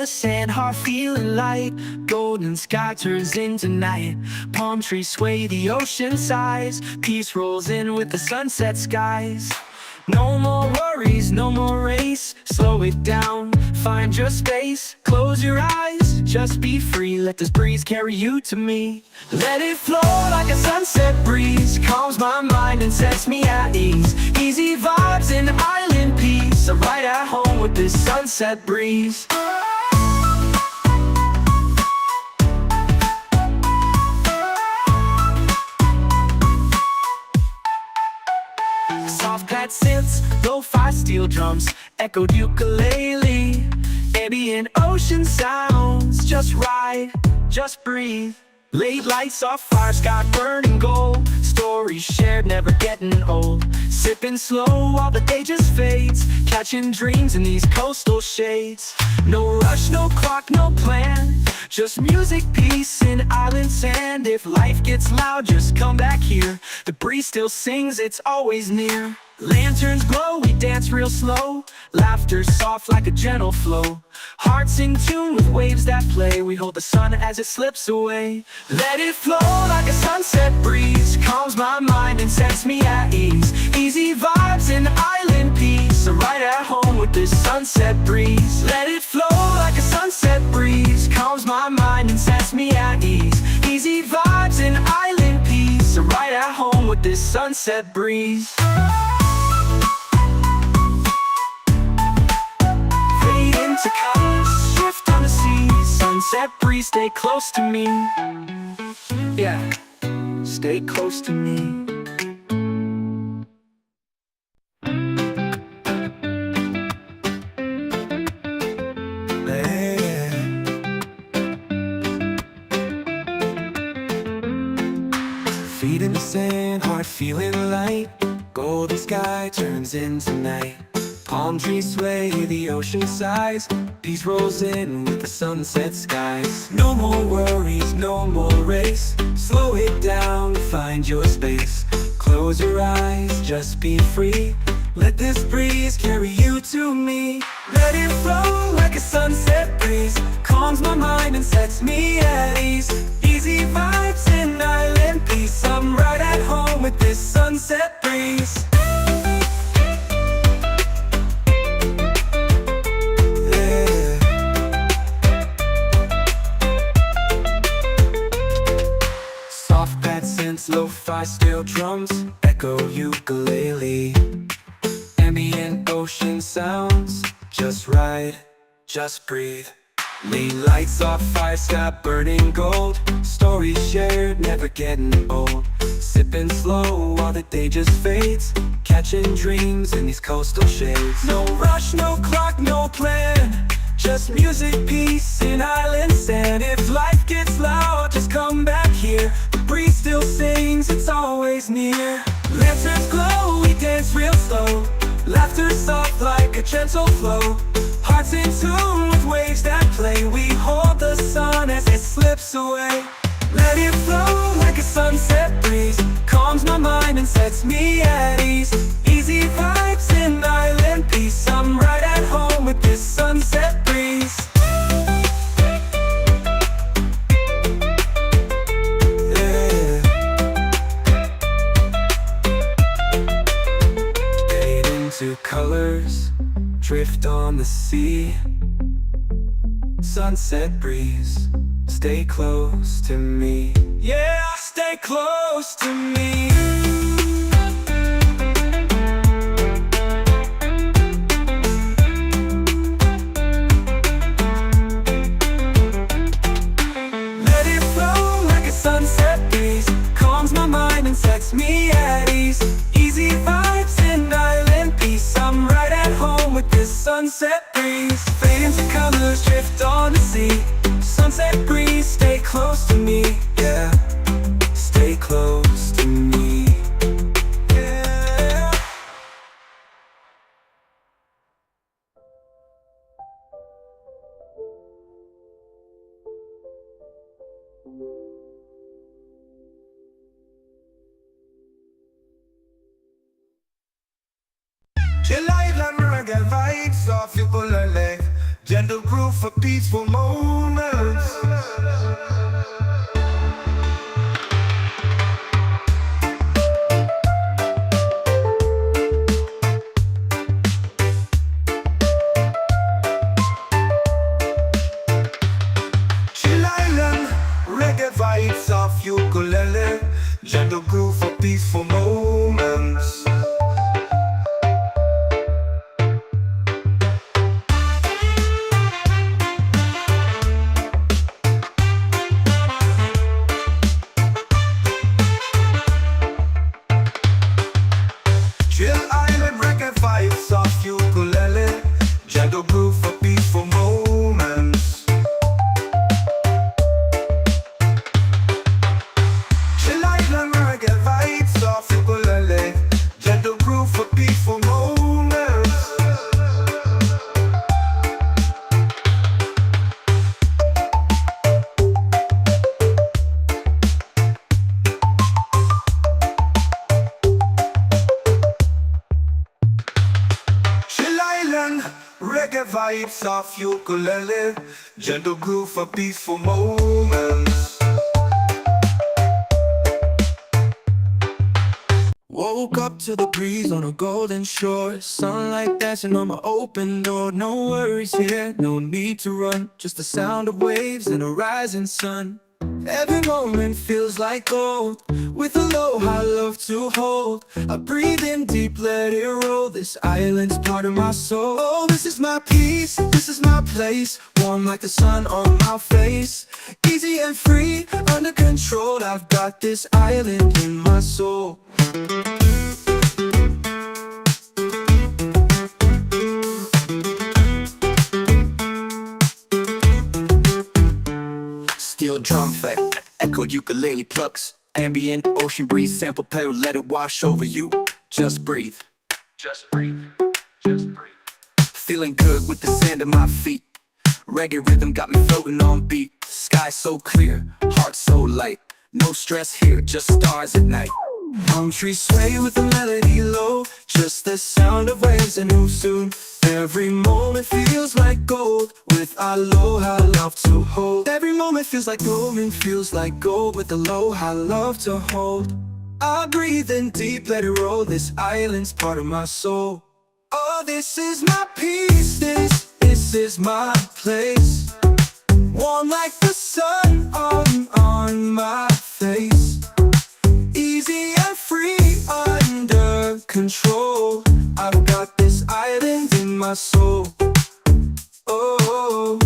the sand, heart feeling light. Golden sky turns into night. Palm trees sway, the ocean sighs. Peace rolls in with the sunset skies. No more worries, no more race. Slow it down, find your space. Close your eyes, just be free. Let this breeze carry you to me. Let it flow like a sunset breeze. Calms my mind and sets me at ease. Easy vibes and island peace. I'm right at home with this sunset breeze. Soft pad synths, lo-fi steel drums, echoed ukulele. Ambient ocean sounds, just right, just breathe. Late lights off fire, sky burning gold. Stories shared, never getting old. Sipping slow while the day just fades. Catching dreams in these coastal shades. No rush, no clock, no plan. Just music, peace, and island sand. If life gets loud, just come back here. The breeze still sings, it's always near. Lanterns glow, we dance real slow. Laughter soft like a gentle flow. Hearts in tune with waves that play. We hold the sun as it slips away. Let it flow like a sunset breeze. Calms my mind and sets me at ease. Easy vibes and island peace. I'm right at home with this sunset breeze. Let it flow like a sunset breeze. Calms my mind and sets me at ease. Easy vibes and island peace. I'm right at home with this sunset breeze. To colors, shift on the sea. Sunset breeze, stay close to me. Yeah, stay close to me. Feet in the sand, heart feeling light. Golden sky turns into night. Palm trees sway, the ocean sighs. Peace rolls in with the sunset skies. No more worries, no more race. Slow it down, find your space. Close your eyes, just be free. Let this breeze carry you to me. Let it flow like a sunset breeze. Calms my mind and sets me at ease. Easy vibes and island peace. I'm right at home with this sunset breeze. Lo-fi steel drums, echo ukulele. Ambient ocean sounds, just right, just breathe. Lane lights off fire, sky burning gold. Stories shared, never getting old. Sipping slow while the day just fades. Catching dreams in these coastal shades. No rush, no clock, no plan. Just music, peace, and island sand. If life gets loud, just come back here. The breeze still sings, it's always near. Lanterns glow, we dance real slow. Laughter soft like a gentle flow. Hearts in tune with waves that play. We hold the sun as it slips away. Let it flow like a sunset breeze. Calms my mind and sets me at ease. Easy vibes and island peace. I'm right at home with this sunset breeze. Yeah. Fade into colors, drift on the sea. Sunset breeze, stay close to me. Yeah, stay close to me. Let it flow like a sunset breeze. Calms my mind and sets me at ease. Easy vibes and island peace. I'm right at home with this sunset breeze. Fade into colors, drift on the sea. Sunset breeze, stay close to me. Yeah, stay close to me. Yeah. Chill island reggae vibes off you pull a leg. gentle groove for peaceful moments. Chill Island, reggae vibes of ukulele, gentle groove for peaceful moments. Chill Island, reggae vibes of ukulele, gentle groove for peaceful moments. Chill Island, reggae vibes of ukulele, gentle groove for peaceful moments. Chill Island, reggae vibes of ukulele, gentle groove for peaceful moments. Woke up to the breeze on a golden shore, sunlight dancing on my open door. No worries here, no need to run, just the sound of waves and a rising sun. Every moment feels like gold, with aloha I love to hold. I breathe in deep, let it roll, this island's part of my soul. Oh, this is my peace, this is my place, warm like the sun on my face. Easy and free, under control, I've got this island in my soul. Steel drum effect, echo ukulele plucks, ambient ocean breeze sample pedal, let it wash over you. Just breathe, just breathe, just breathe. Feeling good with the sand at my feet. Reggae rhythm got me floating on beat. Sky so clear, heart so light. No stress here, just stars at night. Palm trees sway with the melody low, just the sound of waves and move soon. Every moment feels like gold, with aloha love to hold. Every moment feels like gold, and feels like gold, with aloha love to hold. I breathe in deep, let it roll, this island's part of my soul. Oh, this is my peace, this is my place. Warm like the sun on my face. Easy and free, under control. I've got this island in my soul. Oh,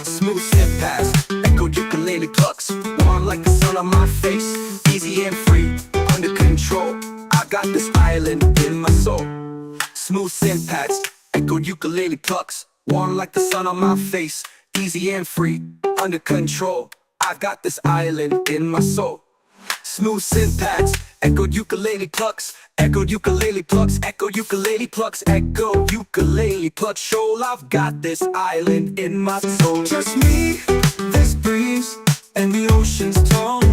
Smooth step past, echo ukulele plucks, warm like the sun on my face. Easy and free, under control. I got this island in my soul. Smooth synth pads, echo ukulele plucks, warm like the sun on my face. Easy and free, under control. I've got this island in my soul. Smooth synth pads, echo ukulele plucks, echo ukulele plucks, echo ukulele plucks, echo ukulele plucks. Shoal, I've got this island in my soul. just me, this breeze, and the ocean's tone.